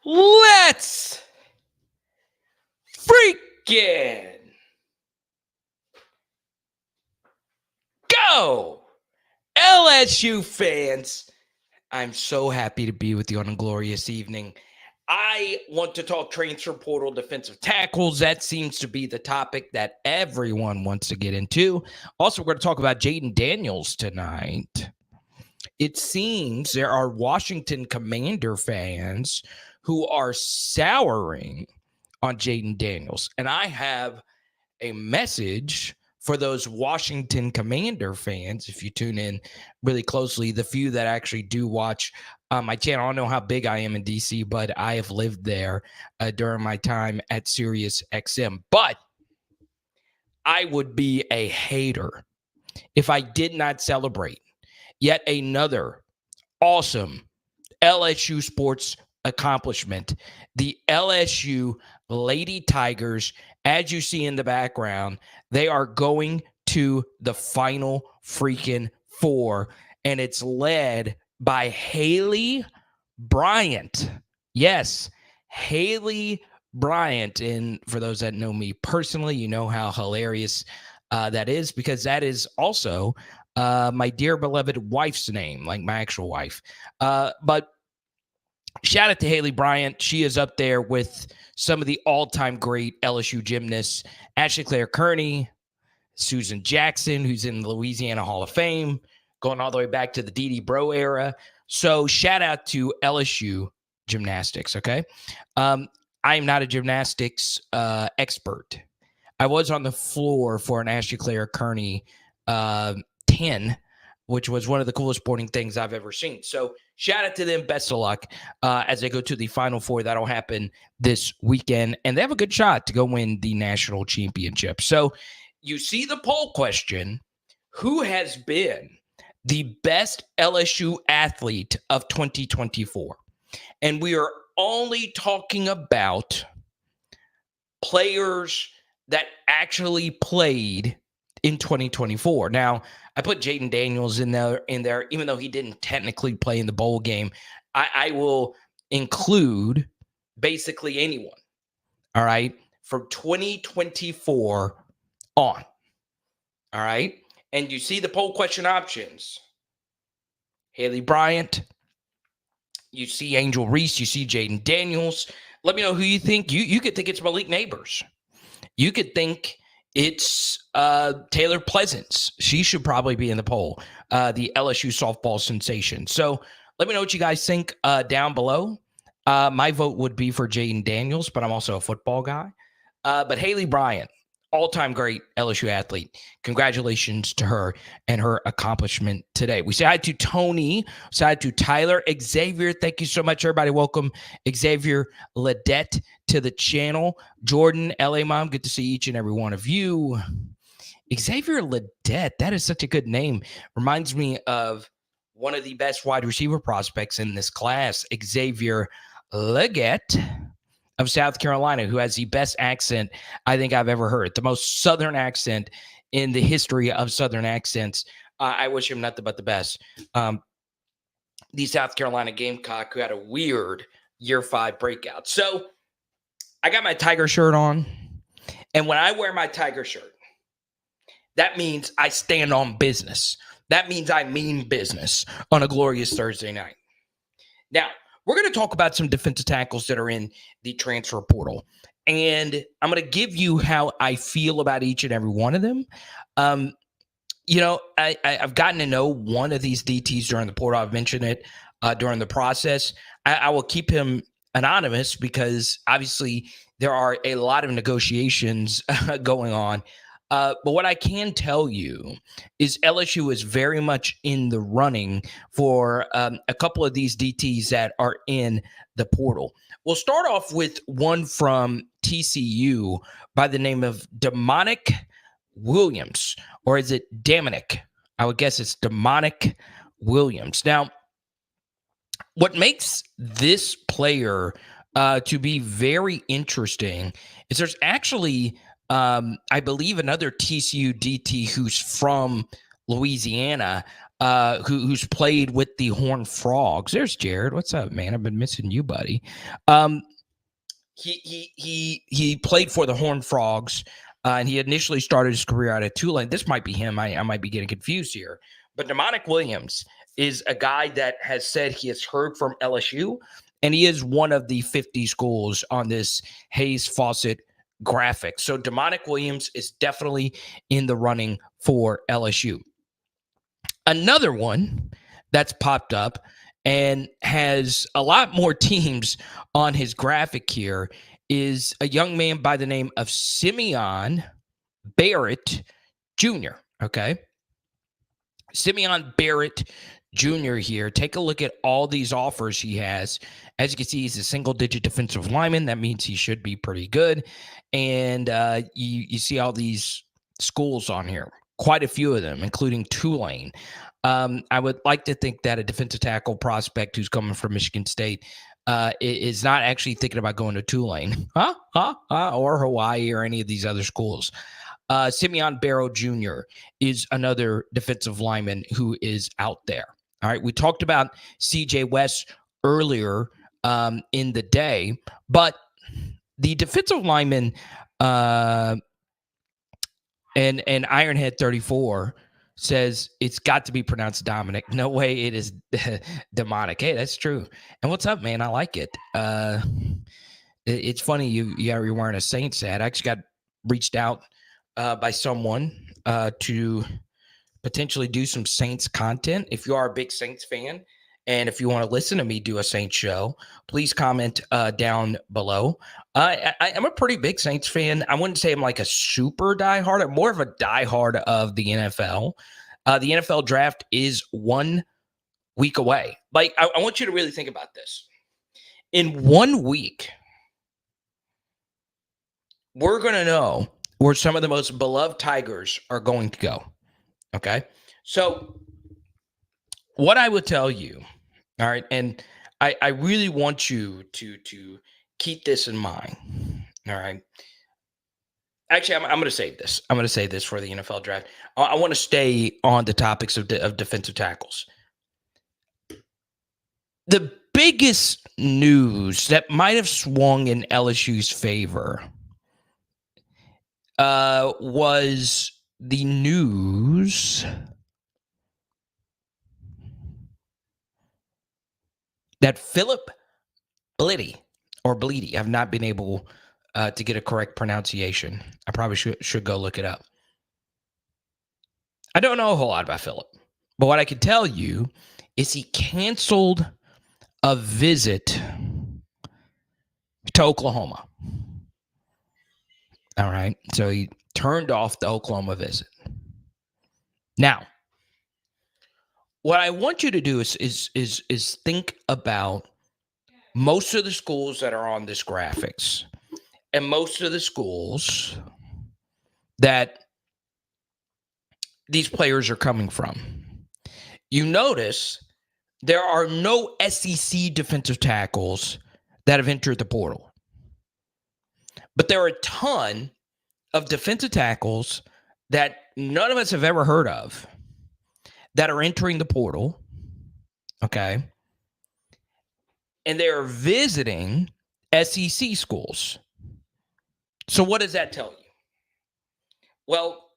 Let's freaking go, LSU fans. I'm so happy to be with you on a glorious evening. I want to talk transfer portal defensive tackles. That seems to be the topic that everyone wants to get into. Also, we're going to talk about Jayden Daniels tonight. It seems there are Washington Commander fans who are souring on Jayden Daniels. And I have a message for those Washington Commander fans. If you tune in really closely, the few that actually do watch my channel, I don't know how big I am in DC, but I have lived there during my time at Sirius XM. But I would be a hater if I did not celebrate yet another awesome LSU sports accomplishment. The LSU Lady Tigers, as you see in the background, they are going to the Final freaking Four, and it's led by Haley Bryant. Yes, Haley Bryant. And for those that know me personally, you know how hilarious that is, because that is also my dear beloved wife's name, like my actual wife. But shout out to Haley Bryant. She is up there with some of the all-time great LSU gymnasts, Ashley Claire Kearney, Susan Jackson, who's in the Louisiana Hall of Fame, going all the way back to the Dee Bro era. So shout out to LSU Gymnastics, okay? I am not a gymnastics expert. I was on the floor for an Ashley Claire Kearney 10, which was one of the coolest sporting things I've ever seen. So shout out to them. Best of luck as they go to the Final Four. That'll happen this weekend. And they have a good shot to go win the national championship. So you see the poll question: who has been the best LSU athlete of 2024? And we are only talking about players that actually played in 2024. Now, I put Jayden Daniels in there, even though he didn't technically play in the bowl game. I will include basically anyone, all right, from 2024 on, all right? And you see the poll question options: Haley Bryant, you see Angel Reese, you see Jayden Daniels. Let me know who you think. You could think it's Malik Neighbors. You could think it's Taylor Pleasance. She should probably be in the poll, the LSU softball sensation. So let me know what you guys think down below. My vote would be for Jayden Daniels, but I'm also a football guy. But Haley Bryant, all-time great LSU athlete. Congratulations to her and her accomplishment today. We say hi to Tony, say hi to Tyler, Xavier. Thank you so much, everybody. Welcome Xavier Ledette to the channel. Jordan, LA Mom, good to see each and every one of you. Xavier Ledette, that is such a good name. Reminds me of one of the best wide receiver prospects in this class, Xavier Legette of South Carolina, who has the best accent I think I've ever heard, the most Southern accent in the history of Southern accents. I wish him nothing but the best. The South Carolina Gamecock, who had a weird year 5 breakout. So I got my Tiger shirt on, and when I wear my Tiger shirt, that means I stand on business. That means I mean business on a glorious Thursday night. Now, we're going to talk about some defensive tackles that are in the transfer portal. And I'm going to give you how I feel about each and every one of them. I've gotten to know one of these DTs during the portal. I've mentioned it during the process. I will keep him anonymous because obviously there are a lot of negotiations going on. But what I can tell you is LSU is very much in the running for a couple of these DTs that are in the portal. We'll start off with one from TCU by the name of Demonic Williams, or is it Damonic? I would guess it's Demonic Williams. Now, what makes this player to be very interesting is there's actually I believe another TCU DT who's from Louisiana who's played with the Horned Frogs. There's Jared. What's up, man? I've been missing you, buddy. He played for the Horned Frogs, and he initially started his career out at Tulane. This might be him. I might be getting confused here. But Demonic Williams is a guy that has said he has heard from LSU, and he is one of the 50 schools on this Hayes Fawcett graphic. So Demonic Williams is definitely in the running for LSU. Another one that's popped up and has a lot more teams on his graphic here is a young man by the name of Simeon Barrett Jr., okay? Simeon Barrett Jr. here. Take a look at all these offers he has. As you can see, he's a single-digit defensive lineman. That means he should be pretty good. And you see all these schools on here, quite a few of them, including Tulane. I would like to think that a defensive tackle prospect who's coming from Michigan State is not actually thinking about going to Tulane or Hawaii or any of these other schools. Simeon Barrow Jr. is another defensive lineman who is out there. All right. We talked about CJ West earlier in the day, but the defensive lineman and Ironhead 34 says it's got to be pronounced Dominic. No way it is demonic. Hey, that's true. And what's up, man? I like it. It's funny you're wearing a Saints hat. I actually got reached out by someone to potentially do some Saints content. If you are a big Saints fan and if you want to listen to me do a Saints show, please comment down below. I'm a pretty big Saints fan. I wouldn't say I'm like a super diehard. I'm more of a diehard of the NFL. The NFL draft is 1 week away. Like, I want you to really think about this. In 1 week, we're going to know where some of the most beloved Tigers are going to go. Okay? So what I would tell you, all right, and I really want you to keep this in mind, all right? Actually, I'm going to save this. I'm going to save this for the NFL draft. I want to stay on the topics of defensive tackles. The biggest news that might have swung in LSU's favor was the news that Philip Bliddy or Bleedy, I've not been able to get a correct pronunciation. I probably should go look it up. I don't know a whole lot about Philip, but what I can tell you is he canceled a visit to Oklahoma. All right. So he turned off the Oklahoma visit. Now, what I want you to do is think about most of the schools that are on this graphics and most of the schools that these players are coming from. You notice there are no SEC defensive tackles that have entered the portal. But there are a ton of defensive tackles that none of us have ever heard of that are entering the portal, okay? And they're visiting SEC schools. So what does that tell you? Well,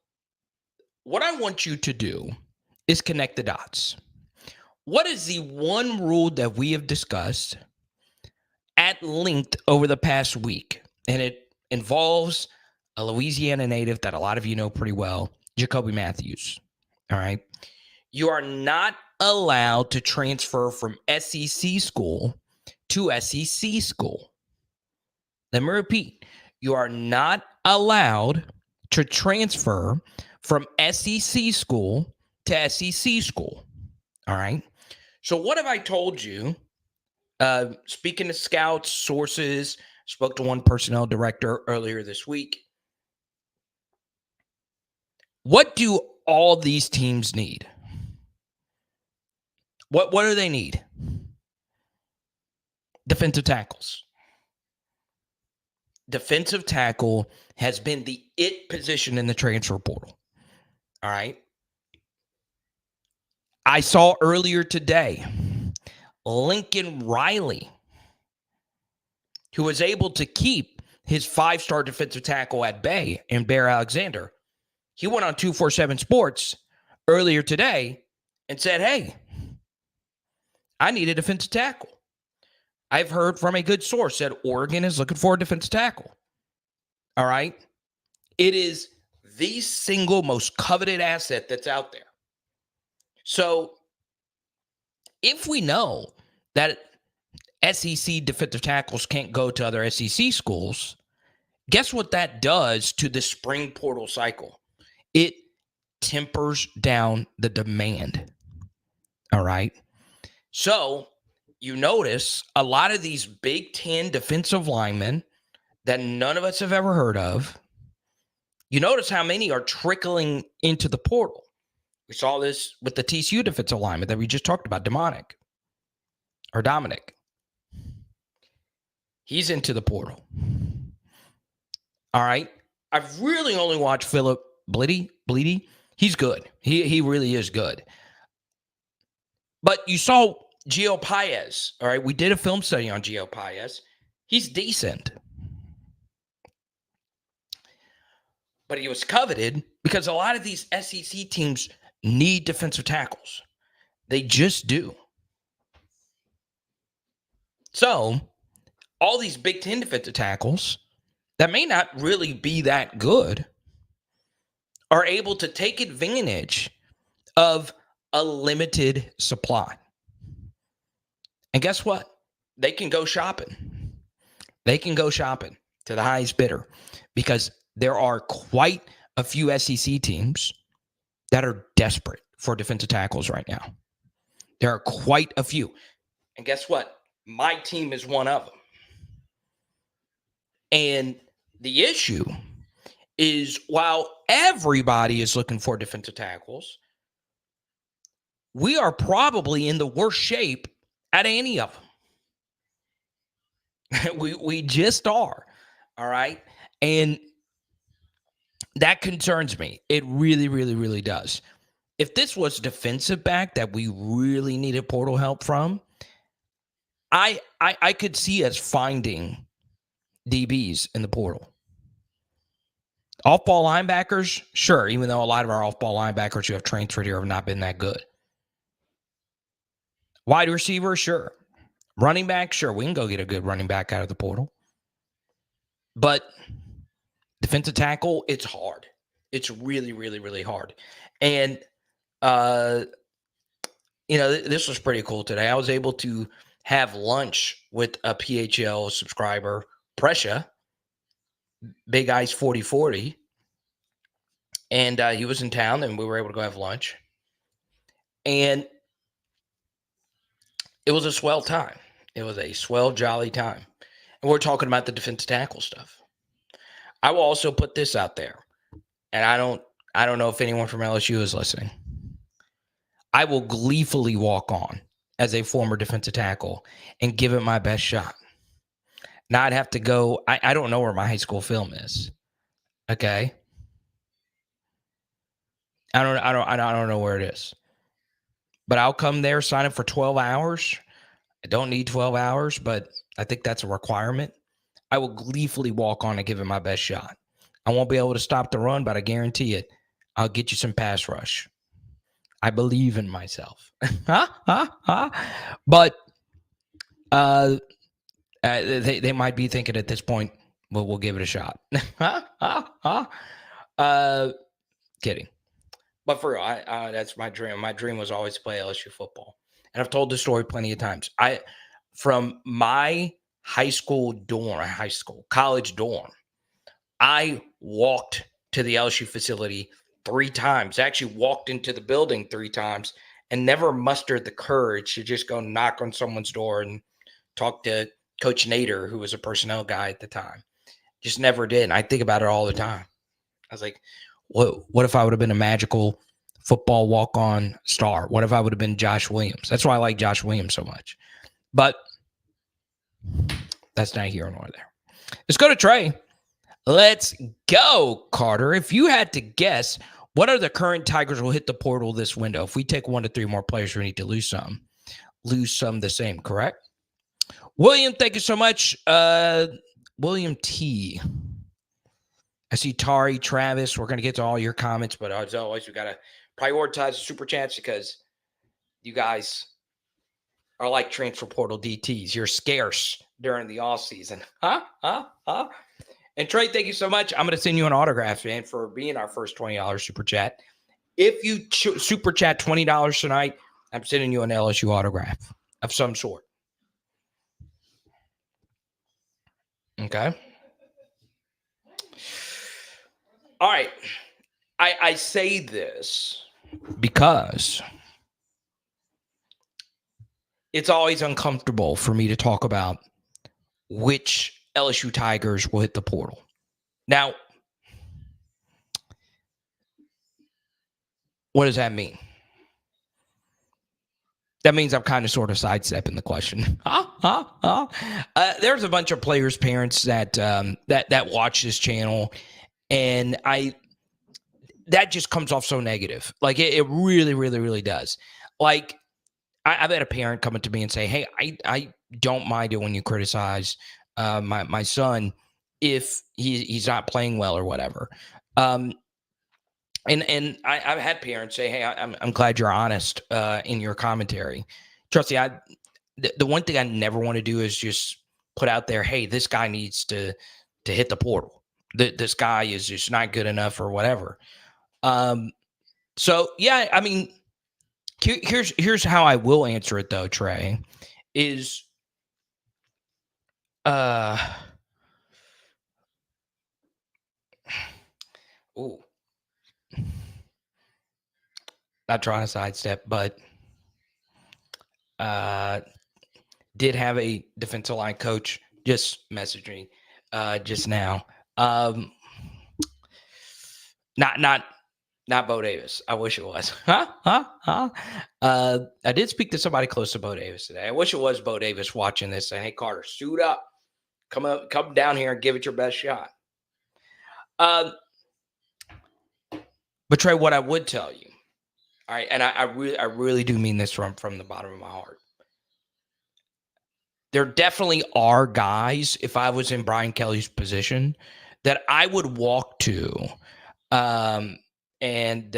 what I want you to do is connect the dots. What is the one rule that we have discussed at length over the past week? And it involves a Louisiana native that a lot of you know pretty well, Jacoby Matthews. All right. You are not allowed to transfer from SEC school to SEC school. Let me repeat. You are not allowed to transfer from SEC school to SEC school. All right. So what have I told you? Speaking to scouts, sources, spoke to one personnel director earlier this week. What do all these teams need? What do they need? Defensive tackles. Defensive tackle has been the it position in the transfer portal. All right. I saw earlier today Lincoln Riley, who was able to keep his 5-star defensive tackle at bay in Bear Alexander. He went on 247 Sports earlier today and said, hey, I need a defensive tackle. I've heard from a good source that Oregon is looking for a defensive tackle. All right. It is the single most coveted asset that's out there. So if we know that SEC defensive tackles can't go to other SEC schools, guess what that does to the spring portal cycle? It tempers down the demand. All right. So you notice a lot of these Big Ten defensive linemen that none of us have ever heard of, you notice how many are trickling into the portal. We saw this with the TCU defensive lineman that we just talked about, Dominic. He's into the portal. All right. I've really only watched Philip Bleedy. He's good. He really is good. But you saw Gio Paez. All right. We did a film study on Gio Paez. He's decent. But he was coveted because a lot of these SEC teams need defensive tackles. They just do. So all these Big Ten defensive tackles that may not really be that good are able to take advantage of a limited supply. And guess what? They can go shopping. They can go shopping to the highest bidder because there are quite a few SEC teams that are desperate for defensive tackles right now. There are quite a few. And guess what? My team is one of them. And the issue is while everybody is looking for defensive tackles, we are probably in the worst shape at any of them. we just are. All right. And that concerns me. It really, really, really does. If this was defensive back that we really needed portal help from, I could see us finding DBs in the portal. Off-ball linebackers, sure, even though a lot of our off-ball linebackers who have transferred here have not been that good. Wide receiver, sure. Running back, sure, we can go get a good running back out of the portal. But defensive tackle, it's hard. It's really, really, really hard. And, this was pretty cool today. I was able to have lunch with a PHL subscriber, Prescia, Big Ice 4040. And he was in town, and we were able to go have lunch. And it was a swell time. It was a swell, jolly time. And we're talking about the defensive tackle stuff. I will also put this out there, and I don't know if anyone from LSU is listening. I will gleefully walk on as a former defensive tackle and give it my best shot. Now I'd have to go. I don't know where my high school film is. Okay. I don't know where it is. But I'll come there, sign up for 12 hours. I don't need 12 hours, but I think that's a requirement. I will gleefully walk on and give it my best shot. I won't be able to stop the run, but I guarantee it. I'll get you some pass rush. I believe in myself. But they might be thinking at this point, well, we'll give it a shot. Kidding. But for real, that's my dream. My dream was always to play LSU football. And I've told this story plenty of times. From my college dorm, I walked to the LSU facility 3 times. I actually walked into the building 3 times and never mustered the courage to just go knock on someone's door and talk to Coach Nader, who was a personnel guy at the time. Just never did. And I think about it all the time. I was like, what if I would have been a magical football walk-on star? What if I would have been Josh Williams? That's why I like Josh Williams so much. But that's not here nor there. Let's go to Trey. Let's go, Carter. If you had to guess What are the current Tigers will hit the portal this window? If we take 1 to 3 more players, we need to lose some. Lose some the same, correct? William, thank you so much. William T. I see Tari, Travis. We're going to get to all your comments, but as always, we got to prioritize the super chats because you guys are like transfer portal DTs. You're scarce during the off season. And Trey, thank you so much. I'm going to send you an autograph, man, for being our first $20 super chat. If you super chat $20 tonight, I'm sending you an LSU autograph of some sort. Okay. All right. I say this because it's always uncomfortable for me to talk about which LSU Tigers will hit the portal. Now, what does that mean? That means I'm kind of sort of sidestepping the question. There's a bunch of players' parents that watch this channel, and that just comes off so negative. Like it really, really, really does. Like I've had a parent come up to me and say, "Hey, I don't mind it when you criticize my son if he's not playing well or whatever." And I've had parents say, "Hey, I'm glad you're honest in your commentary." Trust me, the one thing I never want to do is just put out there, "Hey, this guy needs to hit the portal. This guy is just not good enough or whatever." So yeah, I mean, here's how I will answer it though, Trey, is not trying to sidestep, but did have a defensive line coach just message me just now. Not Bo Davis. I wish it was. I did speak to somebody close to Bo Davis today. I wish it was Bo Davis watching this saying, "Hey, Carter, suit up. Come down here and give it your best shot." But Trey, what I would tell you, all right, and I really do mean this from the bottom of my heart. There definitely are guys, if I was in Brian Kelly's position, that I would walk to and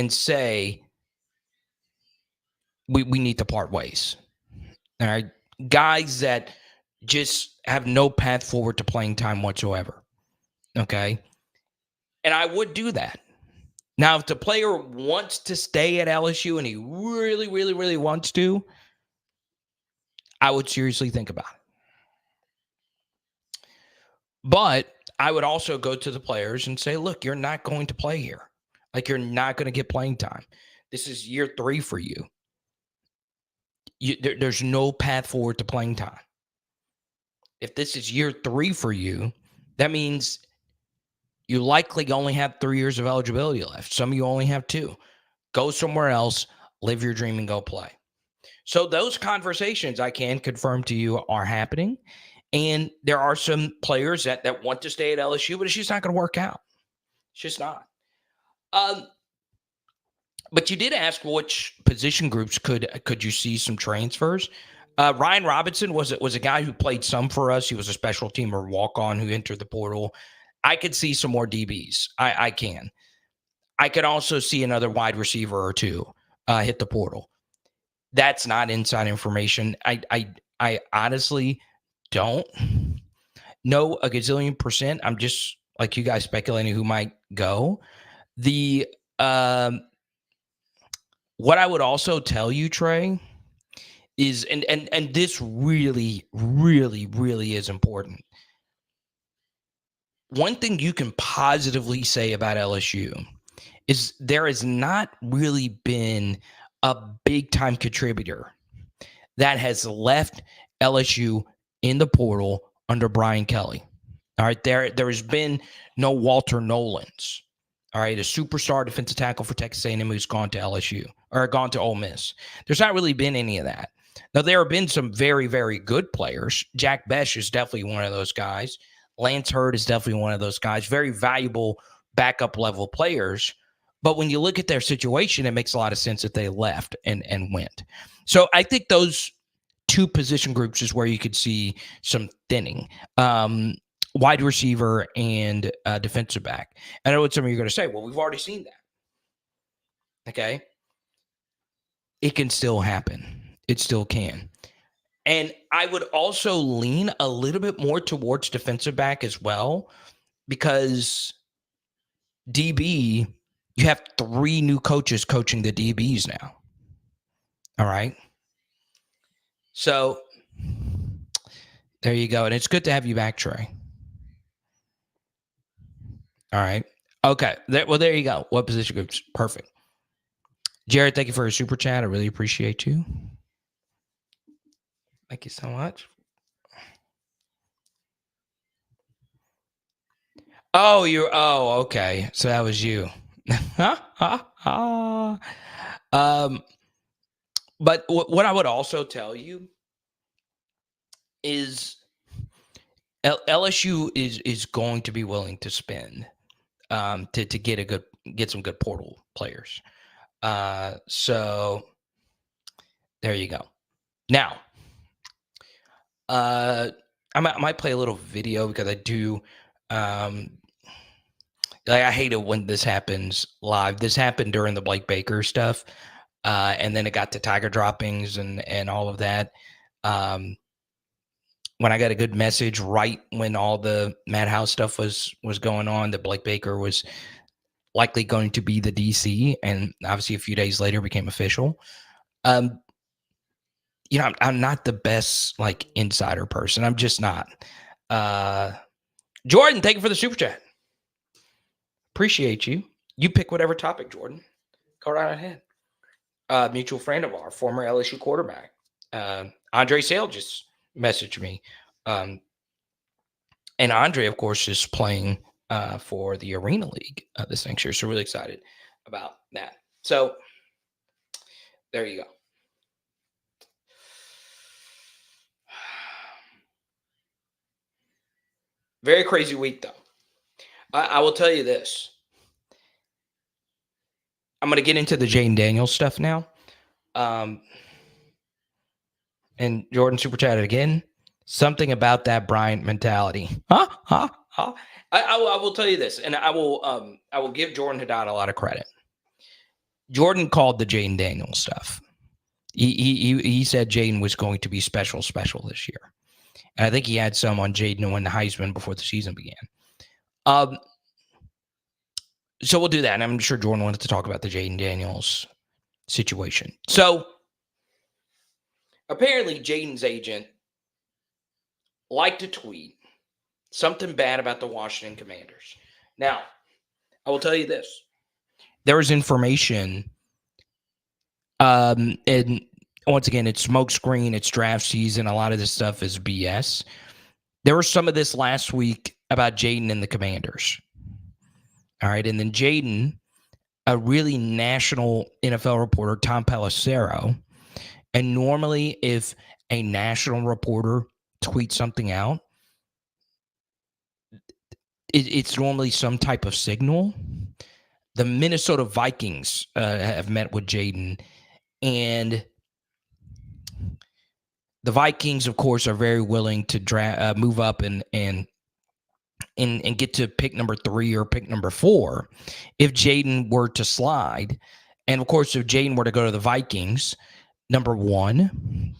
say, we need to part ways. All right. Guys that just have no path forward to playing time whatsoever. Okay. And I would do that. Now, if the player wants to stay at LSU and he really, really, really wants to, I would seriously think about it. But I would also go to the players and say, look, you're not going to play here. Like, you're not going to get playing time. This is year 3 for you. There's no path forward to playing time. If this is year 3 for you, that means you likely only have 3 years of eligibility left. Some of you only have 2. Go somewhere else, live your dream, and go play. So those conversations, I can confirm to you, are happening. And there are some players that want to stay at LSU, but it's just not going to work out. It's just not. But you did ask which position groups could you see some transfers. Ryan Robinson was a guy who played some for us. He was a special teamer walk-on who entered the portal. I could see some more DBs. I can. I could also see another wide receiver or 2 hit the portal. That's not inside information. I honestly don't know a gazillion percent. I'm just like you guys speculating who might go. What I would also tell you, Trey, is and this really, really, really is important. One thing you can positively say about LSU is there has not really been a big-time contributor that has left LSU in the portal under Brian Kelly. All right, there has been no Walter Nolans. All right, a superstar defensive tackle for Texas A&M who's gone to LSU or gone to Ole Miss. There's not really been any of that. Now, there have been some very, very good players. Jack Besh is definitely one of those guys. Lance Hurd is definitely one of those guys. Very valuable backup level players. But when you look at their situation, it makes a lot of sense that they left and went. So I think those two position groups is where you could see some thinning. Wide receiver and defensive back. I know what some of you are going to say. Well, we've already seen that. Okay. It can still happen. It still can. And I would also lean a little bit more towards defensive back as well, because DB, you have 3 new coaches coaching the DBs now. All right. So there you go. And it's good to have you back, Trey. All right. Okay. There you go. What position groups? Perfect. Jared, thank you for your super chat. I really appreciate you. Thank you so much. Oh, okay. So that was you. But what I would also tell you is LSU is going to be willing to spend to get some good portal players. So there you go. Now, I might play a little video because I do. I hate it when this happens live. This happened during the Blake Baker stuff, and then it got to Tiger droppings and all of that. When I got a good message right when all the Madhouse stuff was going on, that Blake Baker was likely going to be the DC, and obviously a few days later became official. I'm not the best insider person. I'm just not. Jordan, thank you for the super chat. Appreciate you. You pick whatever topic, Jordan. Go right ahead. Mutual friend of ours, former LSU quarterback, Andre Sale just messaged me. And Andre, of course, is playing for the Arena League this next year. So really excited about that. So there you go. Very crazy week, though. I will tell you this. I'm going to get into the Jayden Daniels stuff now. And Jordan super chatted again. Something about that Bryant mentality. I will tell you this, and I will give Jordan Haddad a lot of credit. Jordan called the Jayden Daniels stuff. He said Jayden was going to be special this year. And I think he had some on Jayden to win the Heisman before the season began. So we'll do that. And I'm sure Jordan wanted to talk about the Jayden Daniels situation. So apparently Jayden's agent liked to tweet something bad about the Washington Commanders. Now, I will tell you this. There is information, and once again, it's smokescreen, it's draft season. A lot of this stuff is BS. There was some of this last week about Jayden and the Commanders. All right, and then Jayden, a really national NFL reporter, Tom Pelissero, and normally if a national reporter tweets something out, it's normally some type of signal. The Minnesota Vikings have met with Jayden, and the Vikings, of course, are very willing to move up and get to pick number 3 or pick number 4 if Jayden were to slide. And of course, if Jayden were to go to the Vikings, number 1,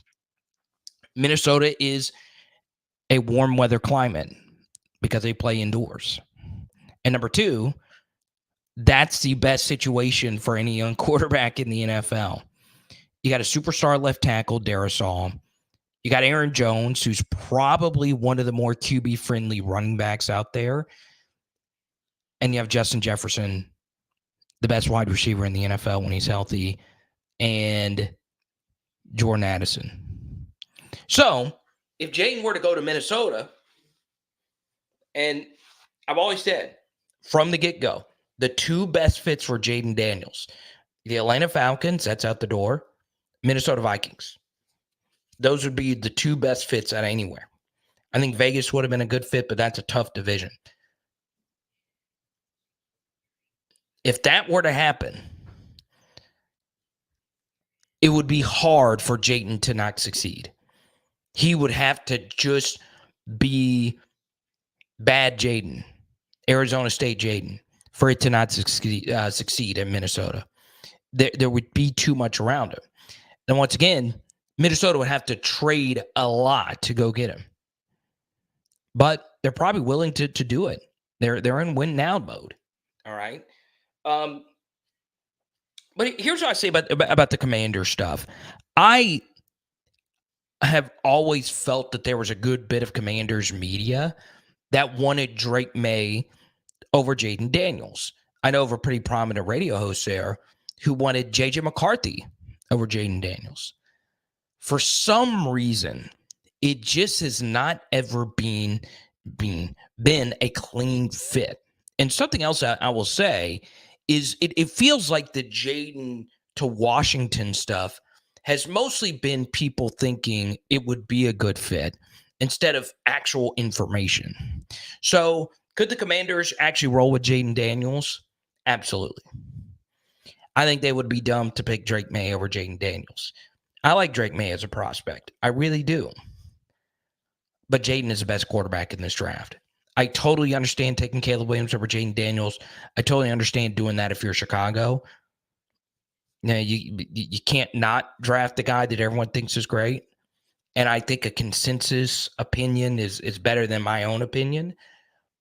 Minnesota is a warm weather climate because they play indoors. And number 2, that's the best situation for any young quarterback in the NFL. You got a superstar left tackle, Darrisaw. You got Aaron Jones, who's probably one of the more QB-friendly running backs out there. And you have Justin Jefferson, the best wide receiver in the NFL when he's healthy, and Jordan Addison. So if Jayden were to go to Minnesota, and I've always said from the get-go, the 2 best fits for Jayden Daniels, the Atlanta Falcons, that's out the door, Minnesota Vikings. Those would be the 2 best fits out of anywhere. I think Vegas would have been a good fit, but that's a tough division. If that were to happen, it would be hard for Jayden to not succeed. He would have to just be bad Jayden, Arizona State Jayden, for it to not succeed in Minnesota. There would be too much around him. And once again, Minnesota would have to trade a lot to go get him. But they're probably willing to do it. They're in win now mode. All right. But here's what I say about the Commander stuff. I have always felt that there was a good bit of Commanders media that wanted Drake May over Jayden Daniels. I know of a pretty prominent radio host there who wanted J.J. McCarthy over Jayden Daniels. For some reason, it just has not ever been a clean fit. And something else I will say is it feels like the Jayden to Washington stuff has mostly been people thinking it would be a good fit instead of actual information. So could the Commanders actually roll with Jayden Daniels? Absolutely. I think they would be dumb to pick Drake May over Jayden Daniels. I like Drake May as a prospect. I really do. But Jayden is the best quarterback in this draft. I totally understand taking Caleb Williams over Jayden Daniels. I totally understand doing that if you're Chicago. Now, you can't not draft the guy that everyone thinks is great. And I think a consensus opinion is better than my own opinion.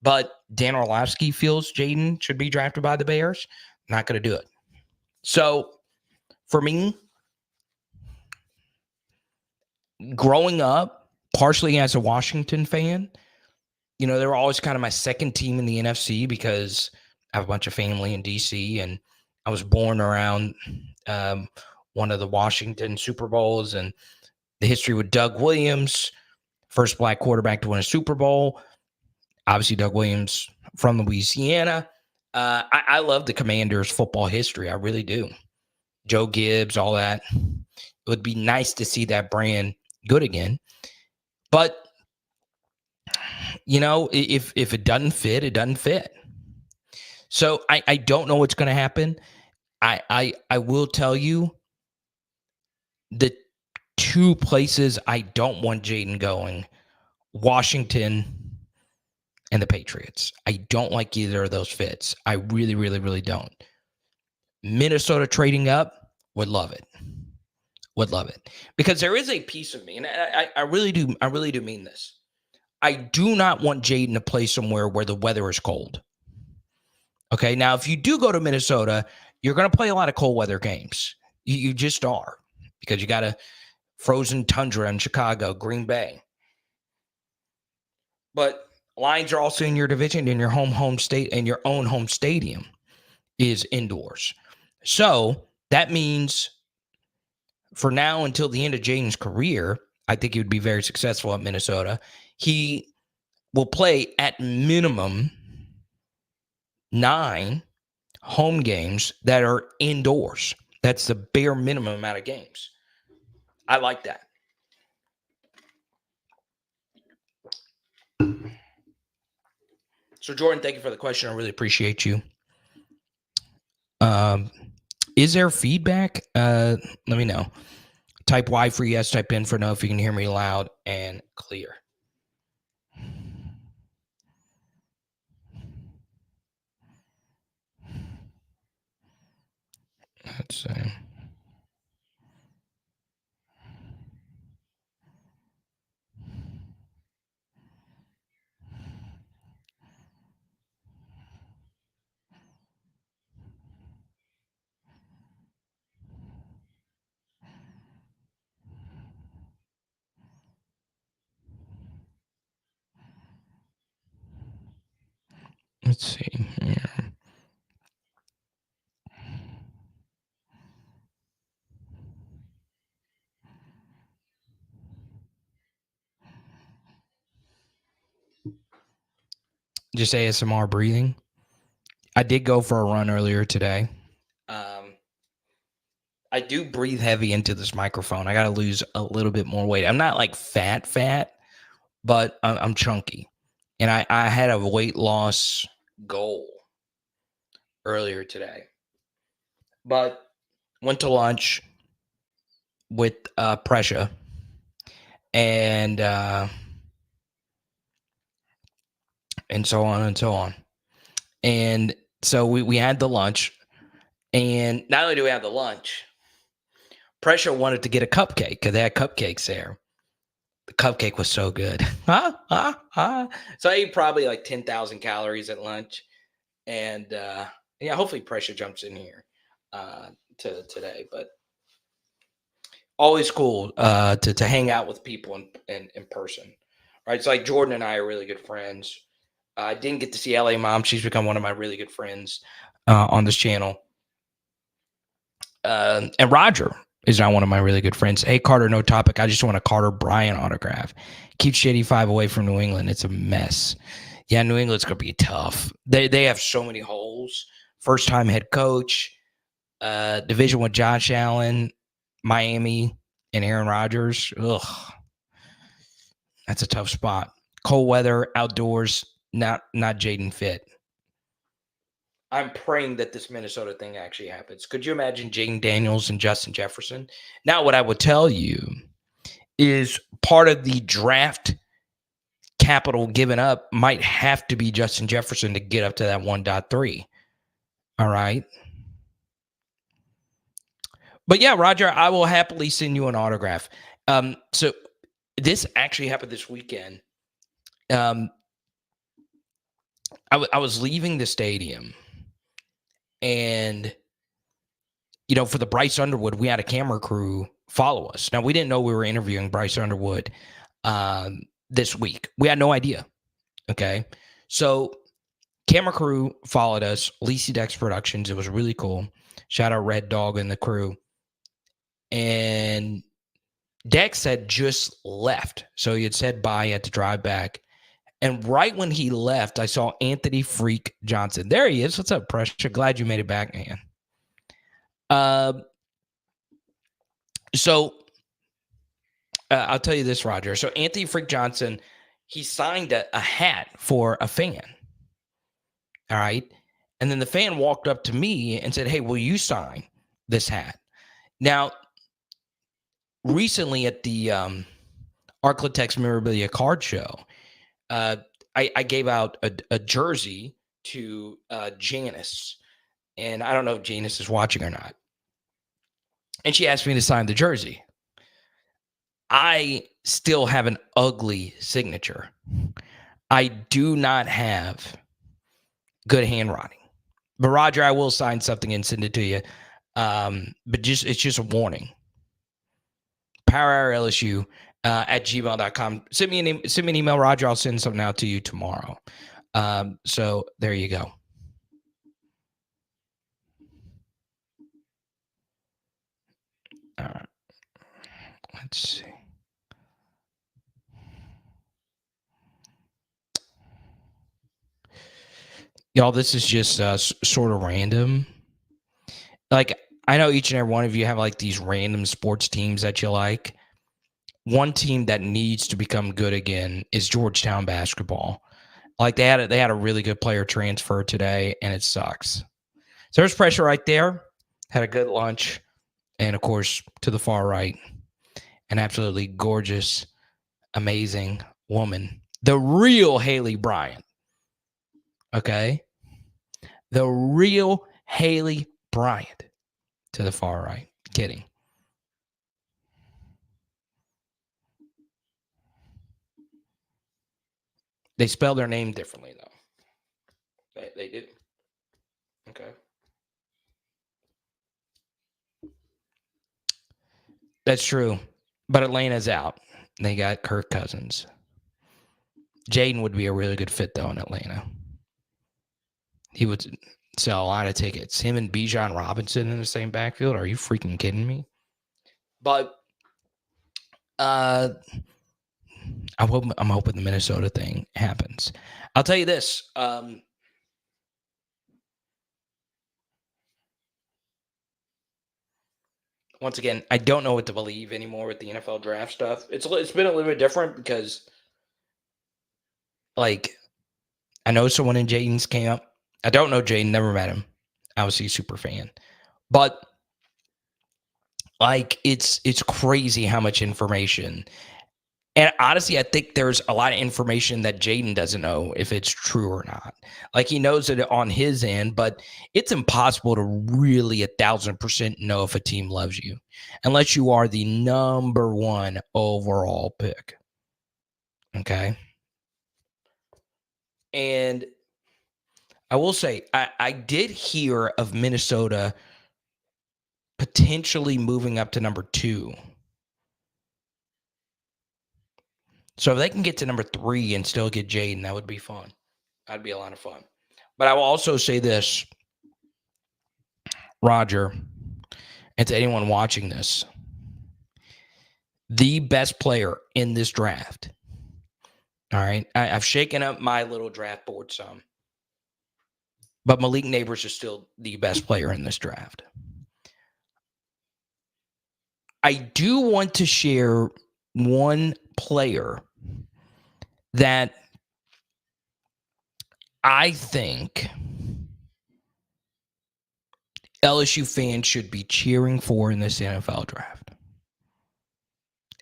But Dan Orlovsky feels Jayden should be drafted by the Bears. Not going to do it. So, for me, growing up, partially as a Washington fan, they were always kind of my second team in the NFC because I have a bunch of family in D.C. and I was born around one of the Washington Super Bowls and the history with Doug Williams, first black quarterback to win a Super Bowl. Obviously, Doug Williams from Louisiana. I love the Commanders' football history. I really do. Joe Gibbs, all that. It would be nice to see that brand good again. But, if it doesn't fit, it doesn't fit. So I don't know what's going to happen. I will tell you the two places I don't want Jayden going, Washington and the Patriots. I don't like either of those fits. I really, really, really don't. Minnesota trading up, would love it. Would love it. Because there is a piece of me, and I really do mean this. I do not want Jayden to play somewhere where the weather is cold. Okay, now if you do go to Minnesota, you're going to play a lot of cold weather games. You just are. Because you got a frozen tundra in Chicago, Green Bay. But Lions are also in your division, and your home state and your own home stadium is indoors. So that means for now until the end of Jayden's career, I think he would be very successful at Minnesota. He will play at minimum 9 home games that are indoors. That's the bare minimum amount of games. I like that. So, Jordan, thank you for the question. I really appreciate you. Is there feedback? Let me know. Type Y for yes, type in for no if you can hear me loud and clear. Let's see. Let's see here. Just ASMR breathing. I did go for a run earlier today. I do breathe heavy into this microphone. I got to lose a little bit more weight. I'm not like fat, but I'm chunky. And I had a weight loss goal earlier today. But went to lunch with Pressure and so on and so on. And so we had the lunch, and not only do we have the lunch, Pressure wanted to get a cupcake because they had cupcakes there. The cupcake was so good. So I ate probably like 10,000 calories at lunch. And yeah, hopefully Pressure jumps in here today. But always cool to hang out with people in person. Right. So like Jordan and I are really good friends. I didn't get to see LA Mom. She's become one of my really good friends on this channel. And Roger is now one of my really good friends. Hey, Carter, no topic. I just want a Carter Bryant autograph. Keep Shady 5 away from New England. It's a mess. Yeah, New England's going to be tough. They have so many holes. First-time head coach, division with Josh Allen, Miami, and Aaron Rodgers. Ugh. That's a tough spot. Cold weather, outdoors, not Jayden fit. I'm praying that this Minnesota thing actually happens. Could you imagine Jayden Daniels and Justin Jefferson? Now, what I would tell you is part of the draft capital given up might have to be Justin Jefferson to get up to that 1.3. All right. But yeah, Roger, I will happily send you an autograph. So this actually happened this weekend. I was leaving the stadium, and for the Bryce Underwood, we had a camera crew follow us. Now, we didn't know we were interviewing Bryce Underwood this week. We had no idea. Okay. So camera crew followed us, Lacey Dex Productions. It was really cool. Shout out Red Dog and the crew. And Dex had just left. So he had said bye, had to drive back. And right when he left, I saw Anthony Freak Johnson. There he is. What's up, Pressure? Glad you made it back, man. So I'll tell you this, Roger. So Anthony Freak Johnson, he signed a hat for a fan. All right. And then the fan walked up to me and said, hey, will you sign this hat? Now, recently at the Arclatex Memorabilia card show, I gave out a jersey to Janice. And I don't know if Janice is watching or not. And she asked me to sign the jersey. I still have an ugly signature. I do not have good handwriting. But Roger, I will sign something and send it to you. But it's just a warning. PowerHourLSU at gmail.com. Send me an email, Roger. I'll send something out to you tomorrow. So there you go. All right. Let's see. Y'all, this is just sort of random. Like, I know each and every one of you have like these random sports teams that you like. One team that needs to become good again is Georgetown basketball. Like, they had a really good player transfer today, and it sucks. So there's Pressure right there. Had a good lunch. And, of course, to the far right, an absolutely gorgeous, amazing woman. The real Haley Bryant. Okay? The real Haley Bryant to the far right. Kidding. They spell their name differently, though. They did. Okay. That's true. But Atlanta's out. They got Kirk Cousins. Jayden would be a really good fit, though, in Atlanta. He would sell a lot of tickets. Him and Bijan Robinson in the same backfield. Are you freaking kidding me? But I'm hoping the Minnesota thing happens. I'll tell you this. Once again, I don't know what to believe anymore with the NFL draft stuff. It's been a little bit different because, like, I know someone in Jayden's camp. I don't know Jayden, never met him. obviously a super fan. But like it's crazy how much information. And honestly, I think there's a lot of information that Jayden doesn't know if it's true or not. Like he knows it on his end, but it's impossible to really 1,000% know if a team loves you unless you are the number one overall pick. Okay. And I will say, I did hear of Minnesota potentially moving up to number 2. So if they can get to number 3 and still get Jayden, that would be fun. That'd be a lot of fun. But I will also say this, Roger, and to anyone watching this, the best player in this draft. All right. I've shaken up my little draft board some, but Malik Neighbors is still the best player in this draft. I do want to share one player that I think LSU fans should be cheering for in this NFL draft.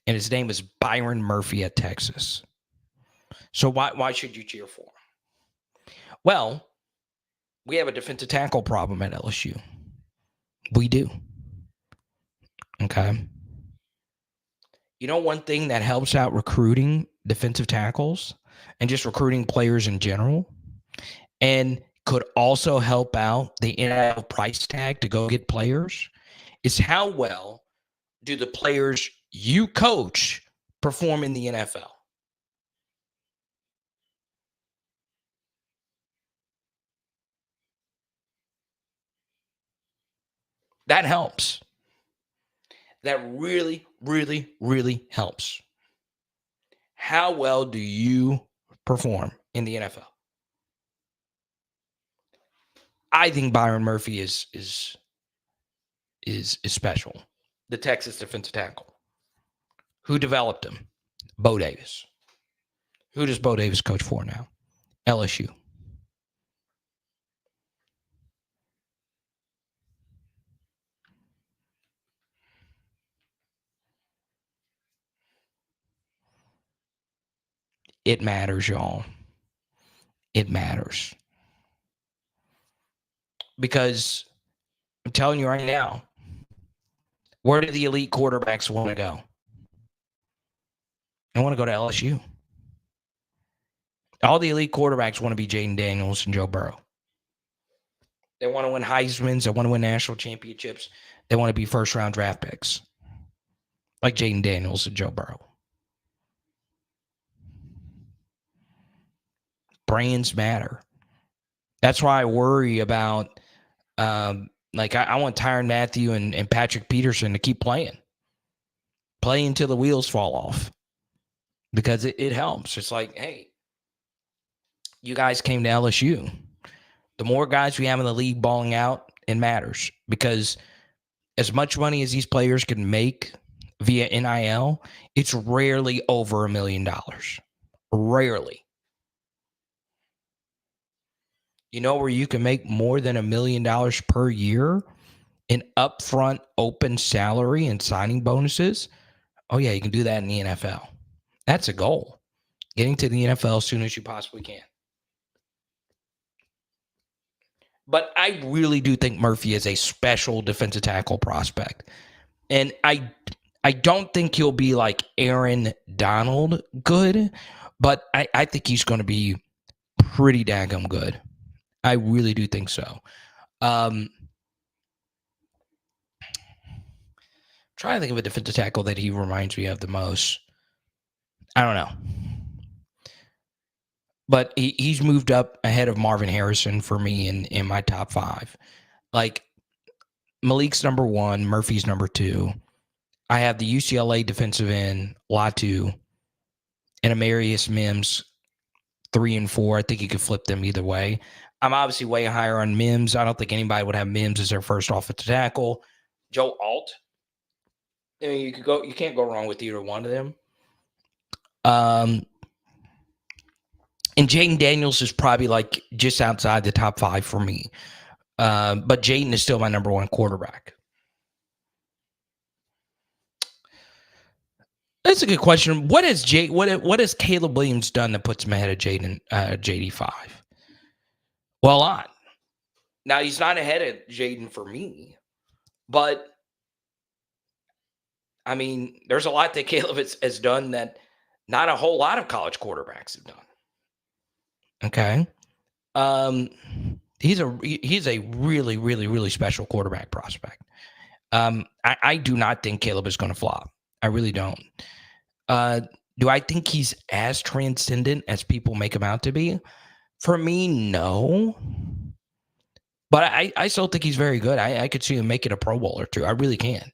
And his name is Byron Murphy at Texas. So why should you cheer for him? Well, we have a defensive tackle problem at LSU. We do. Okay. You know, one thing that helps out recruiting defensive tackles and just recruiting players in general, and could also help out the NIL price tag to go get players, is how well do the players you coach perform in the NFL? That helps. That really, really, really helps. How well do you perform in the NFL? I think Byron Murphy is special. The Texas defensive tackle. Who developed him? Bo Davis. Who does Bo Davis coach for now? LSU. It matters, y'all. It matters. Because I'm telling you right now, where do the elite quarterbacks want to go? They want to go to LSU. All the elite quarterbacks want to be Jayden Daniels and Joe Burrow. They want to win Heismans. They want to win national championships. They want to be first-round draft picks like Jayden Daniels and Joe Burrow. Brands matter. That's why I worry about, I want Tyrann Mathieu and Patrick Peterson to keep playing. Play until the wheels fall off. Because it helps. It's like, hey, you guys came to LSU. The more guys we have in the league balling out, it matters. Because as much money as these players can make via NIL, it's rarely over $1 million. Rarely. You know where you can make more than $1 million per year in upfront open salary and signing bonuses? Oh, yeah, you can do that in the NFL. That's a goal. Getting to the NFL as soon as you possibly can. But I really do think Murphy is a special defensive tackle prospect. And I don't think he'll be like Aaron Donald good, but I think he's going to be pretty daggum good. I really do think so. Trying to think of a defensive tackle that he reminds me of the most. I don't know. But he's moved up ahead of Marvin Harrison for me in my top 5. Like, Malik's number 1, Murphy's number 2. I have the UCLA defensive end, Latu, and Amarius Mims, 3 and 4. I think you could flip them either way. I'm obviously way higher on Mims. I don't think anybody would have Mims as their first offensive tackle. Joe Alt. I mean, you can't go wrong with either one of them. And Jayden Daniels is probably like just outside the top 5 for me. But Jayden is still my number one quarterback. That's a good question. What has Caleb Williams done that puts him ahead of JD5? Well, a lot. Now he's not ahead of Jayden for me, but I mean, there's a lot that Caleb has done that not a whole lot of college quarterbacks have done. Okay. He's a really, really, really special quarterback prospect. I do not think Caleb is going to flop. I really don't. Do I think he's as transcendent as people make him out to be? For me, no. But I still think he's very good. I could see him making a Pro Bowl or two. I really can.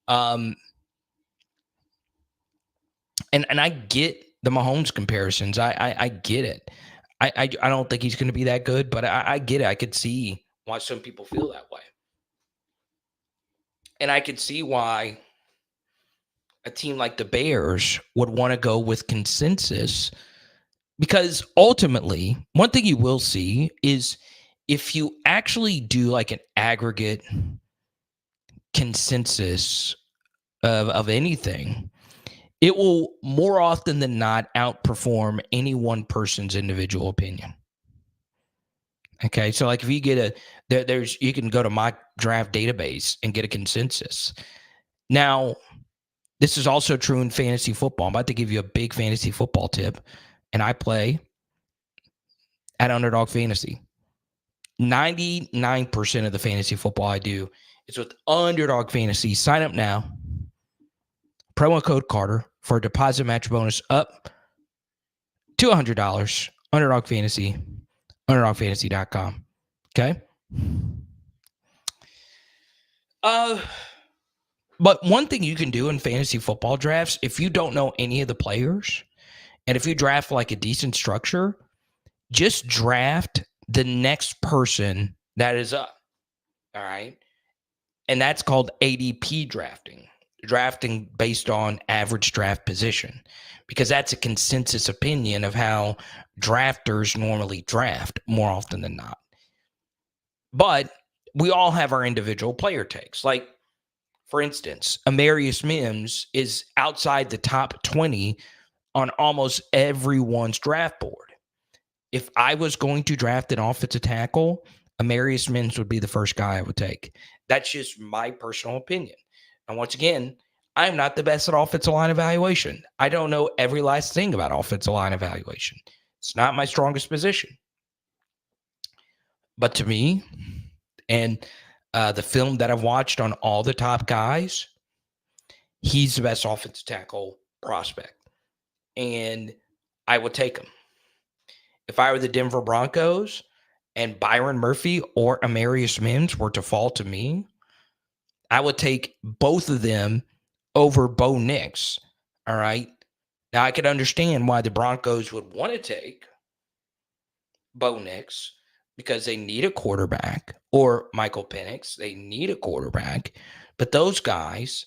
And I get the Mahomes comparisons. I get it. I don't think he's going to be that good, but I get it. I could see why some people feel that way. And I could see why a team like the Bears would want to go with consensus, because ultimately, one thing you will see is if you actually do like an aggregate consensus of anything, it will more often than not outperform any one person's individual opinion. Okay, so like if you get you can go to my draft database and get a consensus. Now, this is also true in fantasy football. I'm about to give you a big fantasy football tip, and I play at Underdog Fantasy. 99% of the fantasy football I do is with Underdog Fantasy. Sign up now. Promo code Carter for a deposit match bonus up to $100. Underdog Fantasy, underdogfantasy.com. Okay? But one thing you can do in fantasy football drafts, if you don't know any of the players, and if you draft like a decent structure, just draft the next person that is up. All right? And that's called ADP drafting based on average draft position, because that's a consensus opinion of how drafters normally draft more often than not. But we all have our individual player takes. Like, for instance, Amarius Mims is outside the top 20 on almost everyone's draft board. If I was going to draft an offensive tackle, Amarius Mims would be the first guy I would take. That's just my personal opinion. And once again, I'm not the best at offensive line evaluation. I don't know every last thing about offensive line evaluation. It's not my strongest position. But to me, and the film that I've watched on all the top guys, he's the best offensive tackle prospect. And I would take him. If I were the Denver Broncos and Byron Murphy or Amarius Mims were to fall to me, I would take both of them over Bo Nix. All right. Now, I could understand why the Broncos would want to take Bo Nix, because they need a quarterback, or Michael Penix. They need a quarterback. But those guys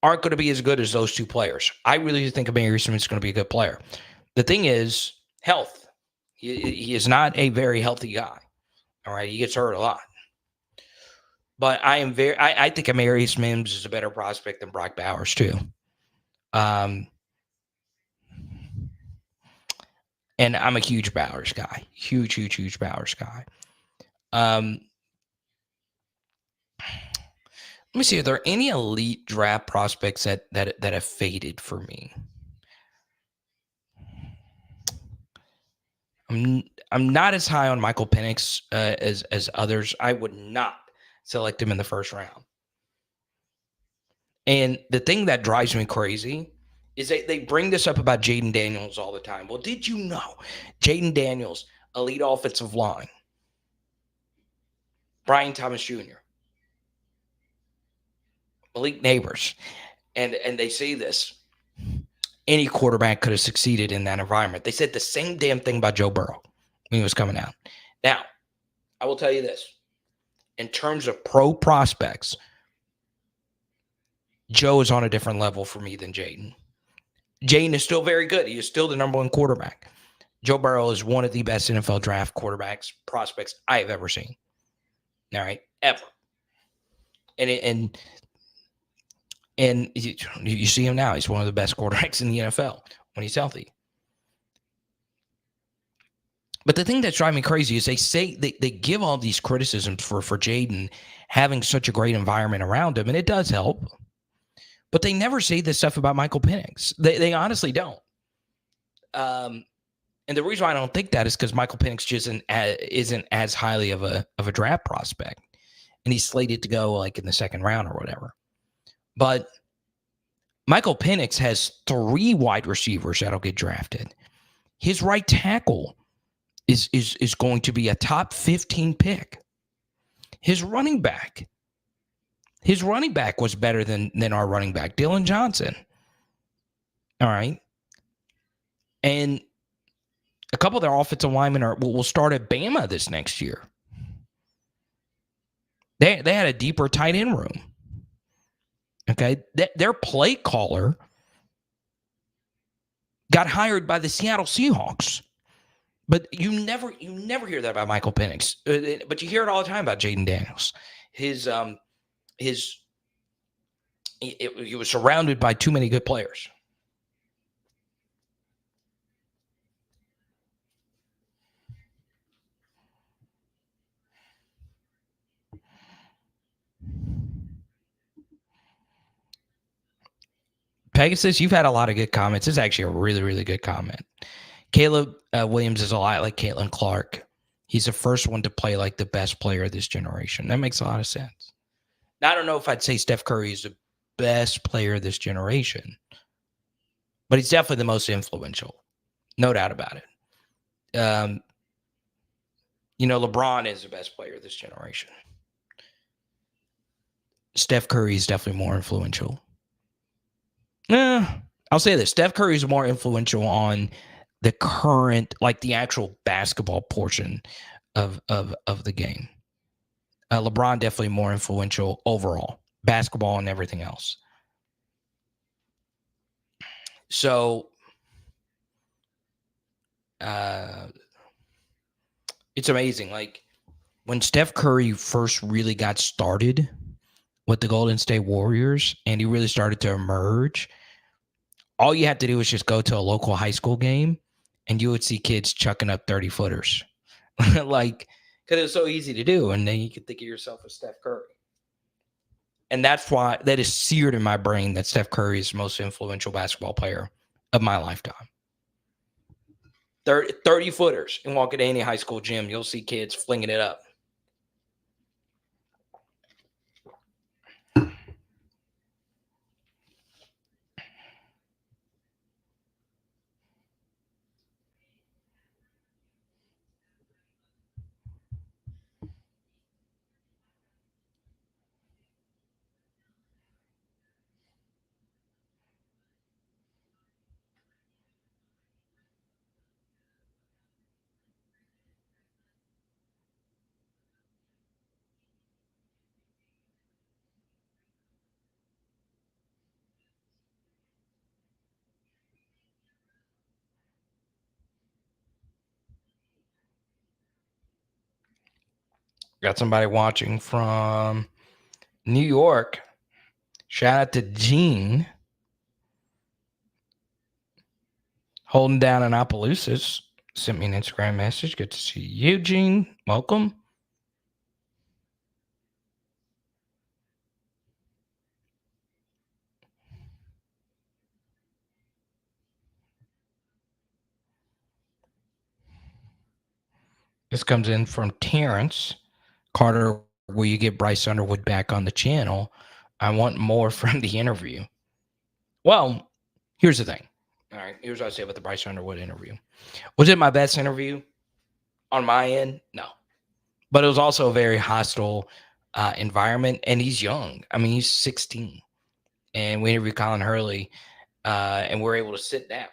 aren't going to be as good as those two players. I really think Amarius Smith is going to be a good player. The thing is health. He is not a very healthy guy. All right. He gets hurt a lot. But I think Amarius Mims is a better prospect than Brock Bowers too. And I'm a huge Bowers guy. Huge Bowers guy. Let me see. Are there any elite draft prospects that have faded for me? I'm not as high on Michael Penix as others. I would not select him in the first round. And the thing that drives me crazy is they bring this up about Jayden Daniels all the time. Well, did you know Jayden Daniels, elite offensive line, Brian Thomas Jr., Malik Neighbors, and they say this. Any quarterback could have succeeded in that environment. They said the same damn thing about Joe Burrow when he was coming out. Now, I will tell you this. In terms of pro prospects, Joe is on a different level for me than Jayden. Jayden is still very good. He is still the number one quarterback. Joe Burrow is one of the best NFL draft quarterbacks prospects I have ever seen. All right, ever. And you see him now. He's one of the best quarterbacks in the NFL when he's healthy. But the thing that's driving me crazy is they give all these criticisms for Jayden having such a great environment around him, and it does help. But they never say this stuff about Michael Penix. They honestly don't. And the reason why I don't think that is because Michael Penix just isn't as highly of a draft prospect, and he's slated to go like in the second round or whatever. But Michael Penix has 3 wide receivers that'll get drafted. His right tackle is going to be a top 15 pick. His running back was better than our running back, Dylan Johnson. All right. And a couple of their offensive linemen will start at Bama this next year. They had a deeper tight end room. Okay. Their play caller got hired by the Seattle Seahawks. But you never hear that about Michael Penix. But you hear it all the time about Jayden Daniels. He was surrounded by too many good players. Pegasus, you've had a lot of good comments. It's actually a really, really good comment. Caleb Williams is a lot like Caitlin Clark. He's the first one to play like the best player of this generation. That makes a lot of sense. Now, I don't know if I'd say Steph Curry is the best player of this generation, but he's definitely the most influential. No doubt about it. LeBron is the best player of this generation. Steph Curry is definitely more influential. I'll say this. Steph Curry is more influential on the current, like the actual basketball portion of the game. LeBron definitely more influential overall, basketball and everything else. So it's amazing. Like when Steph Curry first really got started with the Golden State Warriors and he really started to emerge, all you had to do was just go to a local high school game and you would see kids chucking up 30-footers. Like, because it was so easy to do. And then you could think of yourself as Steph Curry. And that's why that is seared in my brain that Steph Curry is the most influential basketball player of my lifetime. 30-footers. And walk into any high school gym, you'll see kids flinging it up. Got somebody watching from New York. Shout out to Gene. Holding down in Opelousas. Sent me an Instagram message. Good to see you, Gene. Welcome. This comes in from Terrence. Carter, will you get Bryce Underwood back on the channel? I want more from the interview. Well, here's the thing. All right, here's what I say about the Bryce Underwood interview. Was it my best interview on my end? No. But it was also a very hostile environment, and he's young. I mean, he's 16. And we interviewed Colin Hurley, and we're able to sit down.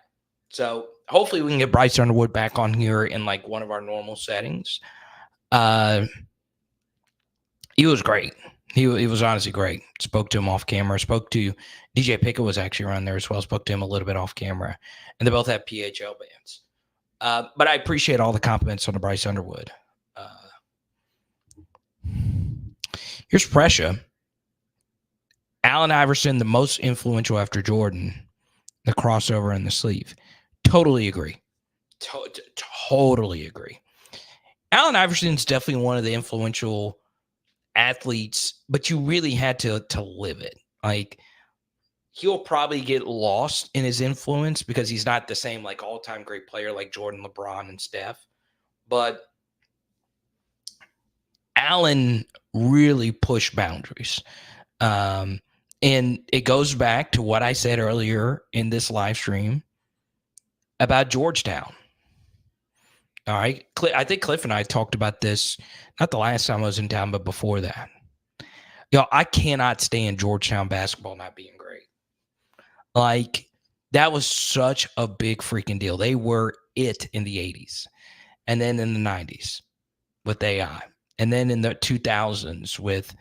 So hopefully we can get Bryce Underwood back on here in like one of our normal settings. He was great. He was honestly great. Spoke to him off camera. Spoke to DJ Pickett was actually around there as well. Spoke to him a little bit off camera. And they both have PHL bands. But I appreciate all the compliments on the Bryce Underwood. Here's pressure. Allen Iverson, the most influential after Jordan, the crossover and the sleeve. Totally agree. Totally agree. Allen Iverson's definitely one of the influential athletes, but you really had to live it. Like, he'll probably get lost in his influence because he's not the same like all-time great player like Jordan, LeBron, and Steph. But Allen really pushed boundaries. And it goes back to what I said earlier in this live stream about Georgetown. All right. I think Cliff and I talked about this, not the last time I was in town, but before that. I cannot stand Georgetown basketball not being great. Like, that was such a big freaking deal. They were it in the 80s and then in the 90s with AI. And then in the 2000s with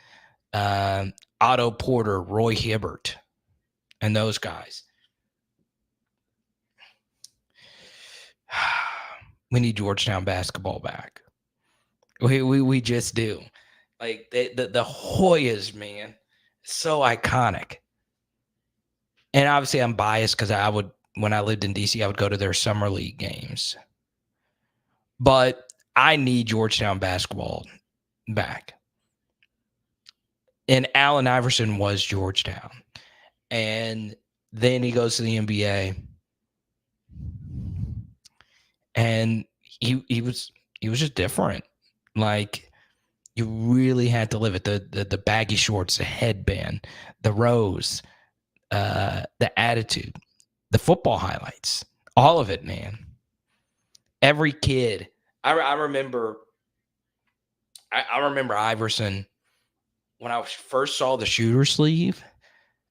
Otto Porter, Roy Hibbert, and those guys. We need Georgetown basketball back. We just do. Like, the Hoyas, man, so iconic. And obviously I'm biased because when I lived in DC, I would go to their summer league games. But I need Georgetown basketball back. And Allen Iverson was Georgetown. And then he goes to the NBA. And he was just different. Like, you really had to live it. The baggy shorts, the headband, the rose, the attitude, the football highlights, all of it, man. Every kid. I remember Iverson when I first saw the shooter sleeve.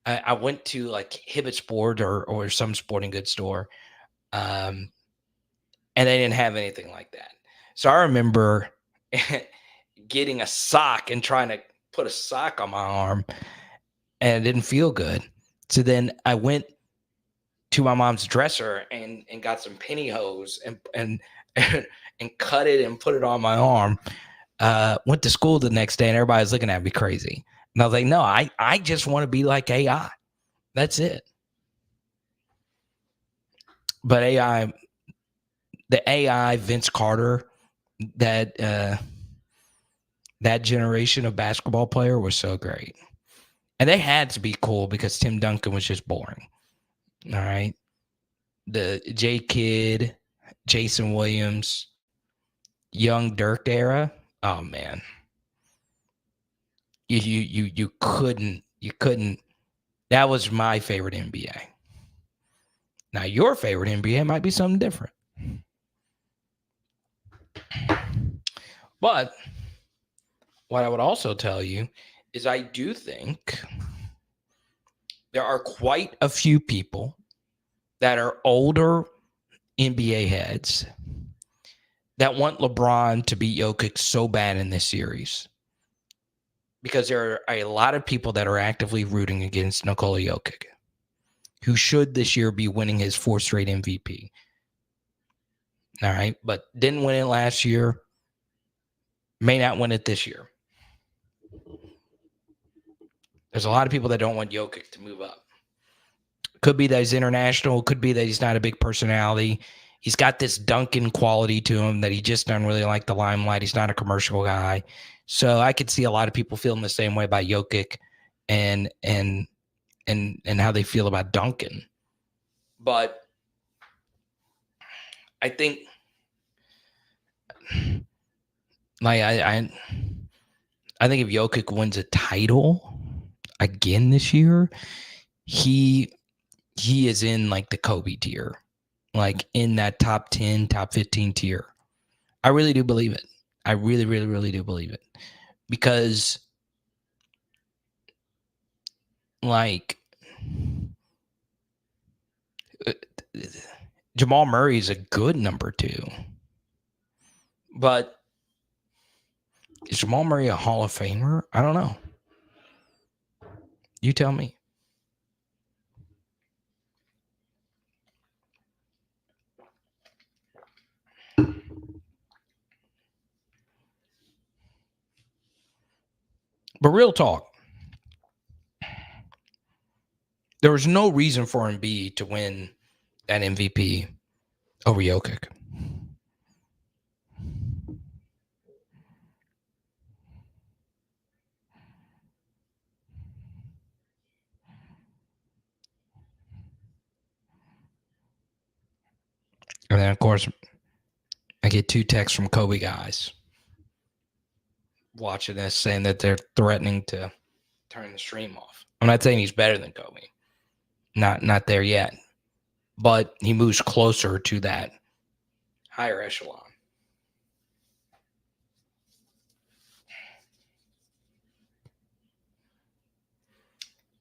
I went to like Hibbett Sport or some sporting goods store, and they didn't have anything like that. So I remember getting a sock and trying to put a sock on my arm, and it didn't feel good. So then I went to my mom's dresser and got some pantyhose and cut it and put it on my arm. Went to school the next day and everybody was looking at me crazy. And I was like, no, I just want to be like AI. That's it. But the AI Vince Carter, that generation of basketball player was so great. And they had to be cool because Tim Duncan was just boring. All right. The J Kidd, Jason Williams, Young Dirk era. Oh man. You couldn't. That was my favorite NBA. Now your favorite NBA might be something different. But what I would also tell you is I do think there are quite a few people that are older NBA heads that want LeBron to beat Jokic so bad in this series. Because there are a lot of people that are actively rooting against Nikola Jokic, who should this year be winning his fourth straight MVP. All right, but didn't win it last year. May not win it this year. There's a lot of people that don't want Jokic to move up. Could be that he's international. Could be that he's not a big personality. He's got this Duncan quality to him that he just doesn't really like the limelight. He's not a commercial guy. So I could see a lot of people feeling the same way about Jokic and how they feel about Duncan. But I think like I think if Jokic wins a title again this year, he is in like the Kobe tier, like in that top 10, top 15 tier. I really do believe it. I really, really, really do believe it. Because like Jamal Murray is a good number 2. But is Jamal Murray a Hall of Famer? I don't know. You tell me. But real talk, there was no reason for Embiid to win that MVP over Jokic. And then, of course, I get 2 texts from Kobe guys watching this saying that they're threatening to turn the stream off. I'm not saying he's better than Kobe. Not there yet. But he moves closer to that higher echelon.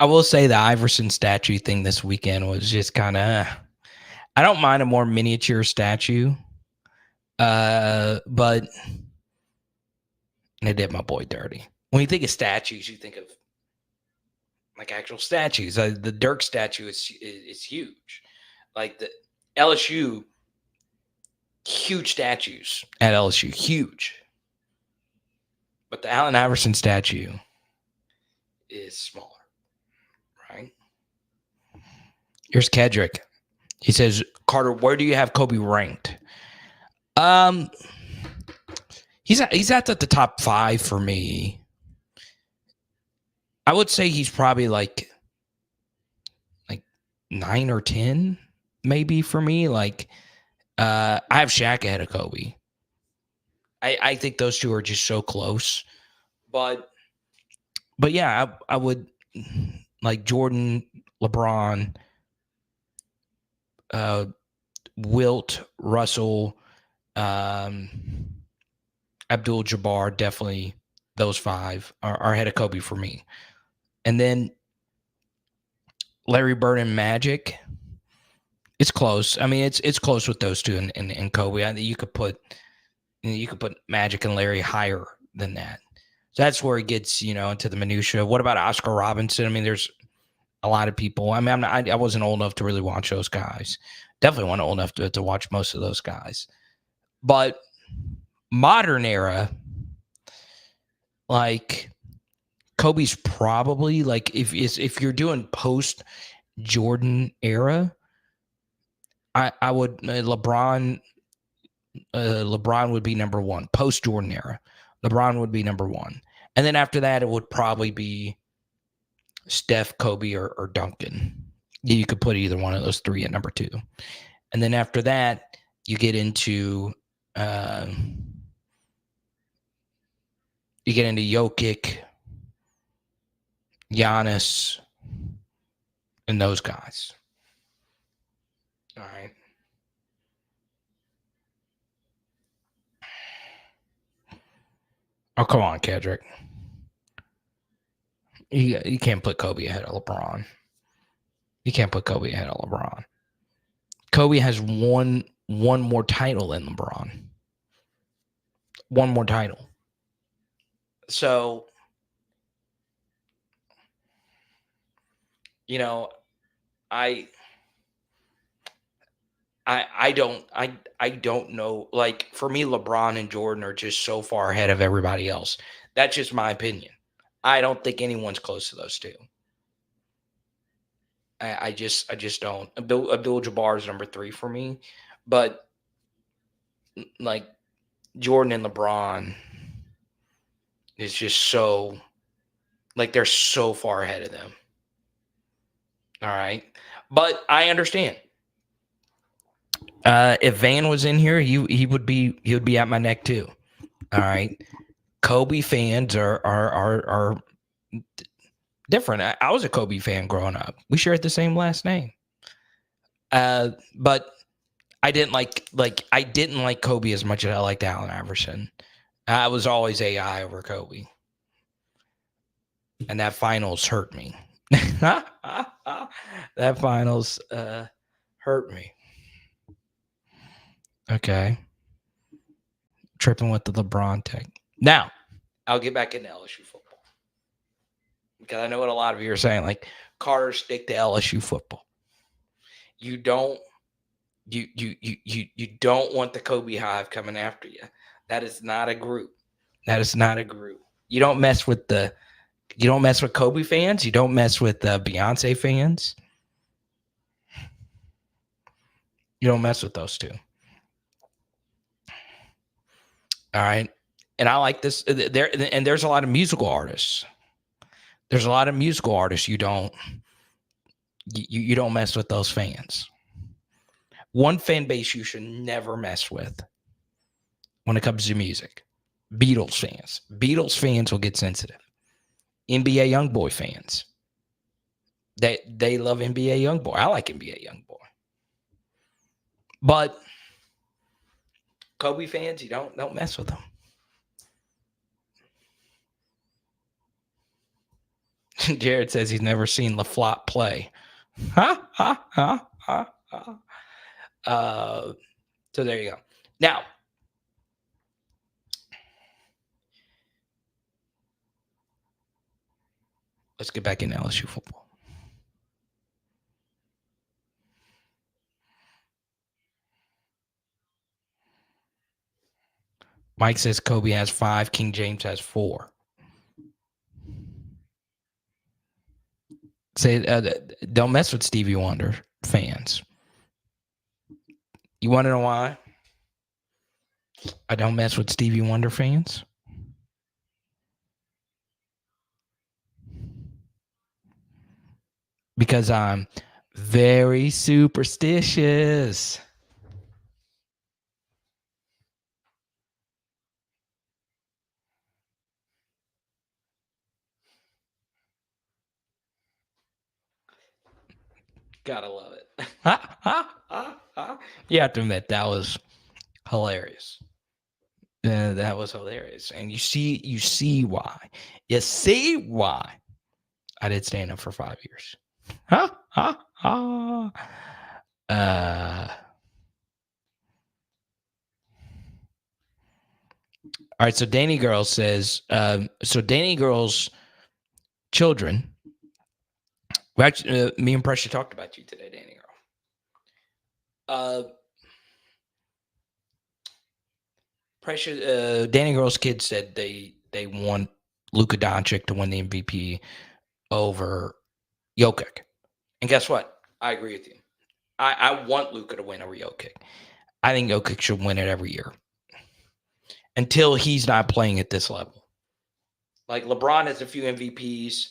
I will say the Iverson statue thing this weekend was just kind of, I don't mind a more miniature statue, but it did my boy dirty. When you think of statues, you think of like actual statues. The Dirk statue is huge. Like the LSU, huge statues at LSU, huge. But the Allen Iverson statue is smaller, right? Here's Kedrick. He says, Carter, where do you have Kobe ranked? He's at the top 5 for me. I would say he's probably like 9 or 10, maybe for me. Like, I have Shaq ahead of Kobe. I think those two are just so close. But yeah, I would like Jordan, LeBron, Wilt, Russell, Abdul-Jabbar, definitely those 5 are ahead of Kobe for me. And then Larry Bird and Magic, it's close. I mean, it's close with those two and Kobe. I think you could put Magic and Larry higher than that. So that's where it gets, into the minutia. What about Oscar Robinson? I mean, there's a lot of people. I mean, I wasn't old enough to really watch those guys. Definitely wasn't old enough to watch most of those guys. But modern era, like Kobe's probably like if you're doing post Jordan era, I would LeBron would be number 1. Post Jordan era, LeBron would be number 1, and then after that it would probably be Steph, Kobe, or Duncan. You could put either one of those 3 at number 2, and then after that you get into Jokic, Giannis, and those guys. All right. Oh, come on, Kedrick. You can't put Kobe ahead of LeBron. You can't put Kobe ahead of LeBron. Kobe has one more title than LeBron. One more title. So, I don't know. Like, for me, LeBron and Jordan are just so far ahead of everybody else. That's just my opinion. I don't think anyone's close to those two. I just don't. Abdul-Jabbar is number 3 for me, but like Jordan and LeBron is just so, like, they're so far ahead of them. All right, but I understand. If Van was in here, he would be at my neck too. All right, Kobe fans are different. I was a Kobe fan growing up. We shared the same last name. But I didn't like Kobe as much as I liked Allen Iverson. I was always AI over Kobe, and that finals hurt me. That finals hurt me. Okay. Tripping with the LeBron tech. Now, I'll get back into LSU football, because I know what a lot of you are saying. Like, Carter, stick to LSU football. You don't want the Kobe Hive coming after you. That is not a group. You don't mess with the You don't mess with Kobe fans. You don't mess with Beyonce fans. You don't mess with those two. All right. And I like this. There's a lot of musical artists. There's a lot of musical artists you don't mess with those fans. One fan base you should never mess with when it comes to music. Beatles fans. Beatles fans will get sensitive. NBA Youngboy fans. They love NBA Youngboy. I like NBA Youngboy. But Kobe fans, you don't mess with them. Jared says he's never seen LaFlop play. Ha, ha, ha, ha, ha. So there you go. Now, let's get back into LSU football. Mike says Kobe has 5, King James has 4. Say, don't mess with Stevie Wonder fans. You want to know why? I don't mess with Stevie Wonder fans. Because I'm very superstitious. Gotta love it. You have to admit, that was hilarious. That was hilarious. And you see why. You see why I did stand up for 5 years. All right, so Danny Girl says, Danny Girl's children, actually, me and Pressure talked about you today, Danny Girl. Danny Girl's kids said they want Luka Doncic to win the MVP over Jokic. And guess what? I agree with you. I want Luka to win over Jokic. I think Jokic should win it every year until he's not playing at this level. Like LeBron has a few MVPs.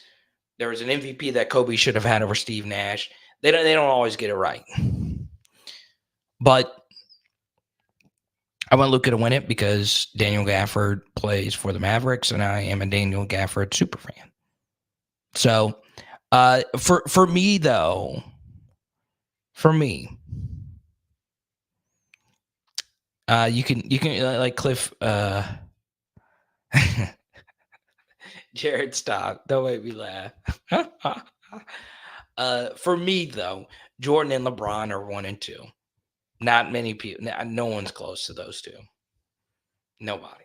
There was an MVP that Kobe should have had over Steve Nash. They don't always get it right. But I want Luka to win it because Daniel Gafford plays for the Mavericks, and I am a Daniel Gafford super fan. So, for me though, you can like Cliff. Jared, stop! Don't make me laugh. For me though, Jordan and LeBron are 1 and 2. Not many people. No one's close to those two. Nobody.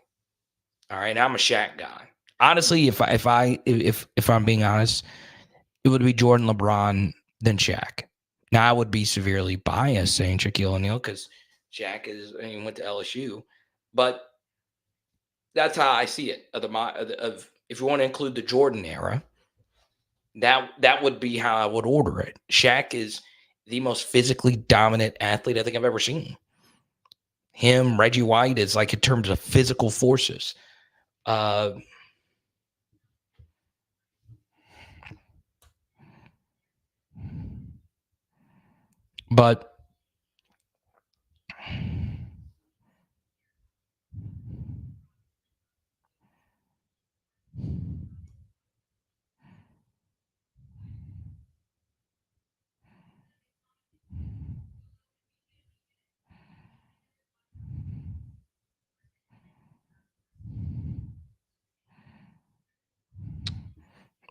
All right. I'm a Shaq guy. Honestly, if I'm being honest, it would be Jordan, LeBron, then Shaq. Now I would be severely biased saying Shaquille O'Neal because Shaq went to LSU, but that's how I see it. Of if you want to include the Jordan era, that would be how I would order it. Shaq is the most physically dominant athlete I think I've ever seen. Him, Reggie White is like in terms of physical forces. But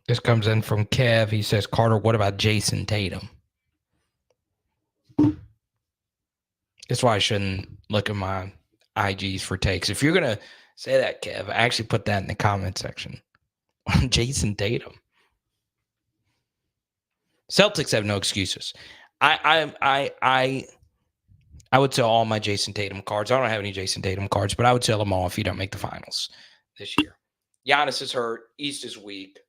this comes in from Kev. He says, Carter, what about Jason Tatum? That's why I shouldn't look at my IGs for takes. If you're going to say that, Kev, I actually put that in the comment section. Jason Tatum. Celtics have no excuses. I would sell all my Jason Tatum cards. I don't have any Jason Tatum cards, but I would sell them all if you don't make the finals this year. Giannis is hurt. East is weak.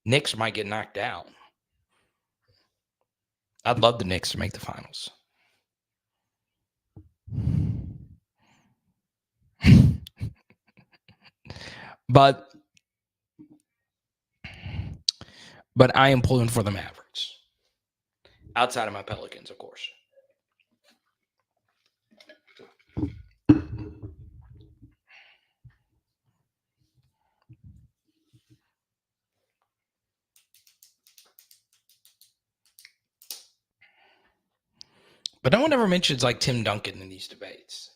Knicks might get knocked out. I'd love the Knicks to make the finals. But I am pulling for the Mavericks. Outside of my Pelicans, of course. But no one ever mentions like Tim Duncan in these debates.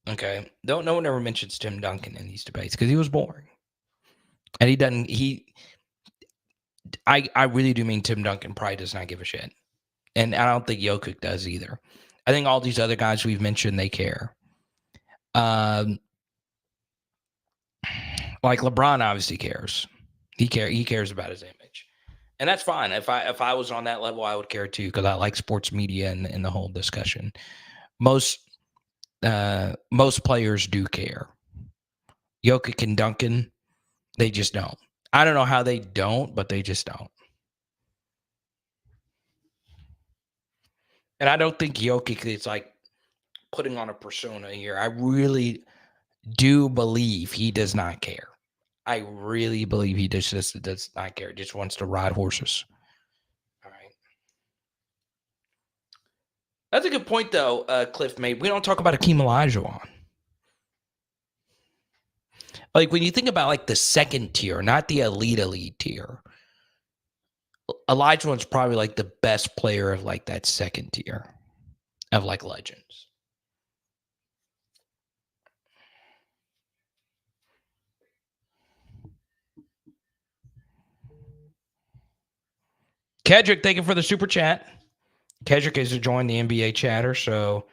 Okay. No one ever mentions Tim Duncan in these debates because he was boring. And he doesn't, I really do mean Tim Duncan probably does not give a shit. And I don't think Jokic does either. I think all these other guys we've mentioned, they care. Like LeBron obviously cares. He cares about his image. And that's fine. If I was on that level, I would care too, because I like sports media and the whole discussion. Most players do care. Jokic and Duncan, they just don't. I don't know how they don't, but they just don't. And I don't think Jokic is like putting on a persona here. I really do believe he does not care. I really believe he just does not care. Just wants to ride horses. All right. That's a good point, though, Cliff made. We don't talk about Hakeem Olajuwon. Like, when you think about, like, the second tier, not the elite tier, Olajuwon's probably, like, the best player of, like, that second tier of, like, legends. Kedrick, thank you for the super chat. Kedrick is to join the NBA chatter, so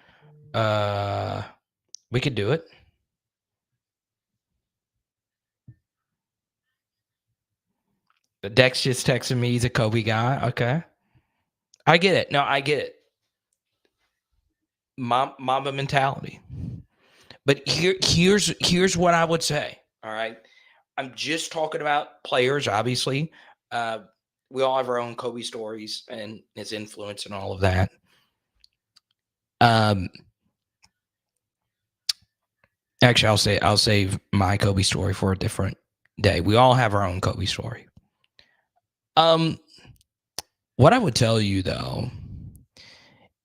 we could do it. Dex just texted me. He's a Kobe guy. Okay. I get it. No, I get it. Mamba mentality. But here's what I would say. All right. I'm just talking about players, obviously. We all have our own Kobe stories and his influence and all of that. Actually, I'll save my Kobe story for a different day. We all have our own Kobe story. What I would tell you though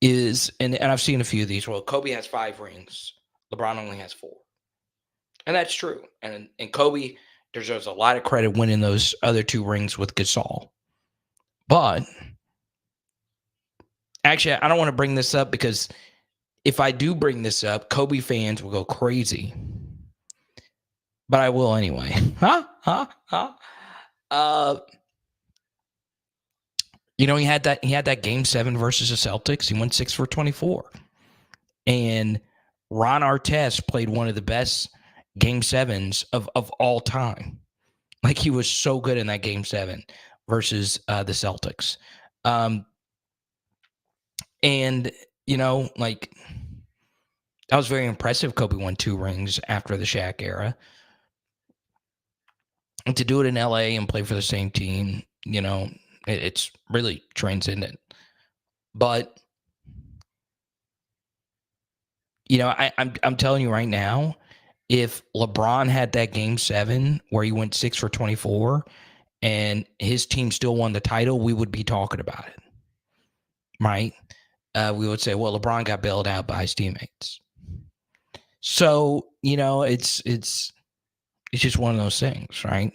is, and I've seen a few of these. Well, Kobe has 5 rings. LeBron only has 4. And that's true. And Kobe deserves a lot of credit winning those other 2 rings with Gasol. But actually, I don't want to bring this up because if I do bring this up, Kobe fans will go crazy. But I will anyway. You know, he had that game 7 versus the Celtics. He went 6 for 24. And Ron Artest played one of the best game 7s of all time. Like, he was so good in that game 7 versus the Celtics. And, you know, like, that was very impressive. Kobe won 2 rings after the Shaq era. And to do it in LA and play for the same team, you know, it's really transcendent. But, you know, I'm telling you right now, if LeBron had that game 7 where he went 6 for 24 and his team still won the title, we would be talking about it. Right? We would say, well, LeBron got bailed out by his teammates. So, you know, it's just one of those things, right?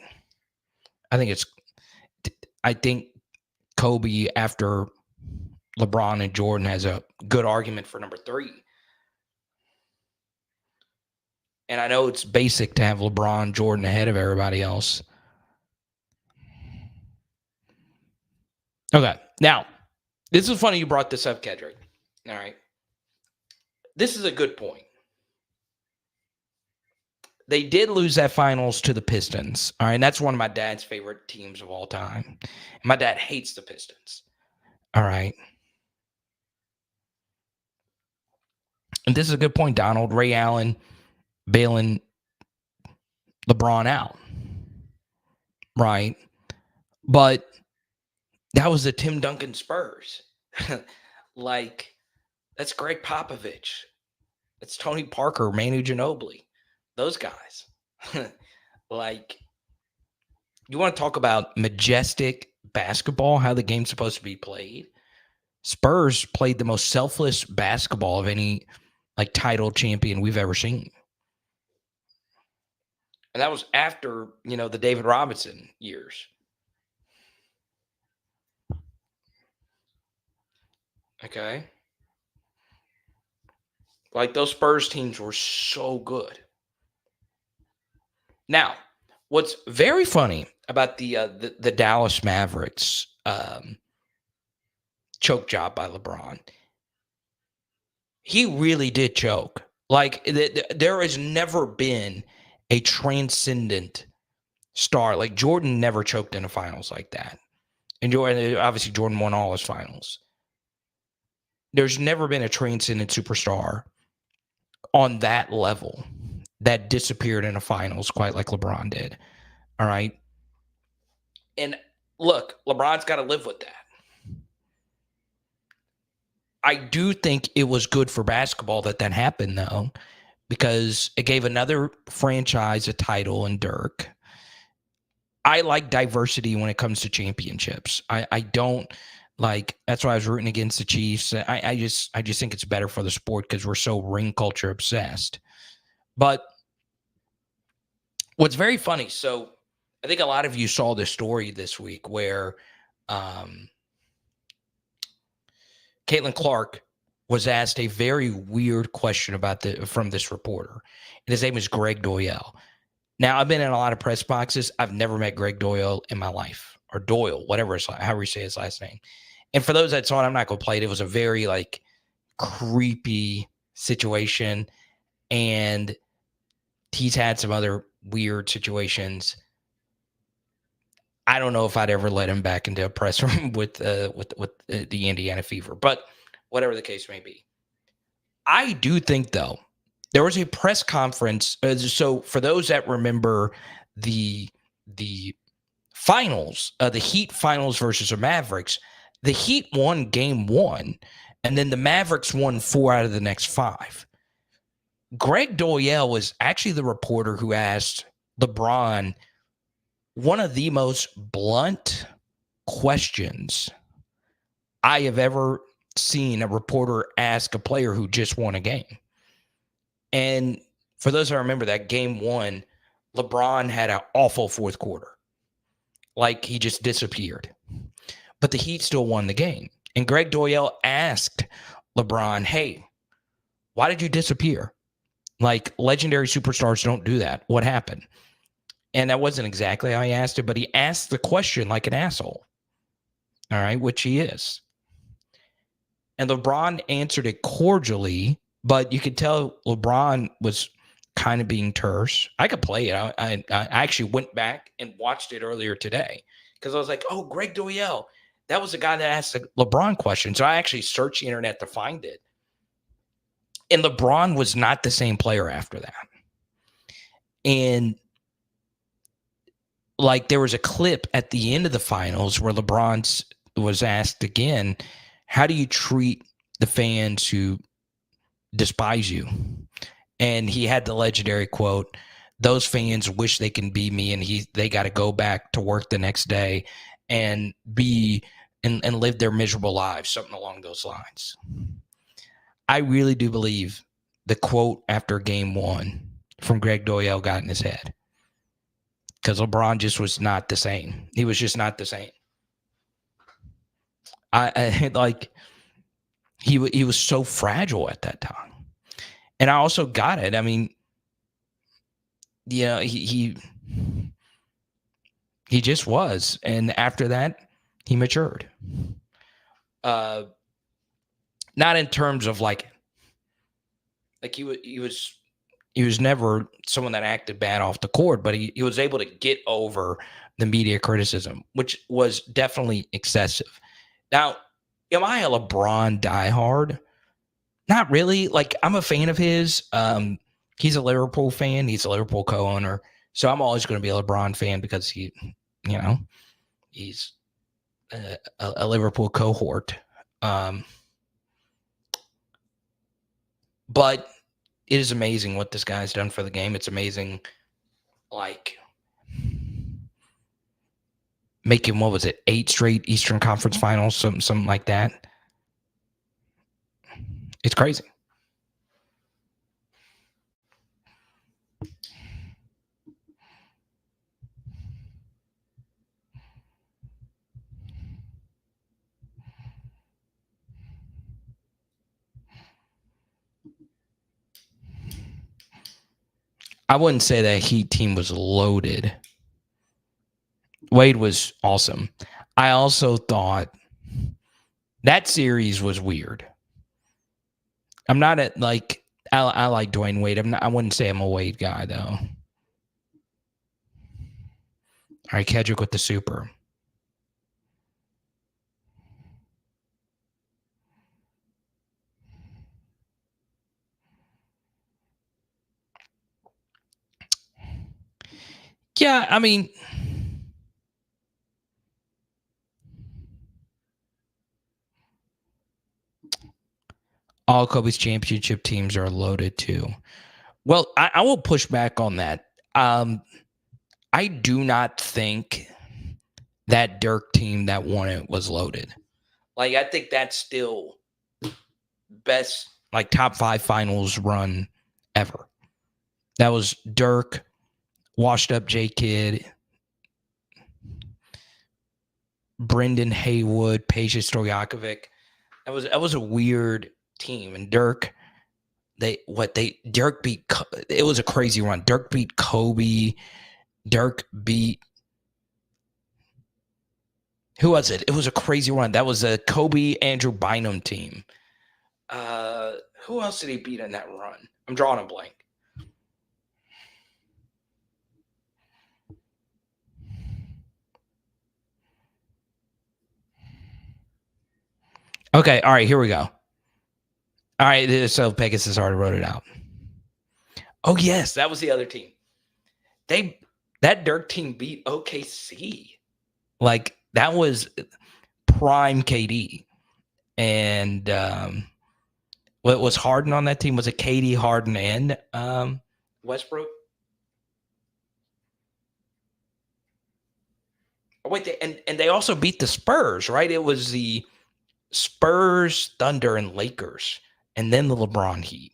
I think Kobe after LeBron and Jordan has a good argument for number 3. And I know it's basic to have LeBron, Jordan ahead of everybody else. Okay. Now, this is funny you brought this up, Kedrick. All right. This is a good point. They did lose that finals to the Pistons. All right. And that's one of my dad's favorite teams of all time. My dad hates the Pistons. All right. And this is a good point, Donald. Ray Allen bailing LeBron out, right? But that was the Tim Duncan Spurs. Like, that's Greg Popovich. It's Tony Parker, Manu Ginobili. Those guys. Like, you want to talk about majestic basketball, how the game's supposed to be played? Spurs played the most selfless basketball of any like title champion we've ever seen. And that was after, the David Robinson years. Okay. Like, those Spurs teams were so good. Now, what's very funny about the Dallas Mavericks choke job by LeBron, he really did choke. Like, there has never been a transcendent star. Like, Jordan never choked in the finals like that. And Jordan won all his finals. There's never been a transcendent superstar on that level that disappeared in the finals quite like LeBron did. All right. And look, LeBron's got to live with that. I do think it was good for basketball that happened, though, because it gave another franchise a title in Dirk. I like diversity when it comes to championships. I don't like, that's why I was rooting against the Chiefs. I just think it's better for the sport because we're so ring culture obsessed. But what's very funny, so I think a lot of you saw this story this week where Caitlin Clark was asked a very weird question from this reporter. And his name is Greg Doyle. Now, I've been in a lot of press boxes. I've never met Greg Doyle in my life, or Doyle, however you say his last name. And for those that saw it, I'm not going to play it. It was a very creepy situation. And he's had some other weird situations. I don't know if I'd ever let him back into a press room with the Indiana Fever, but whatever the case may be. I do think, though, there was a press conference. So for those that remember the finals, the Heat finals versus the Mavericks, the Heat won game 1, and then the Mavericks won 4 out of the next 5. Greg Doyle was actually the reporter who asked LeBron one of the most blunt questions I have ever seen a reporter ask a player who just won a game. And for those that remember that game 1, LeBron had an awful fourth quarter. Like, he just disappeared. But the Heat still won the game. And Greg Doyle asked LeBron, hey, why did you disappear? Like, legendary superstars don't do that. What happened? And that wasn't exactly how he asked it, but he asked the question like an asshole. All right, which he is. And LeBron answered it cordially, but you could tell LeBron was kind of being terse. I could play it. I actually went back and watched it earlier today because I was like, oh, Greg Doyle. That was the guy that asked the LeBron question. So I actually searched the internet to find it. And LeBron was not the same player after that. And there was a clip at the end of the finals where LeBron was asked again, how do you treat the fans who despise you? And he had the legendary quote, those fans wish they can be me, and they got to go back to work the next day and and live their miserable lives, something along those lines. I really do believe the quote after game 1 from Greg Doyle got in his head. Because LeBron just was not the same. He was just not the same. He was so fragile at that time. And I also got it. I mean, he just was. And after that, he matured. Not in terms of he was never someone that acted bad off the court, but he was able to get over the media criticism, which was definitely excessive. Now, am I a LeBron diehard? Not really. I'm a fan of his. He's a Liverpool fan. He's a Liverpool co-owner. So I'm always going to be a LeBron fan because he's a Liverpool cohort. But it is amazing what this guy's done for the game. It's amazing, like making, what was it, 8 straight Eastern Conference Finals, something like that. It's crazy. I wouldn't say that Heat team was loaded. Wade was awesome. I also thought that series was weird. I'm not at like I like Dwayne Wade. I wouldn't say I'm a Wade guy though. All right, Kedrick with the super. Yeah, I mean, all Kobe's championship teams are loaded too. Well, I will push back on that. I do not think that Dirk team that won it was loaded. Like, I think that's still best, like, top 5 finals run ever. That was Dirk, washed up J Kidd, Brendan Haywood, Peja Stojakovic. That was a weird team. And Dirk, Dirk beat, it was a crazy run. Dirk beat Kobe. Dirk beat, who was it? It was a crazy run. That was a Kobe Andrew Bynum team. Who else did he beat in that run? I'm drawing a blank. Okay, all right, here we go. All right, so Pegasus already wrote it out. Oh yes, that was the other team. That Dirk team beat OKC. Like, that was prime KD. And what was Harden on that team? Was it KD, Harden, and Westbrook? Oh, wait, and they also beat the Spurs, right? It was the Spurs, Thunder, and Lakers, and then the LeBron Heat.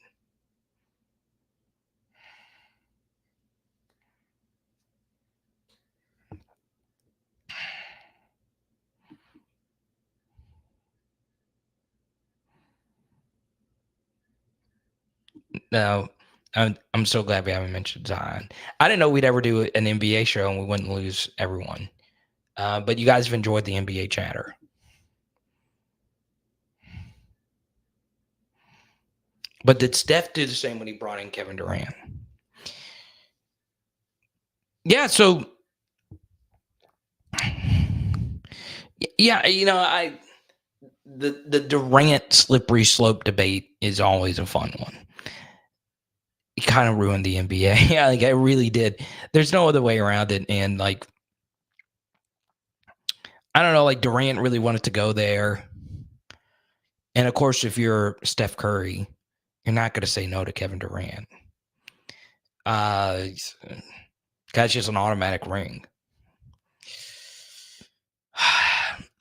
No, I'm so glad we haven't mentioned Zion. I didn't know we'd ever do an NBA show and we wouldn't lose everyone. But you guys have enjoyed the NBA chatter. But did Steph do the same when he brought in Kevin Durant? Yeah, so yeah, the Durant slippery slope debate is always a fun one. It kind of ruined the NBA. Yeah, like, it really did. There's no other way around it. And like, I don't know, like, Durant really wanted to go there. And of course, if you're Steph Curry, you're not going to say no to Kevin Durant. That's just an automatic ring.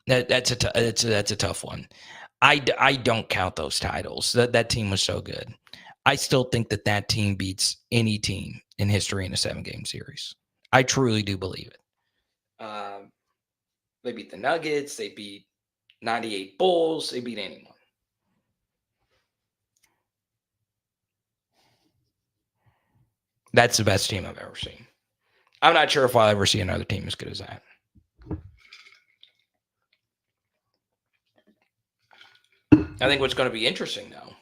That's a tough one. I don't count those titles. That team was so good. I still think that team beats any team in history in a 7-game series. I truly do believe it. They beat the Nuggets. They beat 98 Bulls. They beat anyone. That's the best team I've ever seen. I'm not sure if I'll ever see another team as good as that. I think what's going to be interesting, though.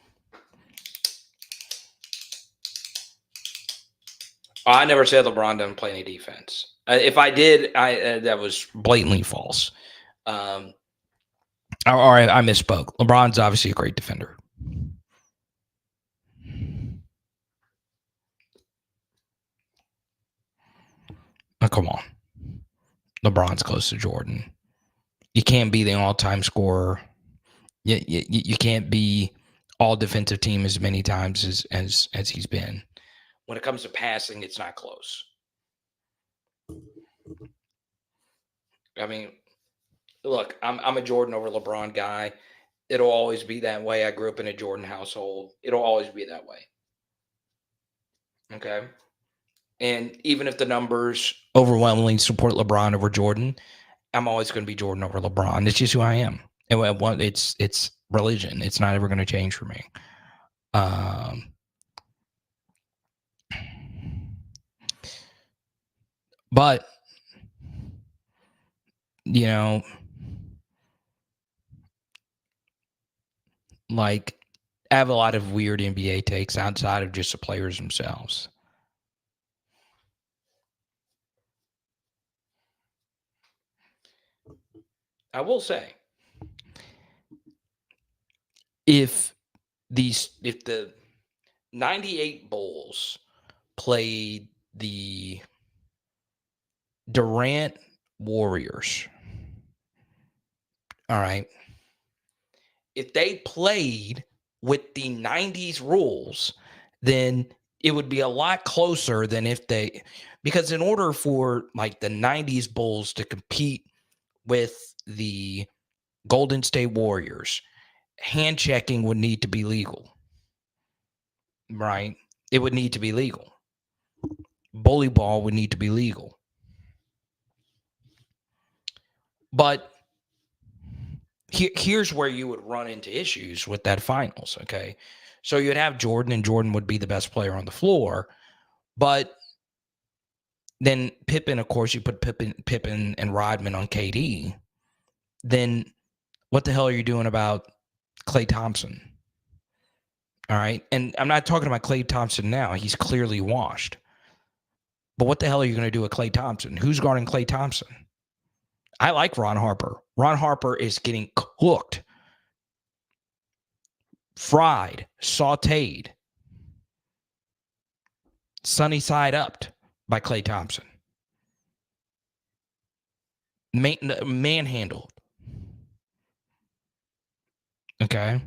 I never said LeBron doesn't play any defense. If I did, that was blatantly false. Or I misspoke. LeBron's obviously a great defender. Oh, come on. LeBron's close to Jordan. You can't be the all-time scorer. You can't be all defensive team as many times as he's been. When it comes to passing, it's not close. I mean, look, I'm a Jordan over LeBron guy. It'll always be that way. I grew up in a Jordan household. It'll always be that way. Okay. And even if the numbers overwhelmingly support LeBron over Jordan, I'm always going to be Jordan over LeBron. It's just who I am. And it's religion. It's not ever going to change for me. But you know, like, I have a lot of weird NBA takes outside of just the players themselves. I will say, if the 98 Bulls played the Durant Warriors, all right, if they played with the 90s rules, then it would be a lot closer than if they, because in order for like the 90s Bulls to compete with the Golden State Warriors, hand checking would need to be legal, right? It would need to be legal. Bully ball would need to be legal. But here's where you would run into issues with that finals, okay? So you'd have Jordan, and Jordan would be the best player on the floor. But then Pippen, of course, you put Pippen and Rodman on KD. Then what the hell are you doing about Klay Thompson? All right. And I'm not talking about Klay Thompson now. He's clearly washed. But what the hell are you going to do with Klay Thompson? Who's guarding Klay Thompson? I like Ron Harper. Ron Harper is getting cooked, fried, sauteed, sunny side up by Klay Thompson. Manhandled. Okay.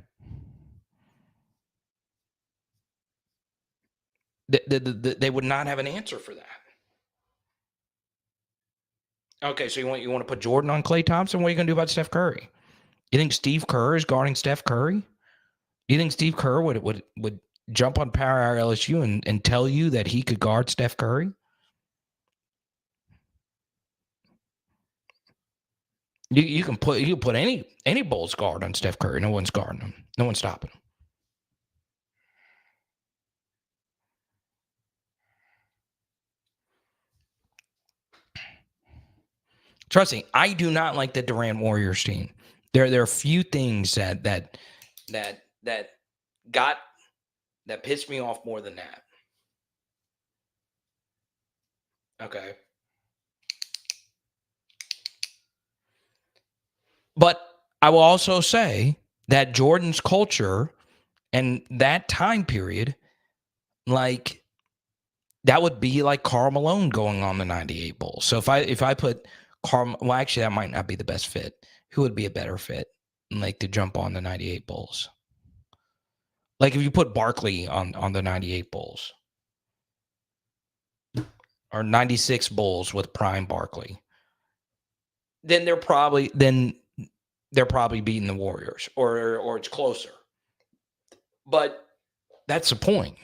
They would not have an answer for that. Okay, so you want to put Jordan on Klay Thompson? What are you going to do about Steph Curry? You think Steve Kerr is guarding Steph Curry? You think Steve Kerr would jump on Power Hour LSU and tell you that he could guard Steph Curry? You can put any Bulls guard on Steph Curry. No one's guarding him. No one's stopping him. Trust me, I do not like the Durant Warriors team. There are a few things that pissed me off more than that. Okay. But I will also say that Jordan's culture and that time period, like, that would be like Karl Malone going on the 98 Bulls. So if I put Karl, well, actually, that might not be the best fit. Who would be a better fit, like, to jump on the 98 Bulls? Like, if you put Barkley on the 98 Bulls or 96 Bulls with prime Barkley, then they're probably beating the Warriors, or it's closer. But that's the point.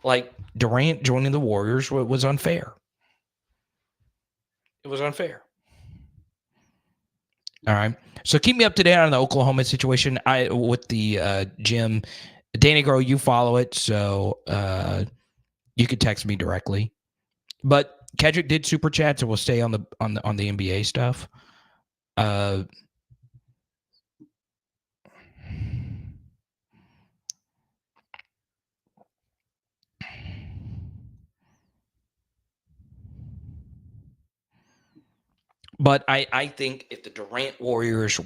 Like, Durant joining the Warriors was unfair. It was unfair. All right. So keep me up to date on the Oklahoma situation. With the gym. Danny Grow, you follow it, so you could text me directly. But Kedrick did super chat, so we'll stay on the NBA stuff. But I think if the Durant Warriors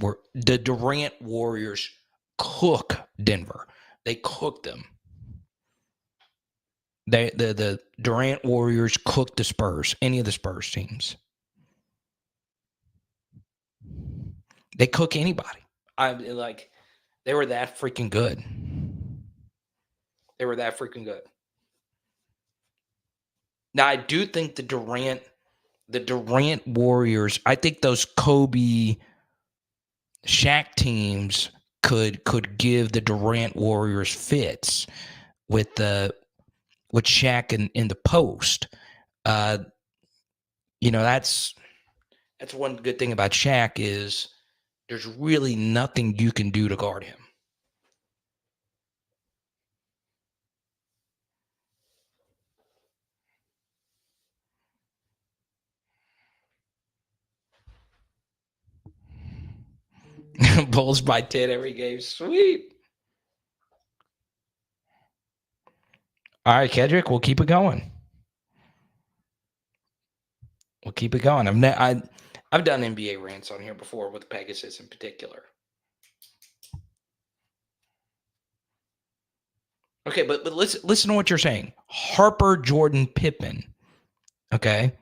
cook Denver, they cooked them. The Durant Warriors cooked the Spurs, any of the Spurs teams. They cook anybody. They were that freaking good. They were that freaking good. Now, I do think the Durant Warriors, I think those Kobe Shaq teams could give the Durant Warriors fits with Shaq in the post. That's one good thing about Shaq is there's really nothing you can do to guard him. Bulls by 10 every game. Sweet. All right, Kedrick, we'll keep it going. I've done NBA rants on here before with Pegasus in particular. Okay, but listen to what you're saying. Harper, Jordan, Pippen. Okay.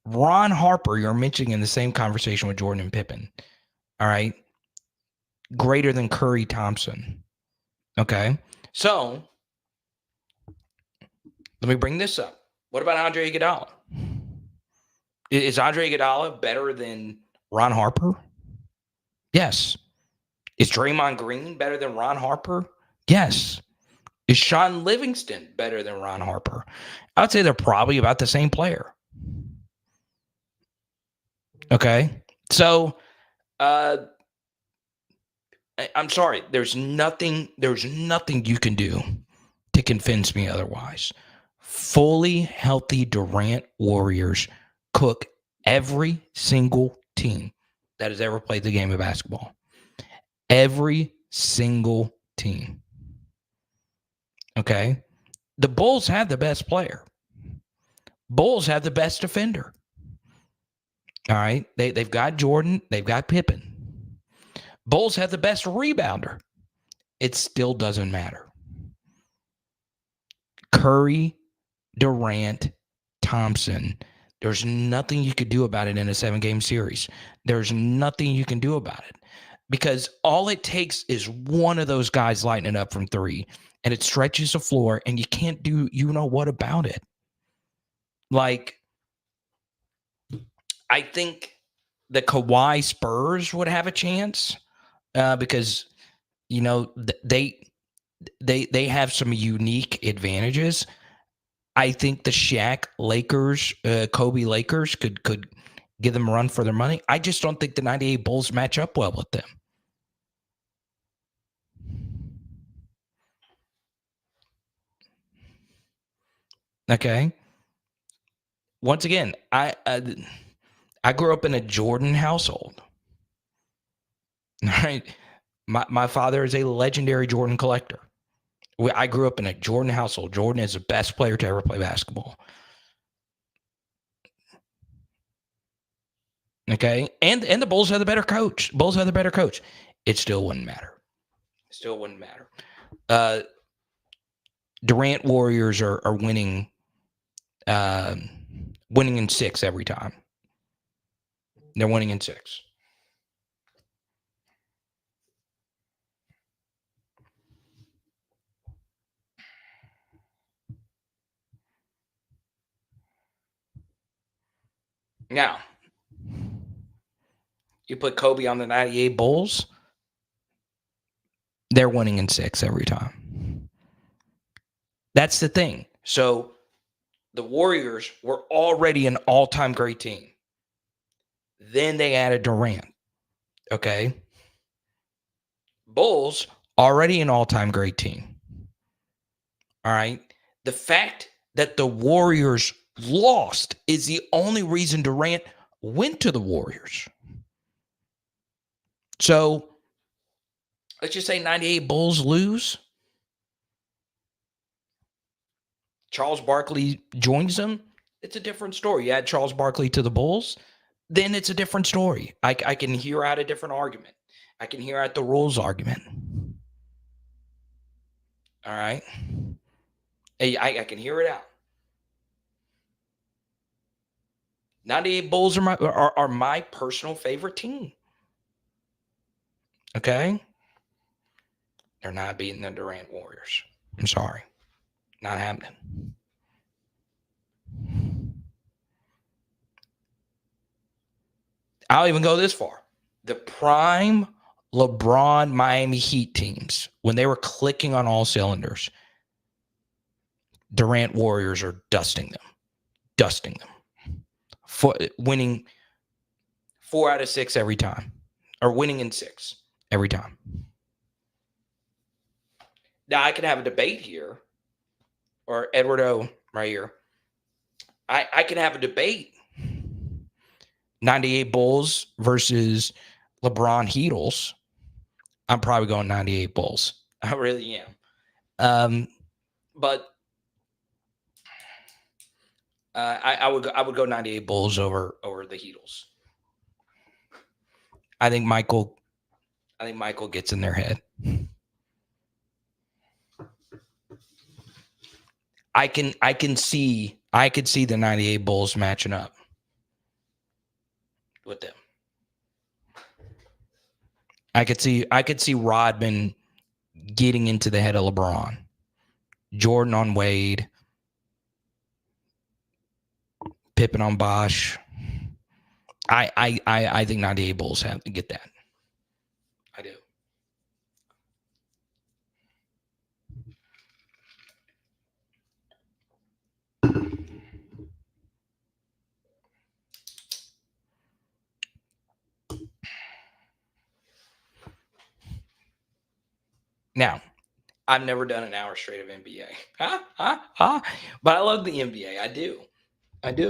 Ron Harper, you're mentioning in the same conversation with Jordan and Pippen. All right. Greater than Curry, Thompson. Okay. So let me bring this up. What about Andre Iguodala? Is Andre Iguodala better than Ron Harper? Yes. Is Draymond Green better than Ron Harper? Yes. Is Sean Livingston better than Ron Harper? I would say they're probably about the same player. Okay. So, I'm sorry. There's nothing you can do to convince me otherwise. Fully healthy Durant Warriors cook every single team that has ever played the game of basketball. Every single team. Okay. The Bulls have the best player. Bulls have the best defender. All right. They've got Jordan. They've got Pippen. Bulls have the best rebounder. It still doesn't matter. Curry, Durant, Thompson. There's nothing you could do about it in a 7-game series. There's nothing you can do about it. Because all it takes is one of those guys lighting it up from three, and it stretches the floor, and you can't do what about it. I think the Kawhi Spurs would have a chance because they have some unique advantages. I think the Shaq Lakers, Kobe Lakers could give them a run for their money. I just don't think the 98 Bulls match up well with them. Okay. Once again, I grew up in a Jordan household. Right. My father is a legendary Jordan collector. I grew up in a Jordan household. Jordan is the best player to ever play basketball. Okay. And the Bulls have the better coach. It still wouldn't matter. Durant Warriors are winning in 6 every time. They're winning in 6. Now, you put Kobe on the 98 Bulls, they're winning in 6 every time. That's the thing. So the Warriors were already an all-time great team. Then they added Durant. Okay. Bulls, already an all-time great team. All right. The fact that the Warriors lost is the only reason Durant went to the Warriors. So let's just say 98 Bulls lose. Charles Barkley joins them. It's a different story. You add Charles Barkley to the Bulls, then it's a different story. I can hear out a different argument. I can hear out the rules argument. All right. I can hear it out. 98 Bulls are my personal favorite team. Okay? They're not beating the Durant Warriors. I'm sorry. Not happening. I'll even go this far. The prime LeBron Miami Heat teams, when they were clicking on all cylinders, Durant Warriors are dusting them, winning 4 out of 6 every time, or winning in 6 every time. Now, I can have a debate here, or Edward O right here. I can have a debate. 98 Bulls versus LeBron Heatles. I'm probably going 98 Bulls. I really am. But I would go 98 Bulls over the Heatles. I think Michael gets in their head. I could see the 98 Bulls matching up with them. I could see Rodman getting into the head of LeBron. Jordan on Wade. Pippen on Bosh. I think 98 Bulls have to get that. I do. Now, I've never done an hour straight of NBA. But I love the NBA. I do. I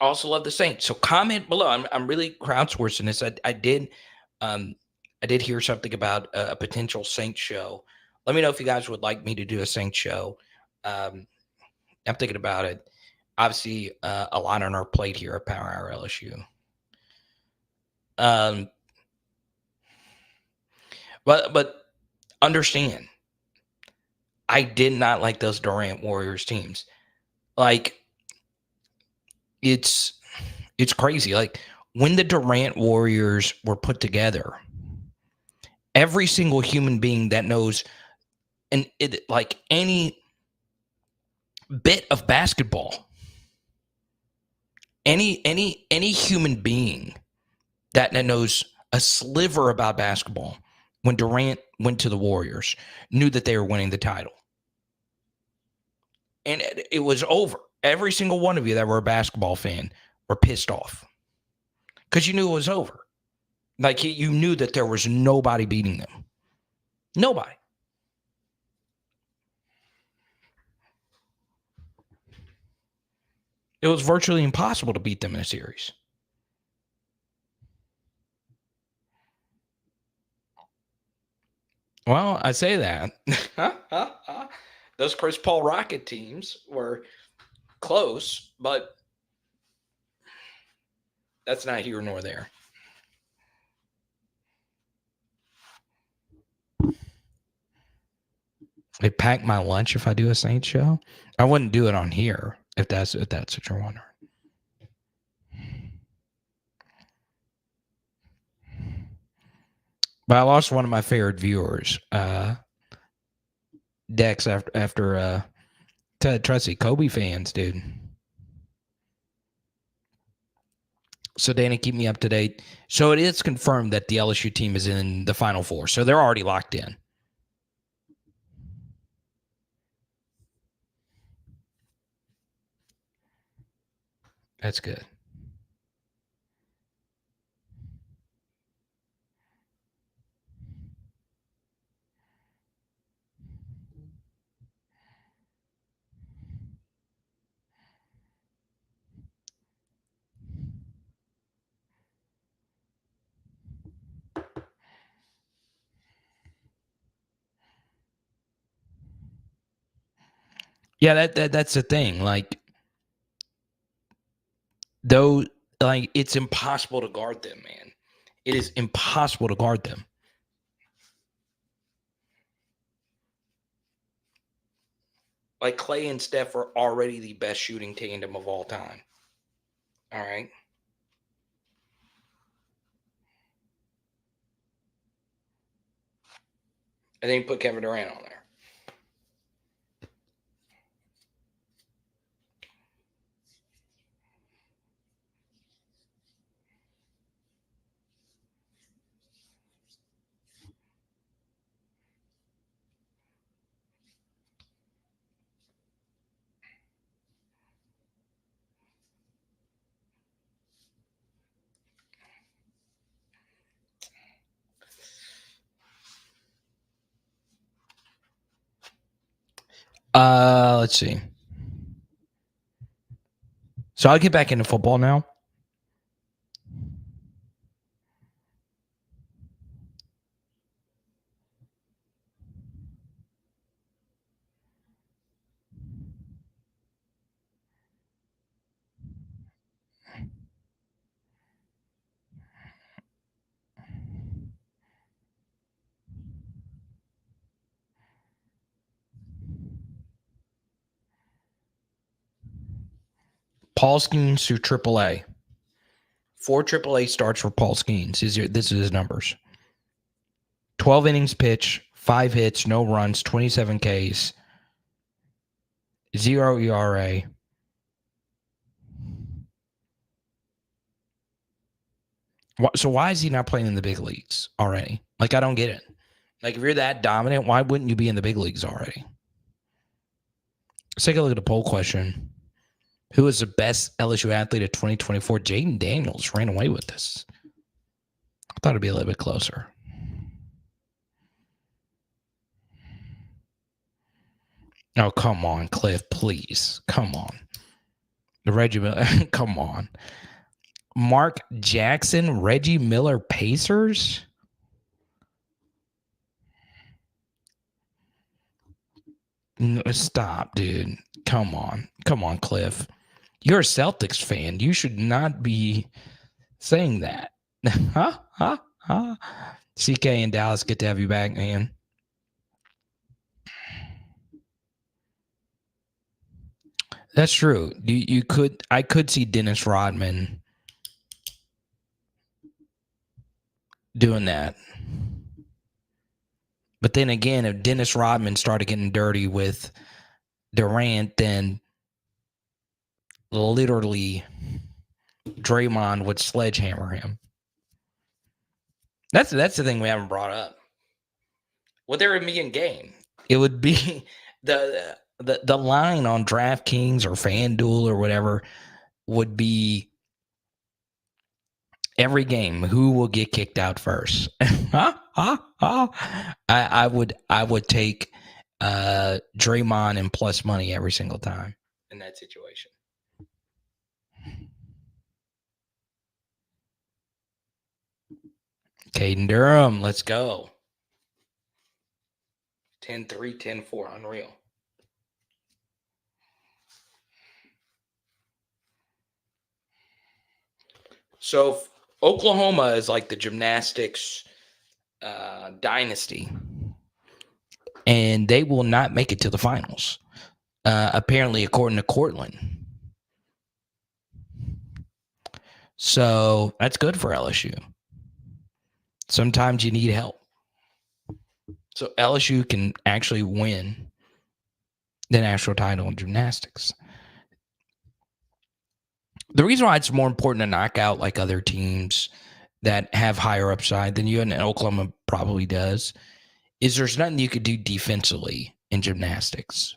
also love the Saints. So comment below. I'm really crowdsourcing this. I did hear something about a potential Saints show. Let me know if you guys would like me to do a Saints show. I'm thinking about it. Obviously, a lot on our plate here at Power Hour LSU. But understand, I did not like those Durant Warriors teams. Like, it's crazy. Like, when the Durant Warriors were put together, every single human being that knows like any bit of basketball, any human being that knows a sliver about basketball, when Durant went to the Warriors, knew that they were winning the title. And it was over. Every single one of you that were a basketball fan were pissed off because you knew it was over. Like, you knew that there was nobody beating them. Nobody. It was virtually impossible to beat them in a series. Well, I say that. Those Chris Paul Rocket teams were close, but that's not here nor there. They pack my lunch if I do a Saints show. I wouldn't do it on here if that's what you're wondering. But I lost one of my favorite viewers, Dex, after Trusty Kobe fans, dude. So, Danny, keep me up to date. So it is confirmed that the LSU team is in the Final Four. So they're already locked in. That's good. Yeah, that's the thing. Like, though, like, it's impossible to guard them, man. It is impossible to guard them. Like Clay and Steph are already the best shooting tandem of all time. All right. And then you put Kevin Durant on there. Let's see. So I'll get back into football now. Paul Skeens to AAA. 4 AAA starts for Paul Skeens. This is his numbers. 12 innings pitch, 5 hits, no runs, 27 Ks, 0 ERA. So why is he not playing in the big leagues already? Like, I don't get it. Like, if you're that dominant, why wouldn't you be in the big leagues already? Let's take a look at the poll question. Who is the best LSU athlete of 2024? Jayden Daniels ran away with this. I thought it'd be a little bit closer. Oh, come on, Cliff, please. Come on. The Reggie Miller, come on. Mark Jackson, Reggie Miller, Pacers? No, stop, dude. Come on. Come on, Cliff. You're a Celtics fan. You should not be saying that. Huh? Huh? Huh? CK in Dallas, good to have you back, man. That's true. I could see Dennis Rodman doing that. But then again, if Dennis Rodman started getting dirty with Durant, then literally Draymond would sledgehammer him. That's the thing we haven't brought up. Would there be a game? It would be the line on DraftKings or FanDuel or whatever would be every game. Who will get kicked out first? I would take Draymond and plus money every single time in that situation. Caden Durham, let's go. 10-3, 10-4, unreal. So Oklahoma is like the gymnastics dynasty, and they will not make it to the finals, apparently, according to Cortland. So that's good for LSU. Sometimes you need help. So LSU can actually win the national title in gymnastics. The reason why it's more important to knock out like other teams that have higher upside than you, and Oklahoma probably does, is there's nothing you could do defensively in gymnastics.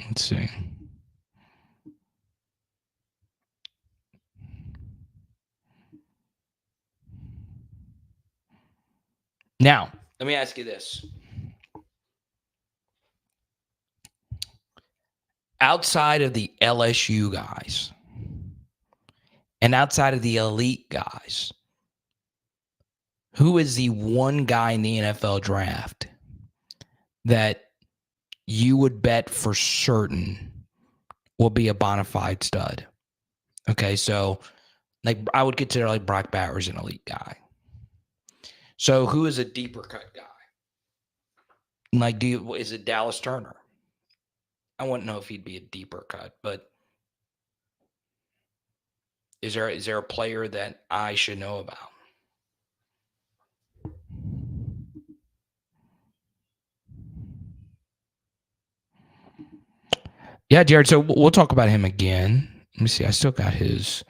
Let's see. Now, let me ask you this. outside of the LSU guys and outside of the elite guys, who is the one guy in the NFL draft that you would bet for certain will be a bona fide stud? Okay, so like I would consider like Brock Bowers an elite guy. So who is a deeper cut guy? Like, is it Dallas Turner? I wouldn't know if he'd be a deeper cut, but is there a player that I should know about? Yeah, Jared. So we'll talk about him again. Let me see. I still got his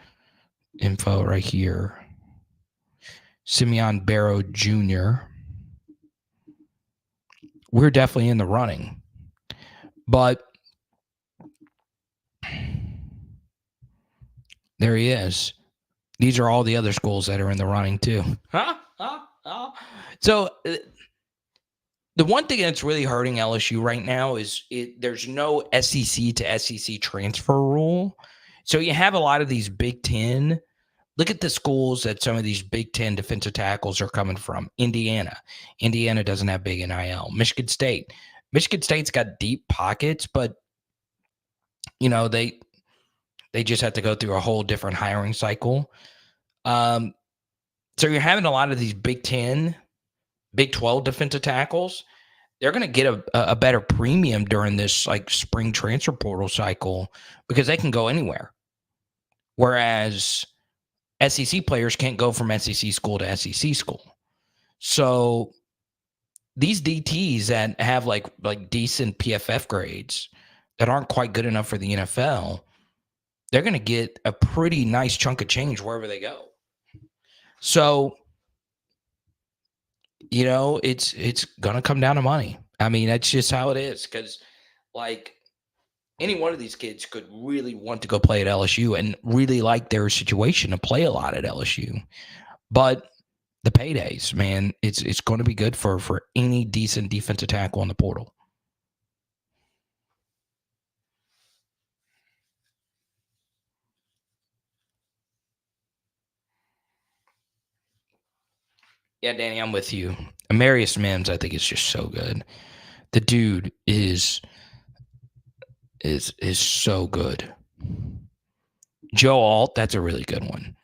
info right here. Simeon Barrow Jr. We're definitely in the running, but there he is. These are all the other schools that are in the running too. So the one thing that's really hurting LSU right now is there's no SEC to SEC transfer rule. So you have a lot of these Big Ten. Look at the schools that some of these Big Ten defensive tackles are coming from. Indiana. Indiana doesn't have big NIL. Michigan State. Michigan State's got deep pockets, but they just have to go through a whole different hiring cycle. So you're having a lot of these Big Ten, Big 12 defensive tackles. They're going to get a better premium during this like spring transfer portal cycle because they can go anywhere. Whereas SEC players can't go from SEC school to SEC school. So these DTs that have like decent PFF grades that aren't quite good enough for the NFL, they're going to get a pretty nice chunk of change wherever they go. So, it's going to come down to money. I mean, that's just how it is because like any one of these kids could really want to go play at LSU and really like their situation to play a lot at LSU. But the paydays, man, it's going to be good for any decent defensive tackle on the portal. Yeah, Danny, I'm with you. Amarius Mims, I think, is just so good. The dude is so good. Joe Alt, that's a really good one.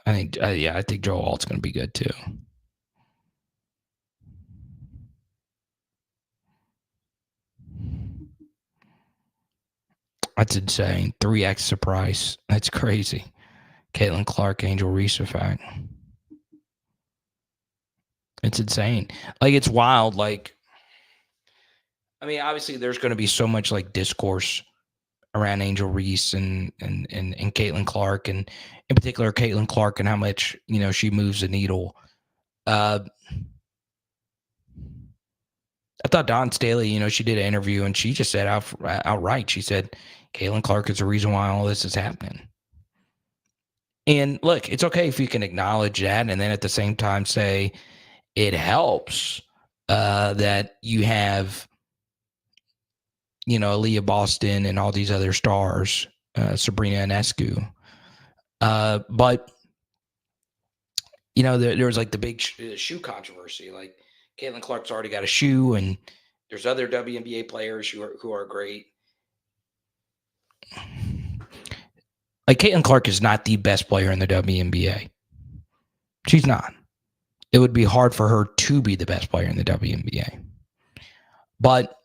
I think Joe Alt's going to be good too. That's insane. 3x the price. That's crazy. Caitlin Clark, Angel Reese effect. It's insane. Like, it's wild. Like, I mean, obviously there's going to be so much like discourse around Angel Reese and Caitlin Clark, and in particular Caitlin Clark and how much, she moves the needle. I thought Dawn Staley, she did an interview and she just said outright, she said, Caitlin Clark is the reason why all this is happening. And look, it's okay if you can acknowledge that and then at the same time say it helps that you have, Aaliyah Boston and all these other stars, Sabrina Ionescu. But, there was like the big shoe controversy. Like Caitlin Clark's already got a shoe and there's other WNBA players who are great. Like Caitlin Clark is not the best player in the WNBA. She's not. It would be hard for her to be the best player in the WNBA. But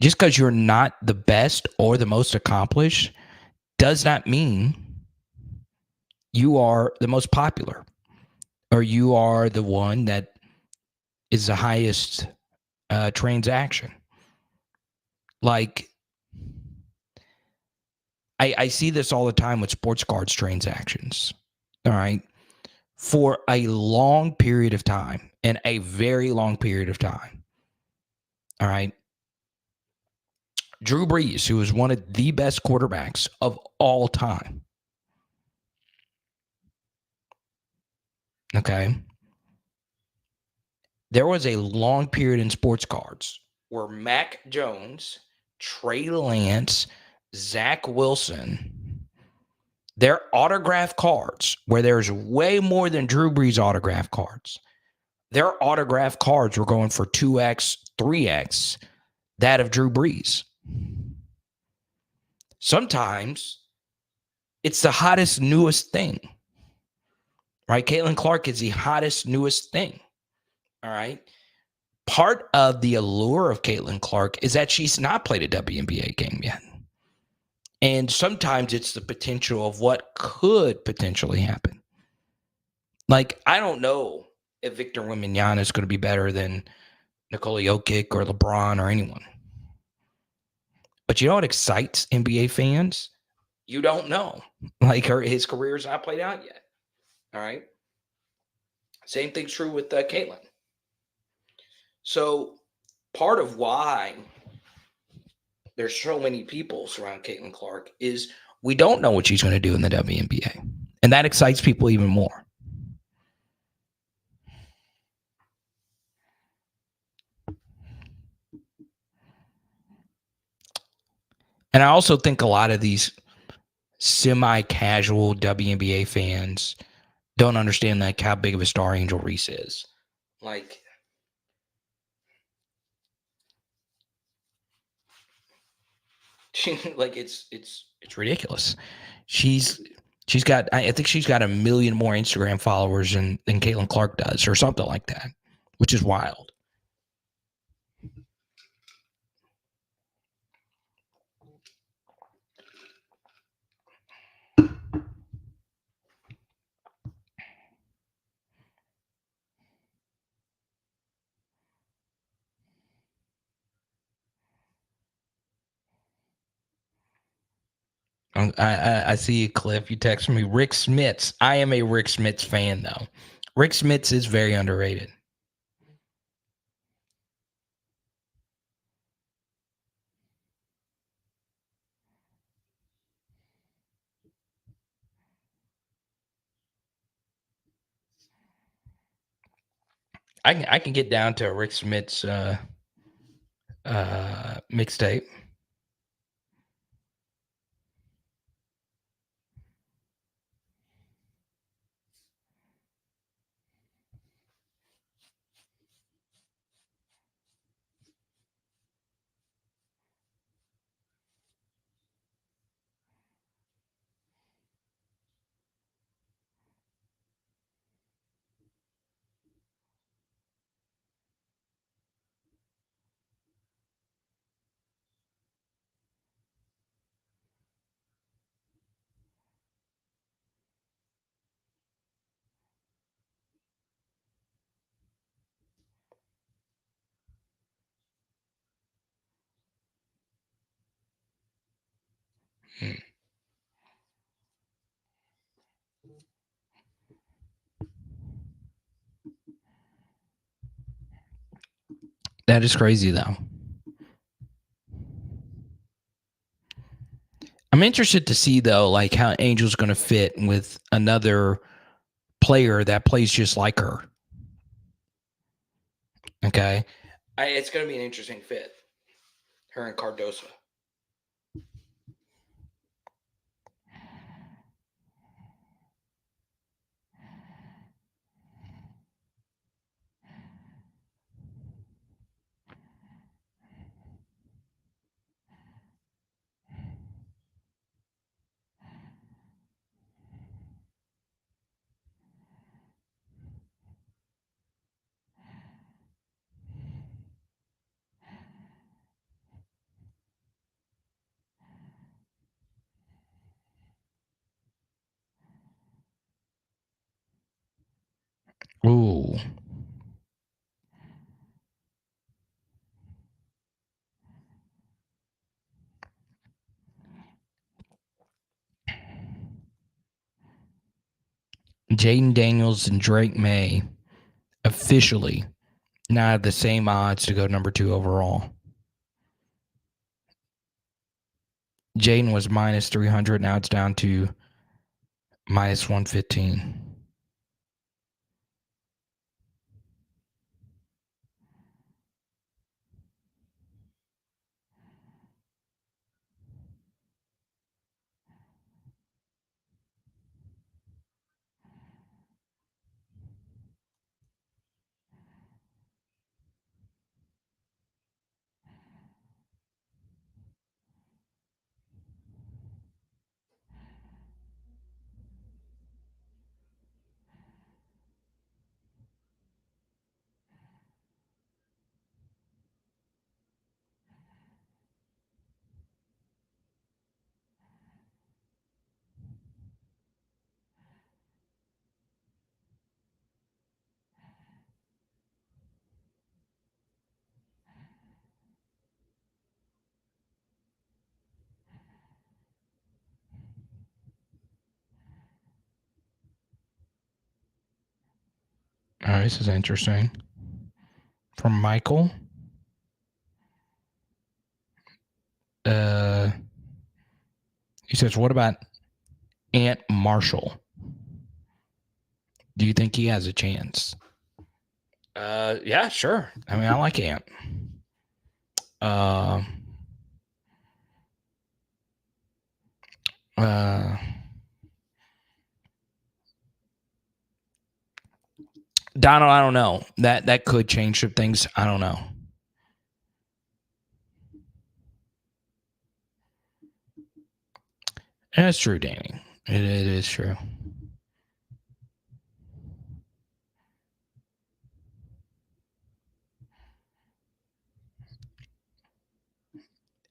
just because you're not the best or the most accomplished does not mean you are the most popular or you are the one that is the highest transaction. Like, I see this all the time with sports cards transactions. All right. For a long period of time, and a very long period of time. All right. Drew Brees, who is one of the best quarterbacks of all time. Okay. There was a long period in sports cards were Mac Jones, Trey Lance, Zach Wilson. Their autograph cards, where there's way more than Drew Brees autograph cards, their autograph cards were going for 2x, 3x that of Drew Brees. Sometimes it's the hottest, newest thing, right? Caitlin Clark is the hottest, newest thing, all right? Part of the allure of Caitlin Clark is that she's not played a WNBA game yet. And sometimes it's the potential of what could potentially happen. Like, I don't know if Victor Wembanyama is going to be better than Nikola Jokic or LeBron or anyone. But you know what excites NBA fans? You don't know. Like, his career is not played out yet. All right? Same thing's true with Caitlin. So part of why there's so many people surrounding Caitlin Clark is we don't know what she's going to do in the WNBA. And that excites people even more. And I also think a lot of these semi-casual WNBA fans don't understand like how big of a star Angel Reese is. Like, it's ridiculous. She's got, I think she's got 1 million more Instagram followers than Caitlin Clark does, or something like that, which is wild. I see you, Cliff. You text me. Rick Smits. I am a Rick Smits fan, though. Rick Smits is very underrated. I can get down to a Rick Smits mixtape. That is crazy, though. I'm interested to see, though, like how Angel's going to fit with another player that plays just like her. Okay. It's going to be an interesting fit. Her and Cardoso. Ooh. Jayden Daniels and Drake May officially now have the same odds to go number 2 overall. Jayden was minus 300. Now it's down to minus 115. All right, this is interesting. From Michael. He says, what about Aunt Marshall? Do you think he has a chance? Yeah, sure. I mean, I like Ant. Donald, I don't know. That could change some things. I don't know. That's true, Danny. It is true.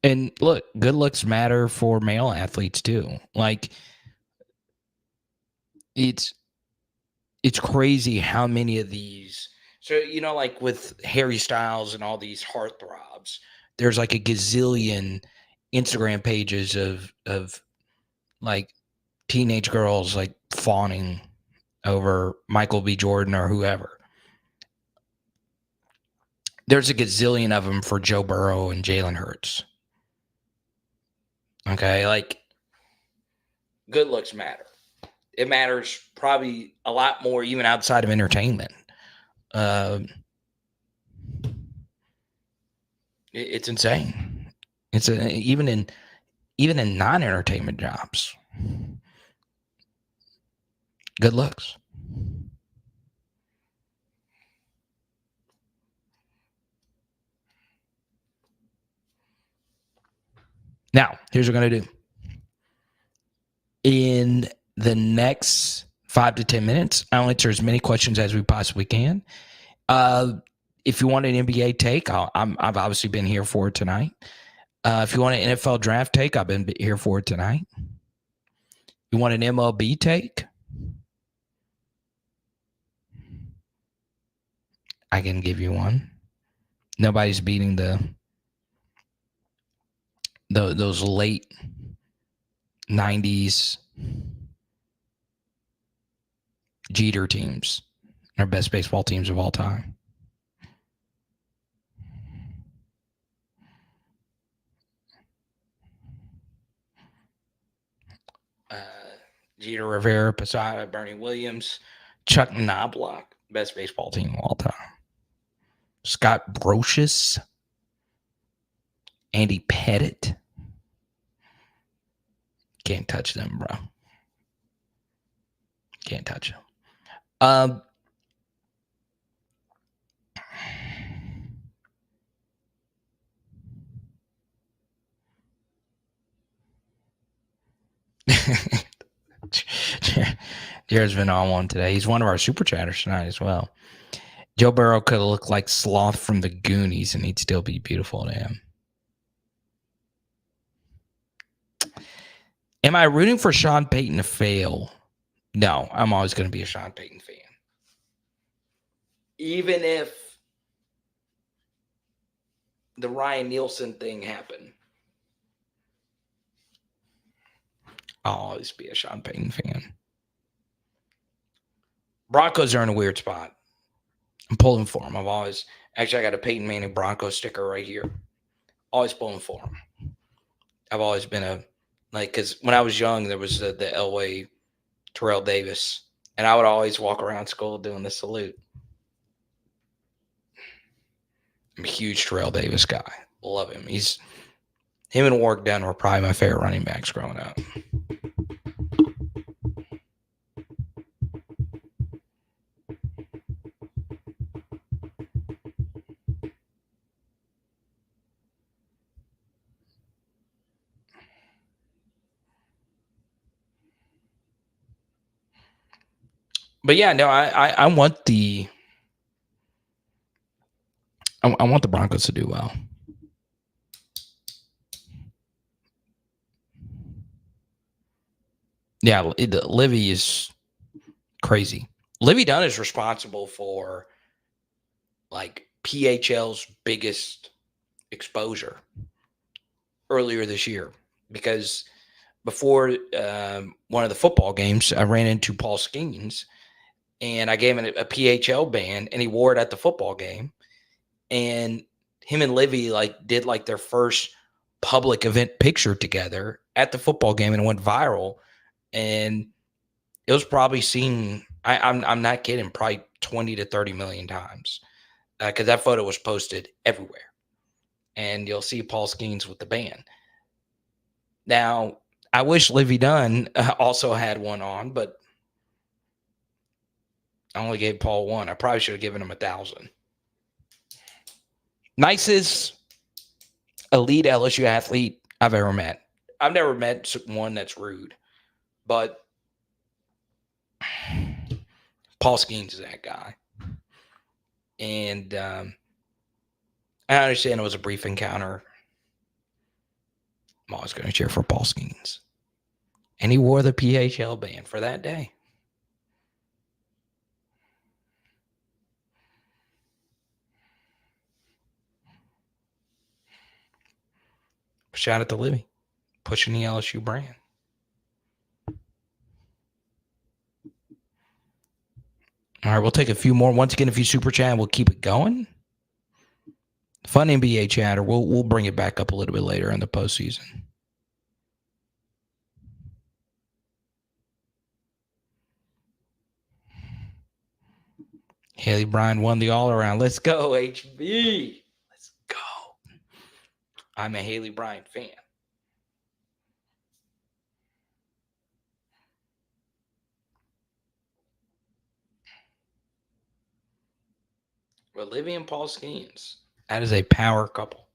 And look, good looks matter for male athletes too. Like it's crazy how many of these. So like with Harry Styles and all these heartthrobs, there's like a gazillion Instagram pages of like teenage girls like fawning over Michael B. Jordan or whoever. There's a gazillion of them for Joe Burrow and Jalen Hurts. Okay, like good looks matter. It matters probably a lot more even outside of entertainment. It's insane. It's even in non-entertainment jobs. Good looks. Now, here's what we're going to do. In the next 5 to 10 minutes, I'll answer as many questions as we possibly can. If you want an NBA take, I've obviously been here for it tonight. If you want an NFL draft take, I've been here for it tonight. You want an MLB take? I can give you one. Nobody's beating those late 90s Jeter teams. Our best baseball teams of all time. Jeter, Rivera, Posada, Bernie Williams, Chuck Knobloch, best baseball team of all time. Scott Brocious, Andy Pettit. Can't touch them, bro. Can't touch them. Jared's been on one today. He's one of our super chatters tonight as well. Joe Burrow could have looked like Sloth from the Goonies, and he'd still be beautiful to him. Am I rooting for Sean Payton to fail? No, I'm always going to be a Sean Payton fan. Even if the Ryan Nielsen thing happened, I'll always be a Sean Payton fan. Broncos are in a weird spot. I'm pulling for them. I got a Peyton Manning Broncos sticker right here. Always pulling for them. I've always been because when I was young, there was the Elway Terrell Davis, and I would always walk around school doing the salute. I'm a huge Terrell Davis guy. Love him. Him and Warwick Dunn were probably my favorite running backs growing up. But yeah, no, I want the Broncos to do well. Yeah, Livy is crazy. Livy Dunn is responsible for like PHL's biggest exposure earlier this year, because before one of the football games, I ran into Paul Skeens, and I gave him a PHL band, and he wore it at the football game. And him and Livy did their first public event picture together at the football game, and it went viral. And it was probably seen. I'm not kidding, probably 20 to 30 million times, because that photo was posted everywhere. And you'll see Paul Skeens with the band. Now, I wish Livy Dunn also had one on, but I only gave Paul one. I probably should have given him 1,000. Nicest elite LSU athlete I've ever met. I've never met one that's rude, but Paul Skeens is that guy. And I understand it was a brief encounter. I'm always going to cheer for Paul Skeens. And he wore the PHL band for that day. Shout out to Livy, pushing the LSU brand. All right, we'll take a few more. Once again, if you super chat, we'll keep it going. Fun NBA chatter. We'll bring it back up a little bit later in the postseason. Haley Bryan won the all-around. Let's go, HB. Let's go. I'm a Haley Bryan fan. Olivia and Paul Skeens. That is a power couple.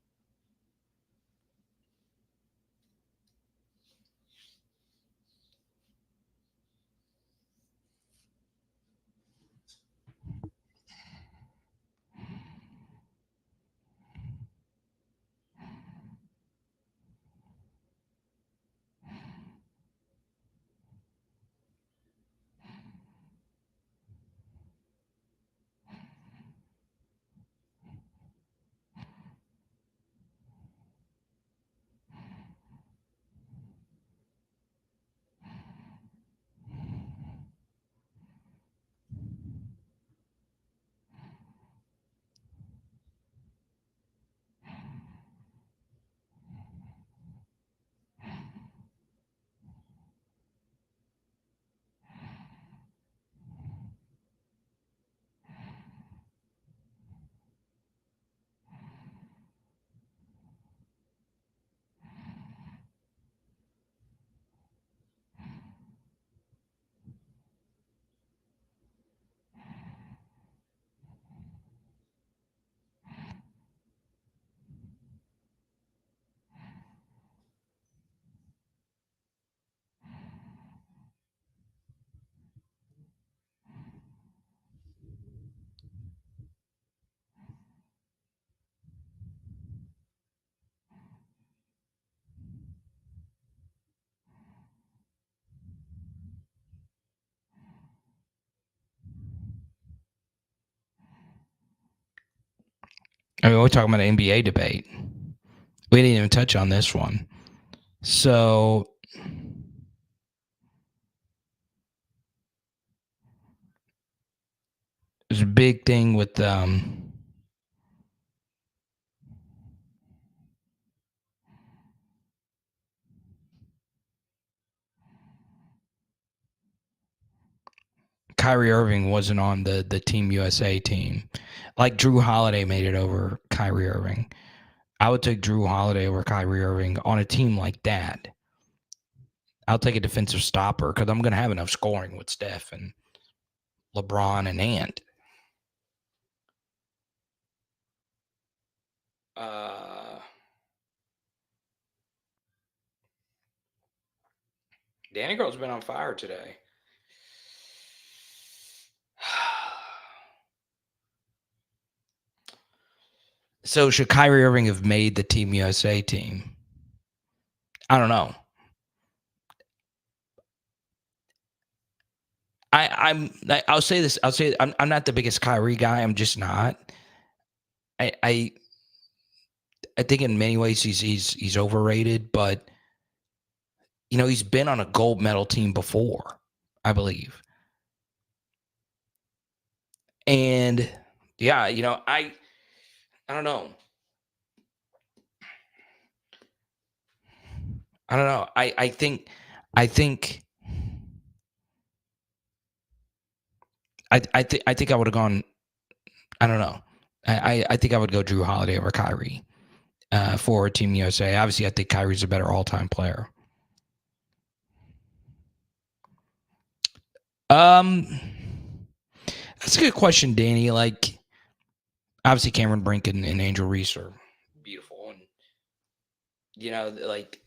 I mean, we're talking about an NBA debate. We didn't even touch on this one. So there's a big thing with Kyrie Irving wasn't on the Team USA team. Like Drew Holiday made it over Kyrie Irving. I would take Drew Holiday over Kyrie Irving on a team like that. I'll take a defensive stopper because I'm going to have enough scoring with Steph and LeBron and Ant. Danny Girl's been on fire today. So should Kyrie Irving have made the Team USA team? I don't know. I'll say this. I'm not the biggest Kyrie guy. I'm just not. I think in many ways he's overrated, but he's been on a gold medal team before, I believe. And yeah, I don't know. I don't know. I think I think I would have gone. I don't know. I think I would go Drew Holiday over Kyrie for Team USA. Obviously, I think Kyrie's a better all-time player. That's a good question, Danny. Like, obviously, Cameron Brink and Angel Reese are beautiful, and like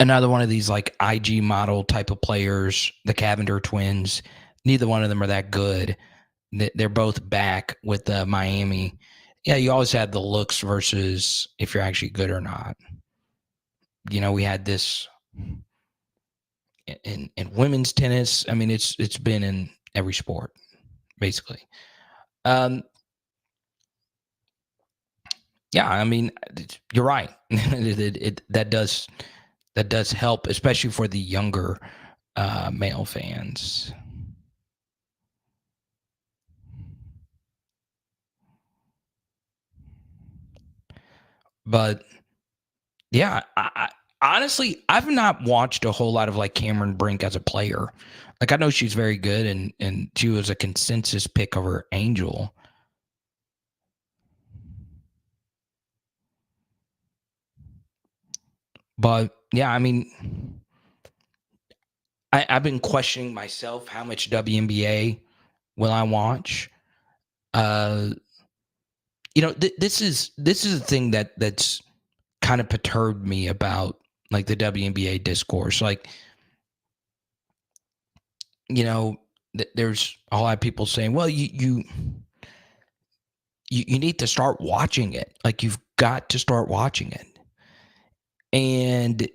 another one of these like IG model type of players, the Cavender twins. Neither one of them are that good. They're both back with Miami. Yeah, you always have the looks versus if you're actually good or not. We had this in women's tennis. I mean, it's been in every sport basically. Yeah, I mean, you're right. That does help, especially for the younger male fans. But yeah, I honestly, I've not watched a whole lot of like Cameron Brink as a player. Like I know she's very good, and she was a consensus pick over Angel. But yeah, I mean, I've been questioning myself how much WNBA will I watch. This is a thing that's kind of perturbed me about like the WNBA discourse. Like, there's a lot of people saying, well, you need to start watching it. Like you've got to start watching it. And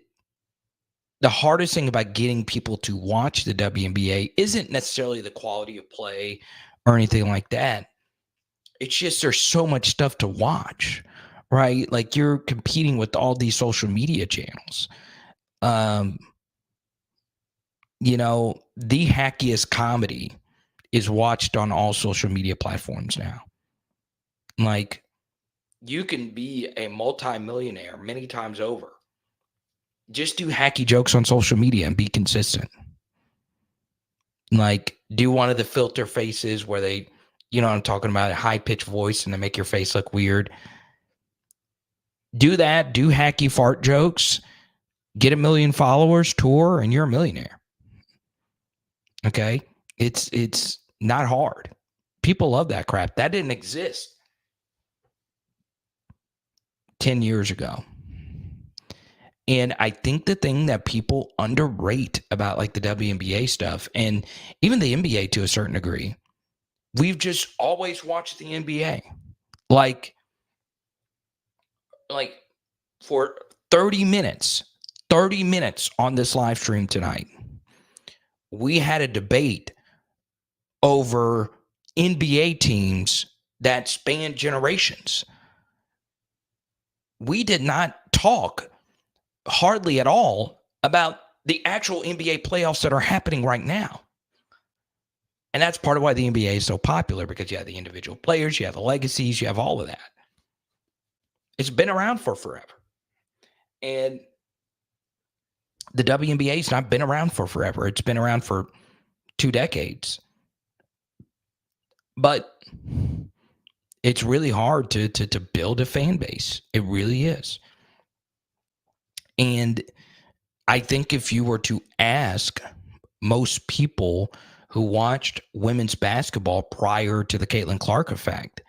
the hardest thing about getting people to watch the WNBA isn't necessarily the quality of play or anything like that. It's just there's so much stuff to watch, right? Like you're competing with all these social media channels. The hackiest comedy is watched on all social media platforms now. Like you can be a multimillionaire many times over. Just do hacky jokes on social media and be consistent. Like do one of the filter faces where they, I'm talking about, a high pitched voice and they make your face look weird. Do that, do hacky fart jokes, get 1 million followers, tour, and you're a millionaire. Okay? It's not hard. People love that crap. That didn't exist 10 years ago. And I think the thing that people underrate about like the WNBA stuff and even the NBA to a certain degree, we've just always watched the NBA. Like for 30 minutes on this live stream tonight, we had a debate over NBA teams that span generations. We did not talk hardly at all about the actual NBA playoffs that are happening right now. And that's part of why the NBA is so popular, because you have the individual players, you have the legacies, you have all of that. It's been around for forever. And the WNBA has not been around for forever. It's been around for 2 decades. But it's really hard to build a fan base. It really is. And I think if you were to ask most people who watched women's basketball prior to the Caitlin Clark effect,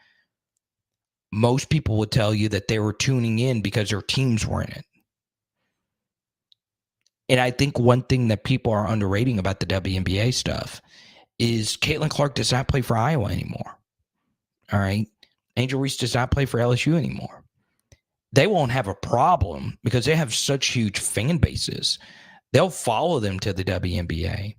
most people would tell you that they were tuning in because their teams were in it. And I think one thing that people are underrating about the WNBA stuff is Caitlin Clark does not play for Iowa anymore. All right. Angel Reese does not play for LSU anymore. They won't have a problem because they have such huge fan bases. They'll follow them to the WNBA.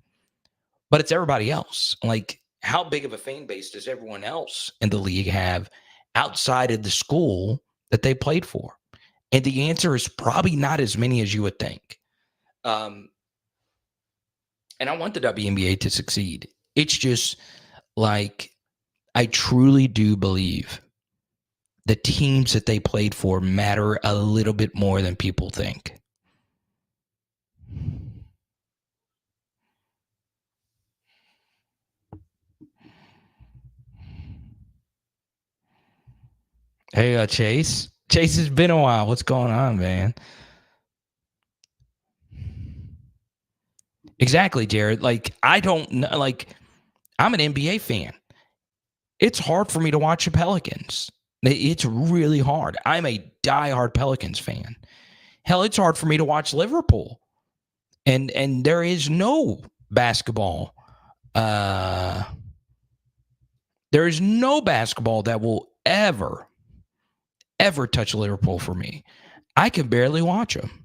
But it's everybody else. Like, how big of a fan base does everyone else in the league have outside of the school that they played for? And the answer is probably not as many as you would think. And I want the WNBA to succeed. It's just like, I truly do believe the teams that they played for matter a little bit more than people think. Hey, Chase. Chase, it's been a while. What's going on, man? Exactly, Jared. Like, I don't know. Like, I'm an NBA fan. It's hard for me to watch the Pelicans. It's really hard. I'm a diehard Pelicans fan. Hell, it's hard for me to watch Liverpool. And there is no basketball. There is no basketball that will ever touch Liverpool for me. I can barely watch them.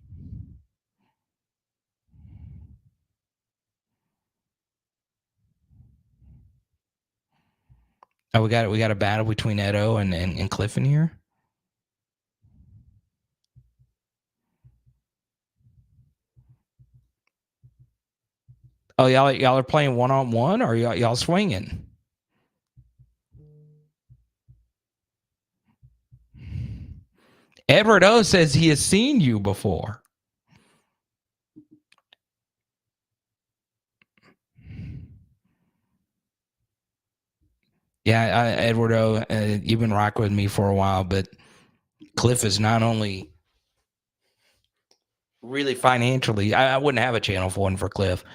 Oh, we got a battle between Edo and Cliff in here. Oh, y'all are playing 1-on-1, or y'all swinging? Edward O says he has seen you before. Yeah, Edward O, you've been rocking with me for a while, but Cliff is not only really financially, I wouldn't have a channel if it wasn't for Cliff.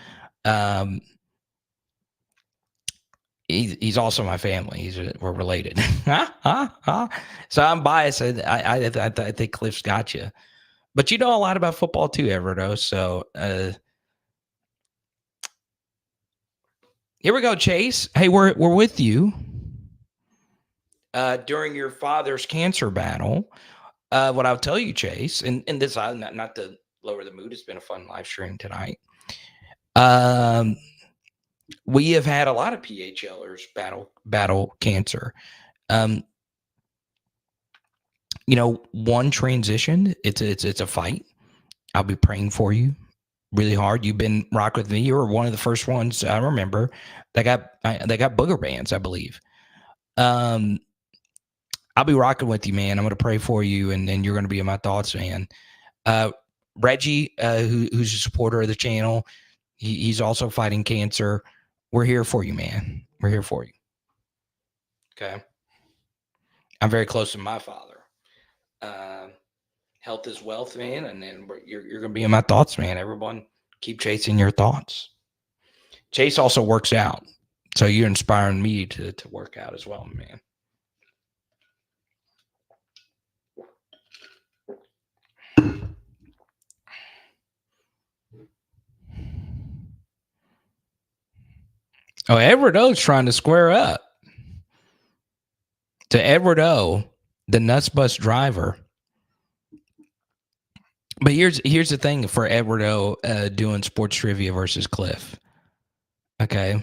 He's also my family. We're related. So I'm biased. I think Cliff's got you, but you know a lot about football too, Everdo. So here we go, Chase. Hey, we're with you during your father's cancer battle. What I'll tell you, Chase, and this not to lower the mood. It's been a fun live stream tonight. We have had a lot of PHLers battle cancer. You know, one transition. It's a fight. I'll be praying for you really hard. You've been rock with me. You were one of the first ones I remember that got booger bands, I believe. I'll be rocking with you, man. I'm going to pray for you, and then you're going to be in my thoughts, man. Reggie, who's a supporter of the channel, he's also fighting cancer. We're here for you, man. We're here for you. Okay. I'm very close to my father. Health is wealth, man, and then you're going to be in my thoughts, man. Everyone, keep chasing your thoughts. Chase also works out, so you're inspiring me to work out as well, man. Oh, Edward O's trying to square up. To Edward O, the Nuts Bus driver. But here's the thing for Edward O doing sports trivia versus Cliff. Okay.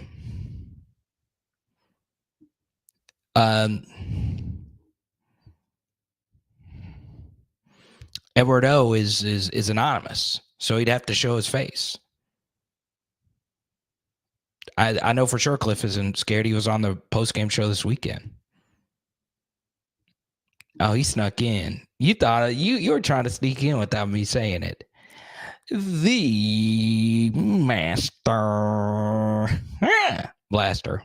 Edward O is anonymous, so he'd have to show his face. I know for sure Cliff isn't scared. He was on the post-game show this weekend. Oh, he snuck in. You thought you were trying to sneak in without me saying it. The Master Blaster.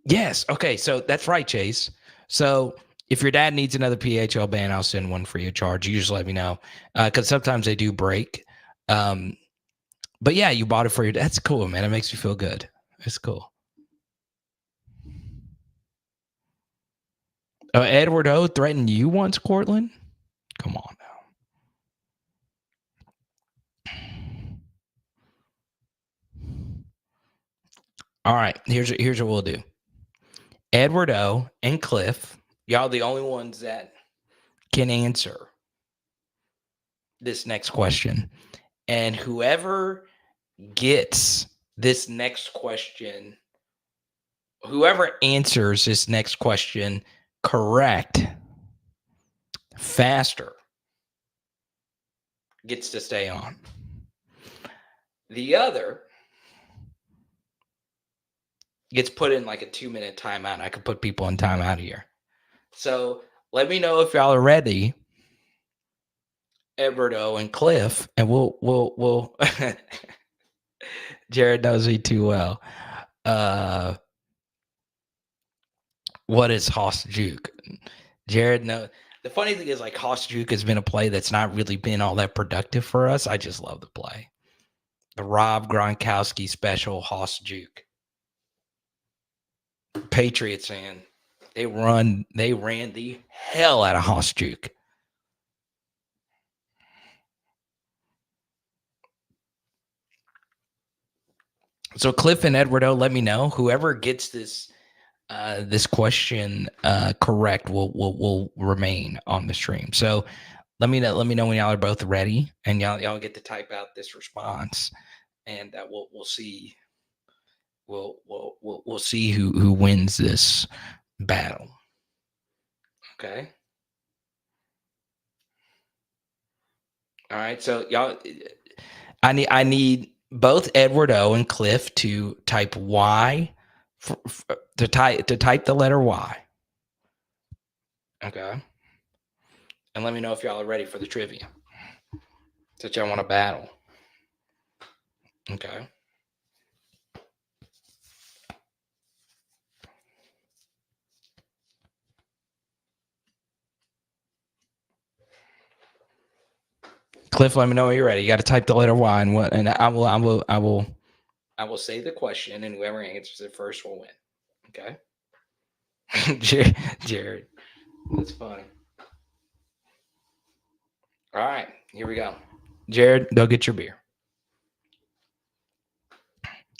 Yes. Okay. So that's right, Chase. So if your dad needs another PHL band, I'll send one free of charge. You just let me know, because sometimes they do break. But yeah, you bought it for your. That's cool, man. It makes me feel good. It's cool. Edward O threatened you once, Cortland? Come on now. All right, here's what we'll do. Edward O and Cliff, y'all the only ones that can answer this next question. And whoever gets this next question, whoever answers this next question correct faster gets to stay on. The other gets put in like a 2-minute timeout. I could put people in timeout here. So let me know if y'all are ready, Edwardo and Cliff, and we'll Jared knows me too well. What is Hoss Juke? Jared knows. The funny thing is, like, Hoss Juke has been a play that's not really been all that productive for us. I just love the play. The Rob Gronkowski special, Hoss Juke. Patriots fan. They ran the hell out of Hoss Juke. So Cliff and Edwardo, let me know. Whoever gets this question correct will remain on the stream. So let me know when y'all are both ready, and y'all get to type out this response, and we'll see. We'll see who wins this battle. Okay. All right. So y'all, I need both Edwardo and Cliff to type Y to type the letter Y. Okay. And let me know if y'all are ready for the trivia. That y'all want to battle. Okay. Cliff, let me know when you're ready. You got to type the letter Y, and I will say the question, and whoever answers it first will win. Okay. Jared, that's funny. All right, here we go. Jared, go get your beer.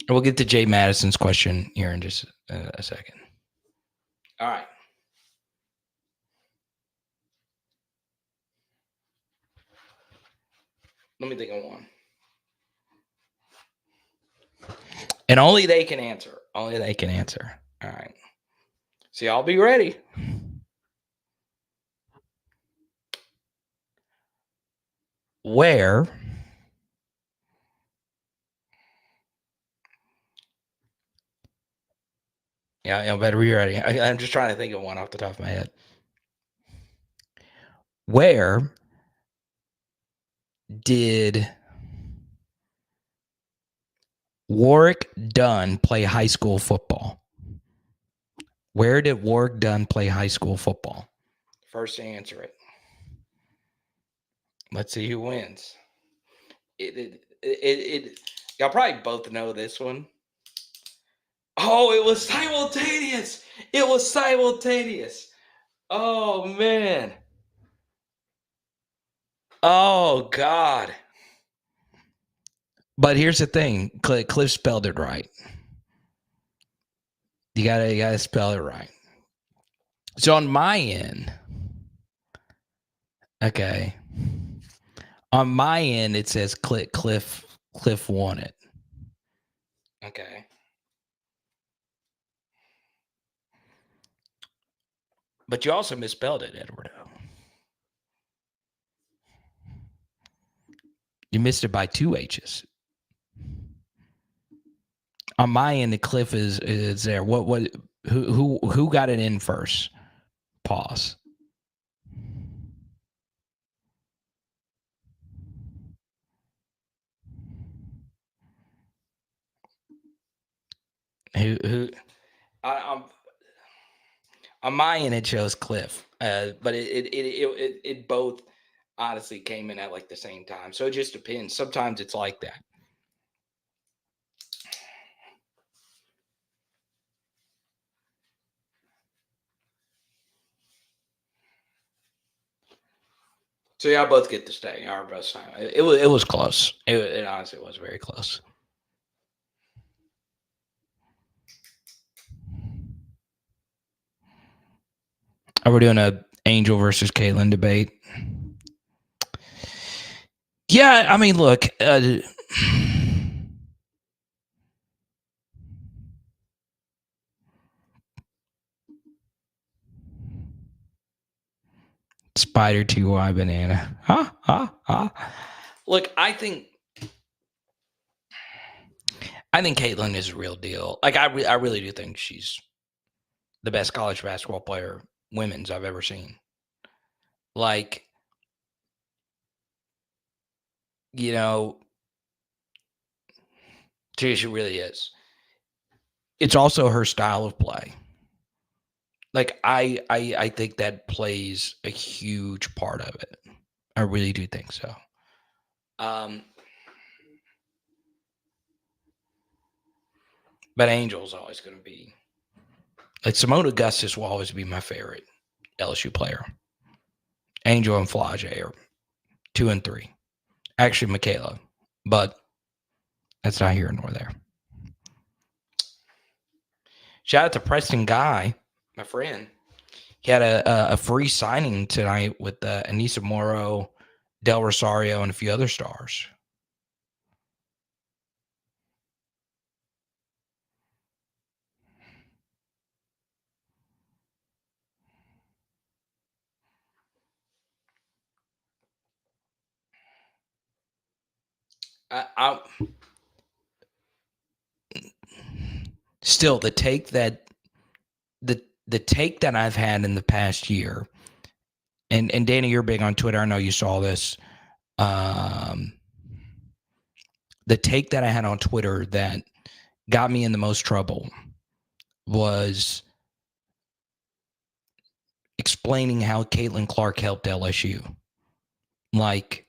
We'll get to Jay Madison's question here in just a second. All right. Let me think of one. And only they can answer. Only they can answer. All right. So y'all be ready. Where y'all better be ready. I'm just trying to think of one off the top of my head. Where did Warwick Dunn play high school football? Where did Warwick Dunn play high school football? First to answer it. Let's see who wins. Y'all probably both know this one. Oh, it was simultaneous. It was simultaneous. Oh, man. Oh, God. But here's the thing. Cliff spelled it right. You gotta spell it right. So on my end, okay. On my end, it says Cliff won it. Okay. But you also misspelled it, Edwardo. You missed it by 2 H's. On my end, the Cliff is there. Who got it in first? Pause. Who? On my end, it shows Cliff, but it both honestly came in at like the same time. So it just depends. Sometimes it's like that. So y'all both get to stay. Our best time. It was close. It honestly was very close. Are we doing a Angel versus Caitlin debate? Yeah, I mean, look. Spider TY banana. Look, I think I think Caitlin is a real deal. Like, I really do think she's the best college basketball player, women's, I've ever seen. Like, you know, she really is. It's also her style of play. Like, I think that plays a huge part of it. I really do think so. But Angel's always going to be, like, Simone Augustus will always be my favorite LSU player. Angel and Flage are 2 and 3. Actually, Michaela, but that's not here nor there. Shout out to Preston Guy, my friend. He had a free signing tonight with Anissa Morrow, Del Rosario, and a few other stars. Still, the take that I've had in the past year, and Danny, you're big on Twitter. I know you saw this. The take that I had on Twitter that got me in the most trouble was explaining how Caitlin Clark helped LSU. Like,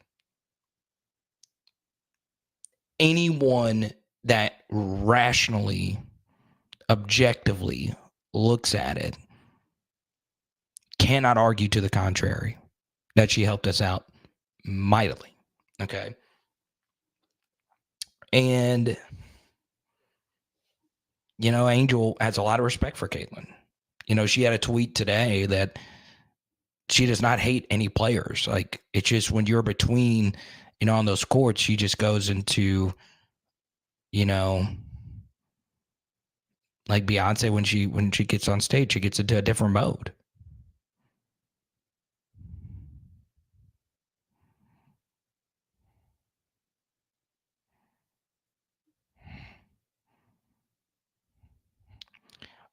anyone that rationally, objectively looks at it cannot argue to the contrary that she helped us out mightily. Okay. And, you know, Angel has a lot of respect for Caitlin. You know, she had a tweet today that she does not hate any players. Like, it's just when you're between, you know, on those courts, she just goes into, you know, like Beyonce when she gets on stage, she gets into a different mode.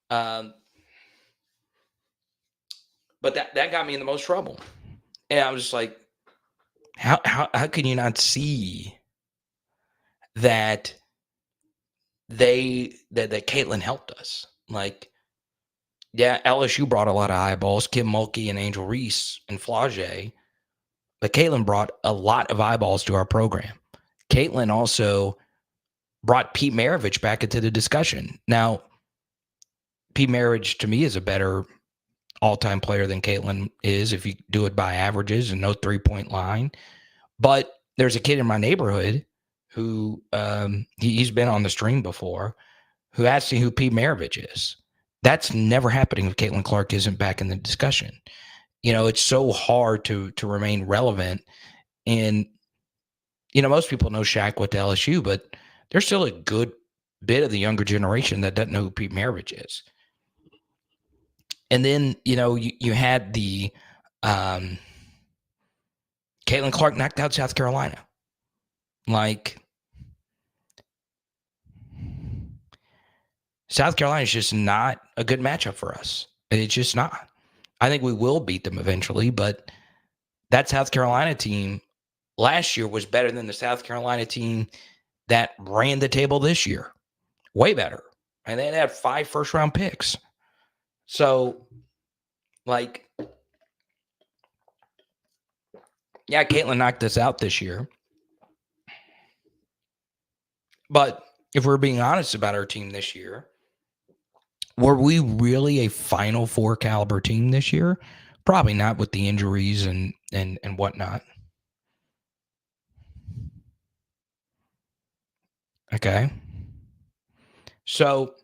But that got me in the most trouble. And I was just like, how can you not see that that Caitlin helped us? Like, yeah, LSU brought a lot of eyeballs, Kim Mulkey and Angel Reese and Flage, but Caitlin brought a lot of eyeballs to our program. Caitlin also brought Pete Maravich back into the discussion. Now, Pete Maravich to me is a better all-time player than Caitlin is if you do it by averages and no three-point line. But there's a kid in my neighborhood who he's been on the stream before who asked me who Pete Maravich is. That's never happening if Caitlin Clark isn't back in the discussion. You know, it's so hard to remain relevant. And, you know, most people know Shaq went to LSU, but there's still a good bit of the younger generation that doesn't know who Pete Maravich is. And then, you know, you had the Caitlin Clark knocked out South Carolina. Like, South Carolina is just not a good matchup for us. It's just not. I think we will beat them eventually, but that South Carolina team last year was better than the South Carolina team that ran the table this year. Way better. And they had 5 first-round picks. So, like, yeah, Caitlin knocked us out this year. But if we're being honest about our team this year, were we really a Final Four caliber team this year? Probably not, with the injuries and whatnot. Okay. So,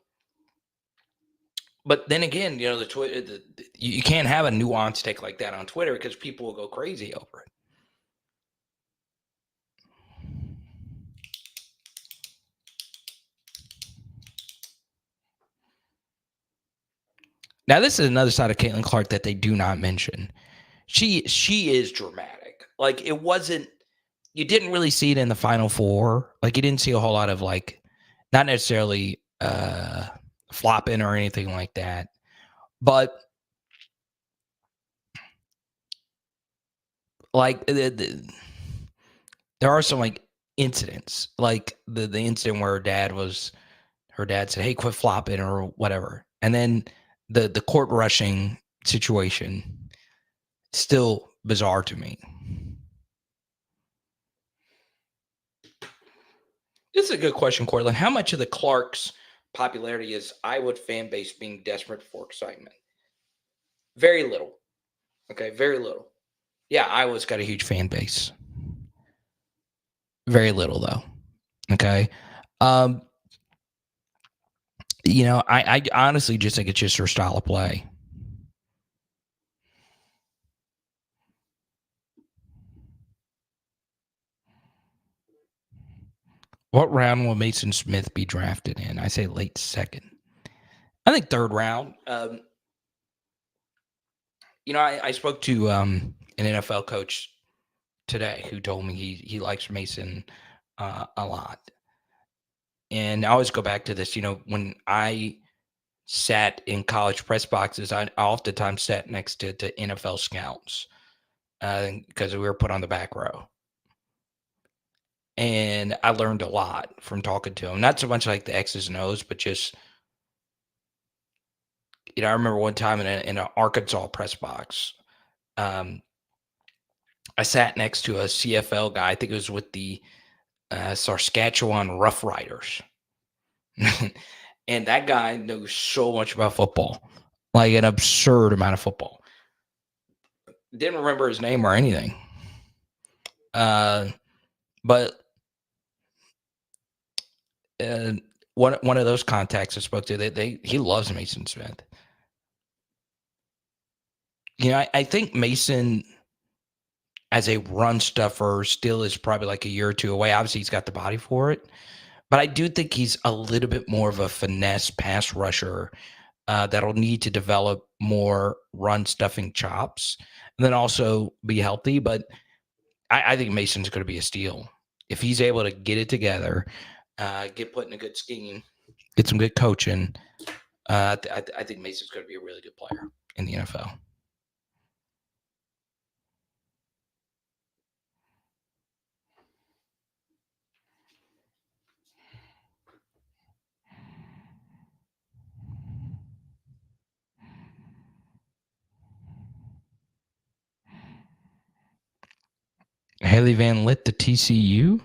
but then again, you know, you can't have a nuanced take like that on Twitter because people will go crazy over it. Now, this is another side of Caitlin Clark that they do not mention. She is dramatic. Like, it wasn't, you didn't really see it in the Final Four. Like, you didn't see a whole lot of, like, Not necessarily flopping or anything like that, but like there are some like incidents, like the incident where her dad said, "Hey, quit flopping" or whatever, and then the court rushing situation still bizarre to me. This is a good question, Cortland. How much of the Clarks' popularity is Iowa fan base being desperate for excitement? Very little. Okay, very little. Yeah, Iowa's got a huge fan base. Very little though. Okay. Um, I honestly just think it's just her style of play. What round will Mason Smith be drafted in? I say late second. I think third round. I spoke to an NFL coach today who told me he likes Mason a lot. And I always go back to this, when I sat in college press boxes, I oftentimes sat next to NFL scouts because we were put on the back row. And I learned a lot from talking to him. Not so much like the X's and O's, but just, I remember one time in an Arkansas press box, um, I sat next to a CFL guy. I think it was with the Saskatchewan Rough Riders. And that guy knows so much about football, like an absurd amount of football. Didn't remember his name or anything. But one of those contacts I spoke to, he loves Mason Smith. I think Mason as a run stuffer still is probably like a year or two away. Obviously, he's got the body for it, but I do think he's a little bit more of a finesse pass rusher that'll need to develop more run stuffing chops and then also be healthy. But I think Mason's going to be a steal if he's able to get it together, get put in a good scheme, get some good coaching. I think Mason's going to be a really good player in the NFL. Haley Van Lith to TCU.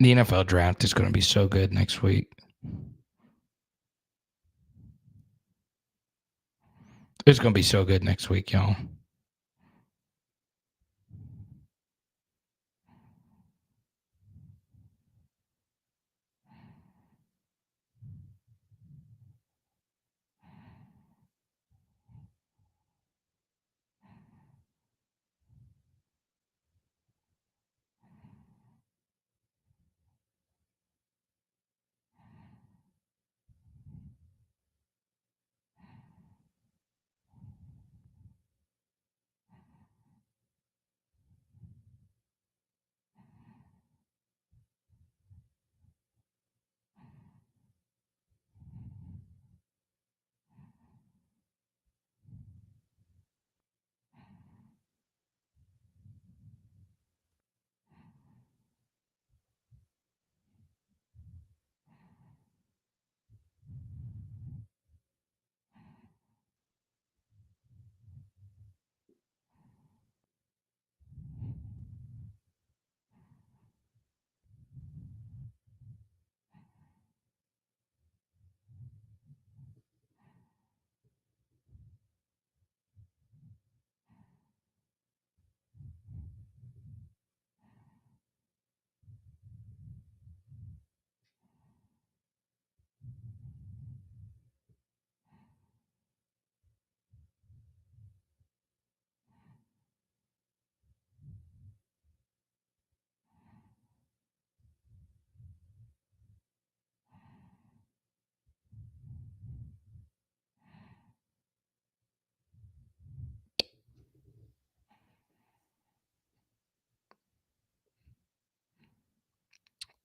The NFL draft is going to be so good next week. It's going to be so good next week, y'all.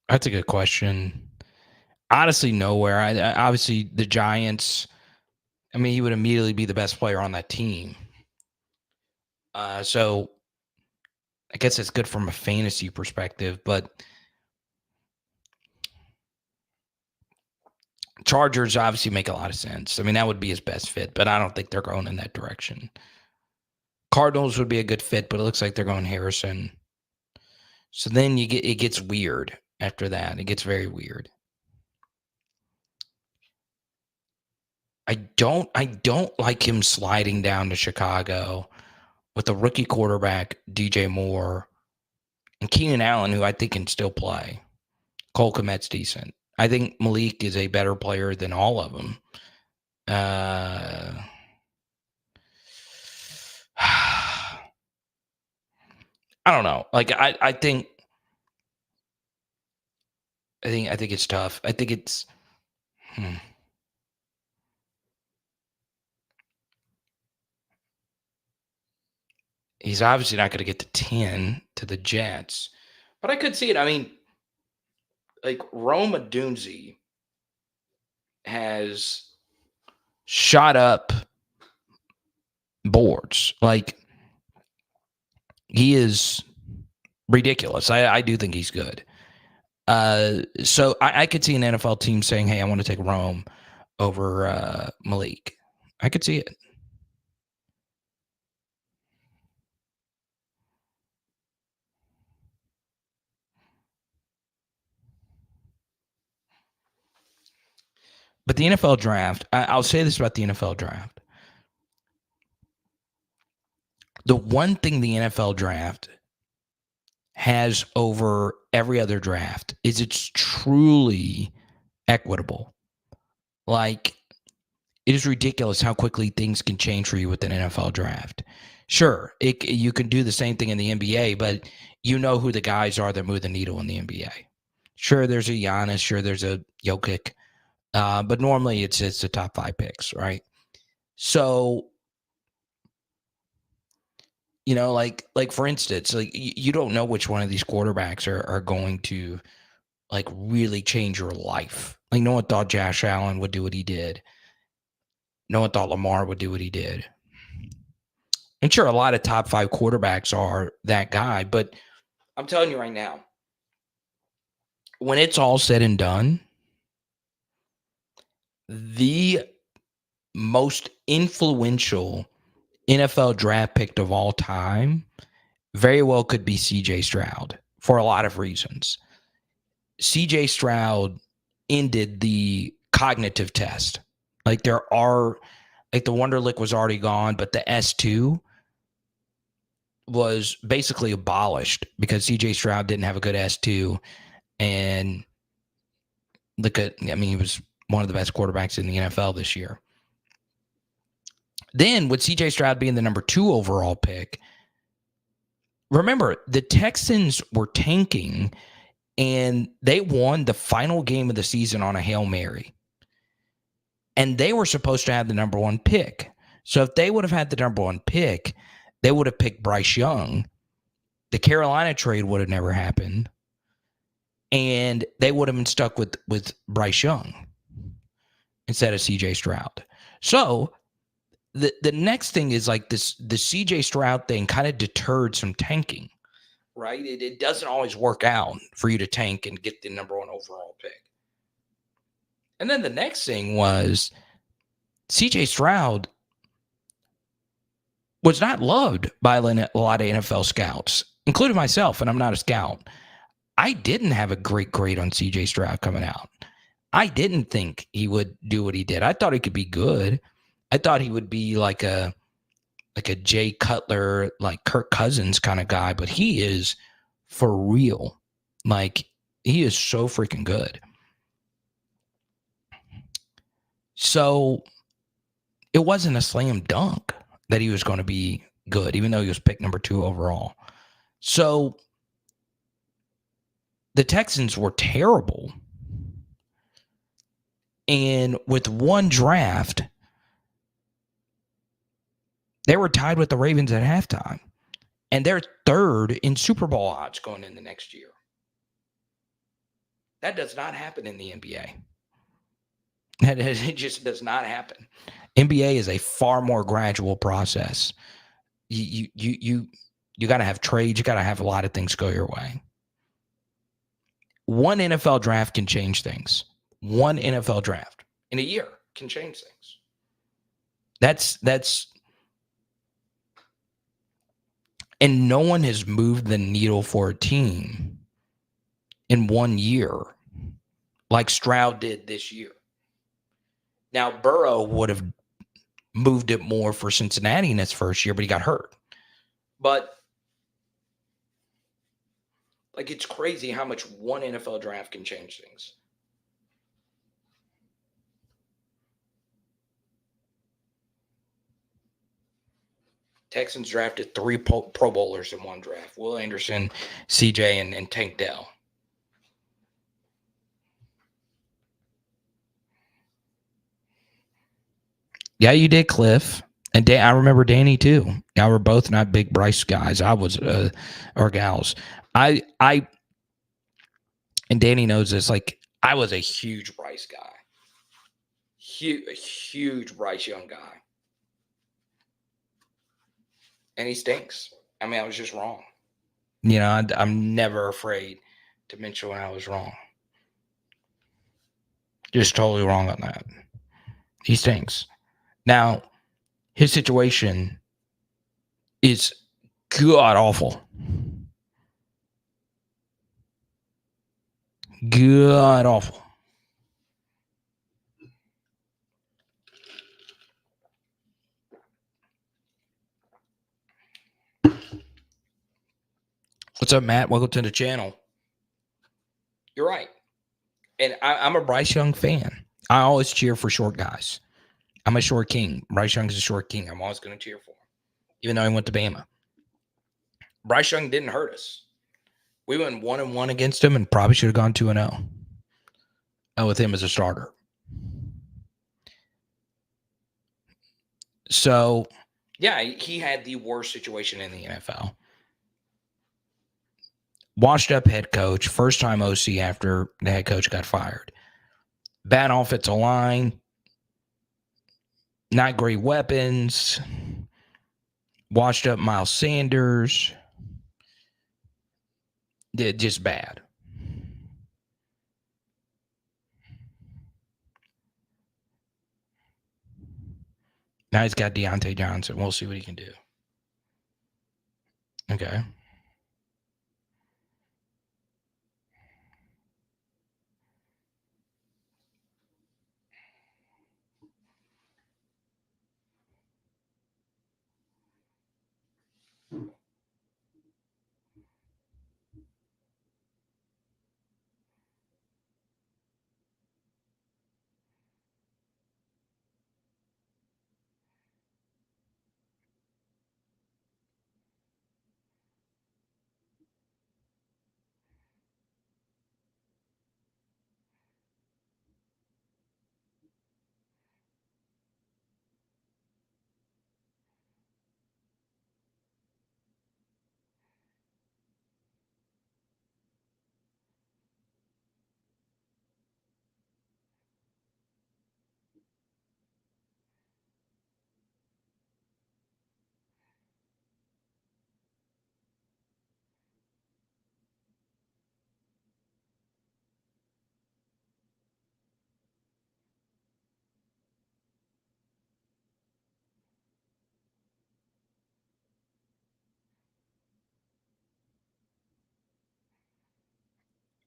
That's a good question. Honestly, nowhere. I obviously the Giants. I mean, he would immediately be the best player on that team. So I guess it's good from a fantasy perspective, but Chargers obviously make a lot of sense. I mean, that would be his best fit, but I don't think they're going in that direction. Cardinals would be a good fit, but it looks like they're going Harrison. So then it gets weird after that. It gets very weird. I don't like him sliding down to Chicago with a rookie quarterback, DJ Moore, and Keenan Allen, who I think can still play. Cole Kmet's decent. I think Malik is a better player than all of them. I don't know. Like I think it's tough. I think it's he's obviously not going to get to 10 to the Jets, but I could see it. I mean, like Rome Odunze has shot up boards. Like he is ridiculous. I do think he's good. So I could see an NFL team saying, "Hey, I want to take Rome over Malik." I could see it. But the NFL draft, I'll say this about the NFL draft. The one thing the NFL draft has over every other draft is it's truly equitable. Like, it is ridiculous how quickly things can change for you with an NFL draft. Sure, you can do the same thing in the NBA, but you know who the guys are that move the needle in the NBA. Sure, there's a Giannis. Sure, there's a Jokic. But normally it's the top 5 picks, right? So, you know, like for instance, like you don't know which one of these quarterbacks are going to like really change your life. Like no one thought Josh Allen would do what he did. No one thought Lamar would do what he did. And sure, a lot of top 5 quarterbacks are that guy, but I'm telling you right now, when it's all said and done, the most influential NFL draft pick of all time very well could be CJ Stroud for a lot of reasons. CJ Stroud ended the cognitive test. Like the Wonderlic was already gone, but the S2 was basically abolished because CJ Stroud didn't have a good S2. And he was one of the best quarterbacks in the NFL this year. Then with CJ Stroud being the number 2 overall pick, remember the Texans were tanking and they won the final game of the season on a Hail Mary. And they were supposed to have the number 1 pick. So if they would have had the number 1 pick, they would have picked Bryce Young. The Carolina trade would have never happened. And they would have been stuck with Bryce Young instead of CJ Stroud. So the next thing is like the CJ Stroud thing kind of deterred some tanking, right? It doesn't always work out for you to tank and get the number 1 overall pick. And then the next thing was CJ Stroud was not loved by a lot of NFL scouts, including myself, and I'm not a scout. I didn't have a great grade on CJ Stroud coming out. I didn't think he would do what he did. I thought he could be good. I thought he would be like a Jay Cutler, like Kirk Cousins kind of guy, but he is for real. Like he is so freaking good. So it wasn't a slam dunk that he was going to be good, even though he was picked number 2 overall. So the Texans were terrible. And with one draft, they were tied with the Ravens at halftime. And they're 3rd in Super Bowl odds going in the next year. That does not happen in the NBA. It just does not happen. NBA is a far more gradual process. You got to have trades. You got to have a lot of things go your way. One NFL draft can change things. One NFL draft in a year can change things. That's and no one has moved the needle for a team in 1 year like Stroud did this year. Now, Burrow would have moved it more for Cincinnati in his first year, but he got hurt. But like, it's crazy how much one NFL draft can change things. Texans drafted 3 Pro Bowlers in one draft: Will Anderson, CJ, and Tank Dell. Yeah, you did, Cliff. And I remember Danny too. Y'all were both not big Bryce guys. I was, or gals. I and Danny knows this. Like, I was a huge Bryce guy. Huge Bryce Young guy. And he stinks. I mean, I was just wrong. You know, I'm never afraid to mention when I was wrong. Just totally wrong on that. He stinks. Now, his situation is god awful. God awful. What's up, Matt? Welcome to the channel. You're right. And I'm a Bryce Young fan. I always cheer for short guys. I'm a short king. Bryce Young's a short king. I'm always going to cheer for him, even though he went to Bama. Bryce Young didn't hurt us. We went 1-1 against him and probably should have gone 2-0 with him as a starter. So, yeah, he had the worst situation in the NFL. Washed up head coach, first time OC after the head coach got fired. Bad offensive line, not great weapons. Washed up Miles Sanders. Just bad. Now he's got Deontay Johnson. We'll see what he can do. Okay.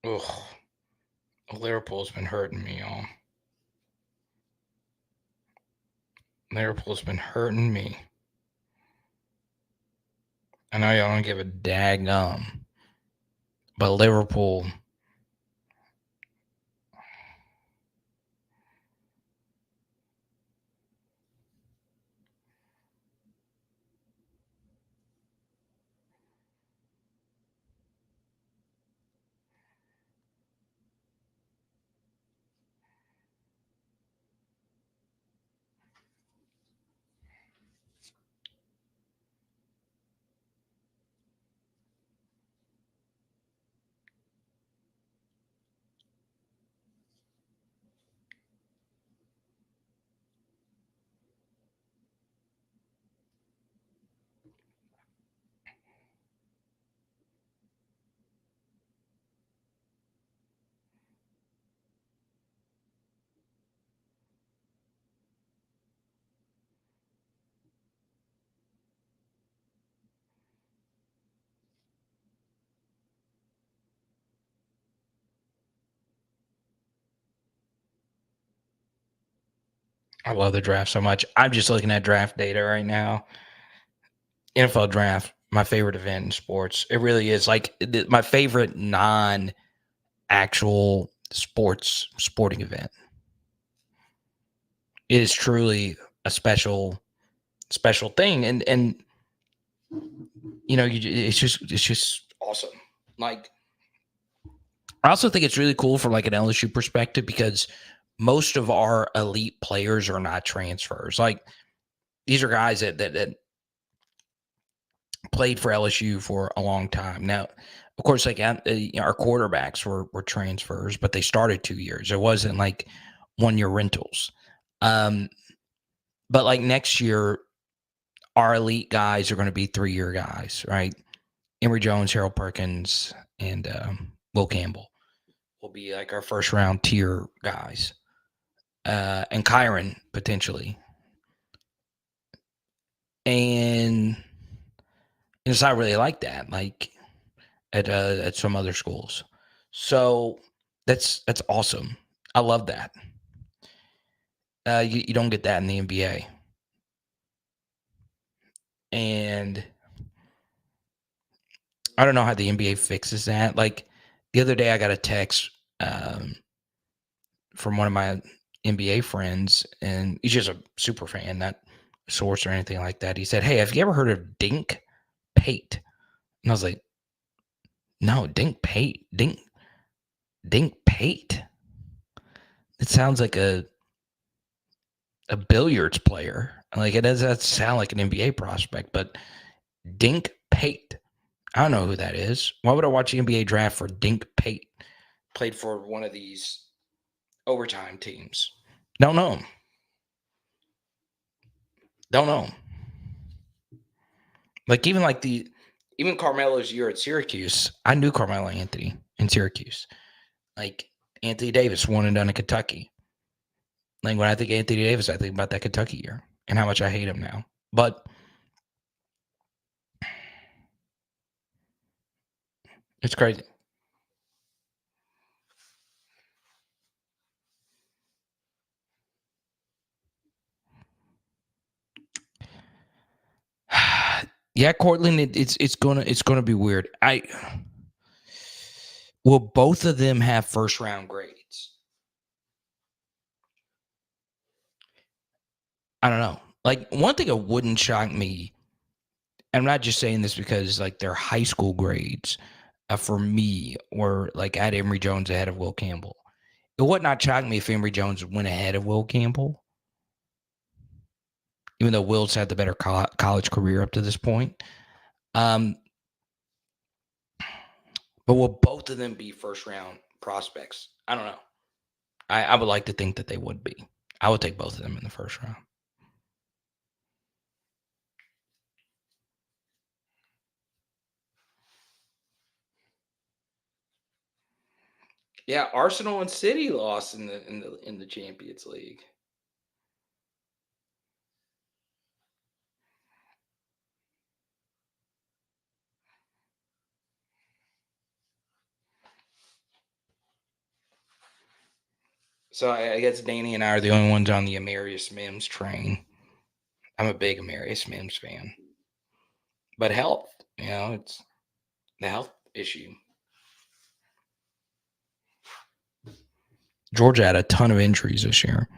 Ugh. Liverpool's been hurting me, y'all. Liverpool's been hurting me. I know y'all don't give a daggum, but Liverpool. I love the draft so much. I'm just looking at draft data right now. NFL draft, my favorite event in sports. It really is like my favorite non-actual sporting event. It is truly a special thing, and it's just awesome. Like, I also think it's really cool from like an LSU perspective because most of our elite players are not transfers. Like, these are guys that played for LSU for a long time. Now, of course, like our quarterbacks were transfers, but they started 2 years. It wasn't like 1 year rentals. Um, but like next year, our elite guys are going to be 3 year guys, right? Emory Jones, Harold Perkins, and Will Campbell will be like our first round tier guys, and Kyron potentially, and it's not really like that, like at some other schools. So that's awesome. I love that. You don't get that in the NBA, and I don't know how the NBA fixes that. Like the other day, I got a text from one of my NBA friends, and he's just a super fan, not a source or anything like that. He said, "Hey, have you ever heard of Dink Pate?" And I was like, "No, Dink Pate. It sounds like a billiards player. Like it doesn't sound like an NBA prospect, but Dink Pate. I don't know who that is. Why would I watch the NBA draft for Dink Pate? Played for one of these overtime teams. Don't know him. Don't know him. Like even Carmelo's year at Syracuse, I knew Carmelo Anthony in Syracuse. Like Anthony Davis, one and done in Kentucky. Like when I think Anthony Davis, I think about that Kentucky year and how much I hate him now. But it's crazy. Yeah, Cortland, it's gonna be weird. I will both of them have first round grades. I don't know. Like one thing that wouldn't shock me, and I'm not just saying this because like their high school grades for me were like I had Emory Jones ahead of Will Campbell. It would not shock me if Emory Jones went ahead of Will Campbell, even though Will's had the better college career up to this point. Um, but will both of them be first round prospects? I don't know. I would like to think that they would be. I would take both of them in the first round. Yeah, Arsenal and City lost in the Champions League. So I guess Danny and I are the only ones on the Amarius Mims train. I'm a big Amarius Mims fan. But health, it's the health issue. Georgia had a ton of injuries this year.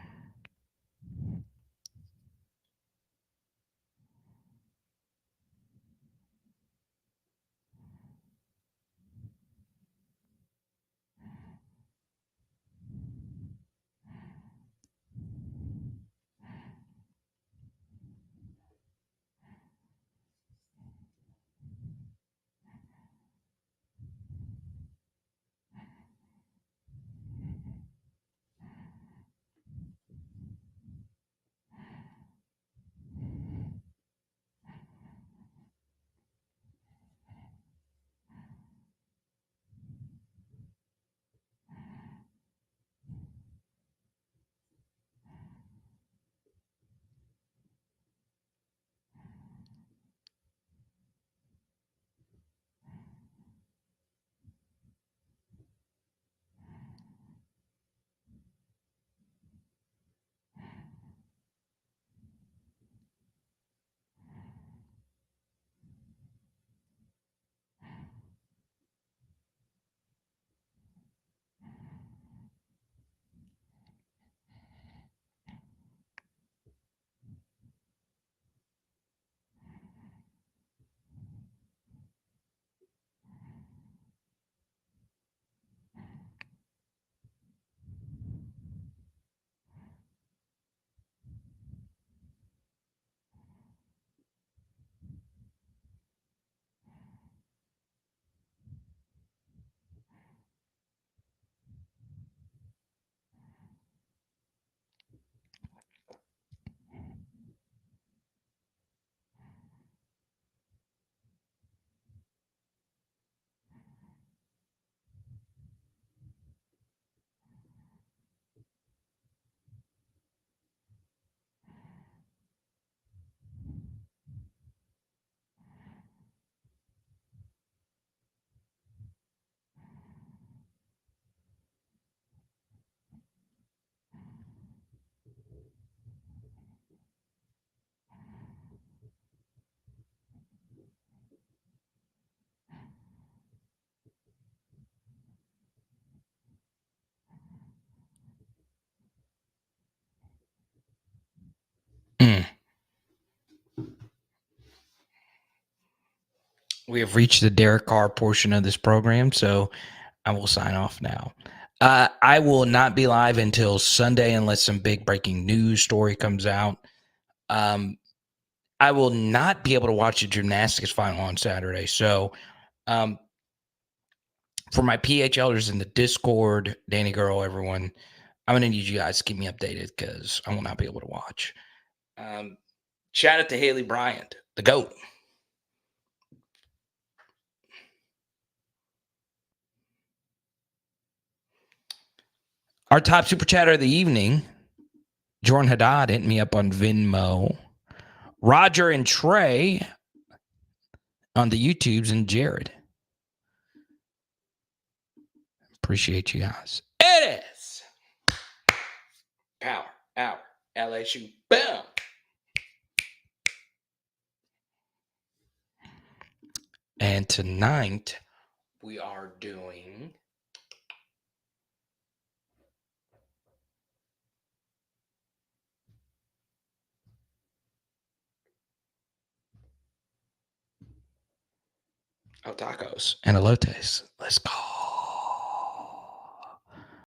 We have reached the Derek Carr portion of this program, so I will sign off now. I will not be live until Sunday unless some big breaking news story comes out. I will not be able to watch the gymnastics final on Saturday. So for my PHLers in the Discord, Danny Girl, everyone, I'm going to need you guys to keep me updated because I will not be able to watch. Shout out to Haley Bryant, the GOAT. Our top super chatter of the evening, Jordan Haddad hit me up on Venmo. Roger and Trey on the YouTubes, and Jared. Appreciate you guys. It is Power Hour LSU. Boom. And tonight we are doing tacos and elotes. Let's go.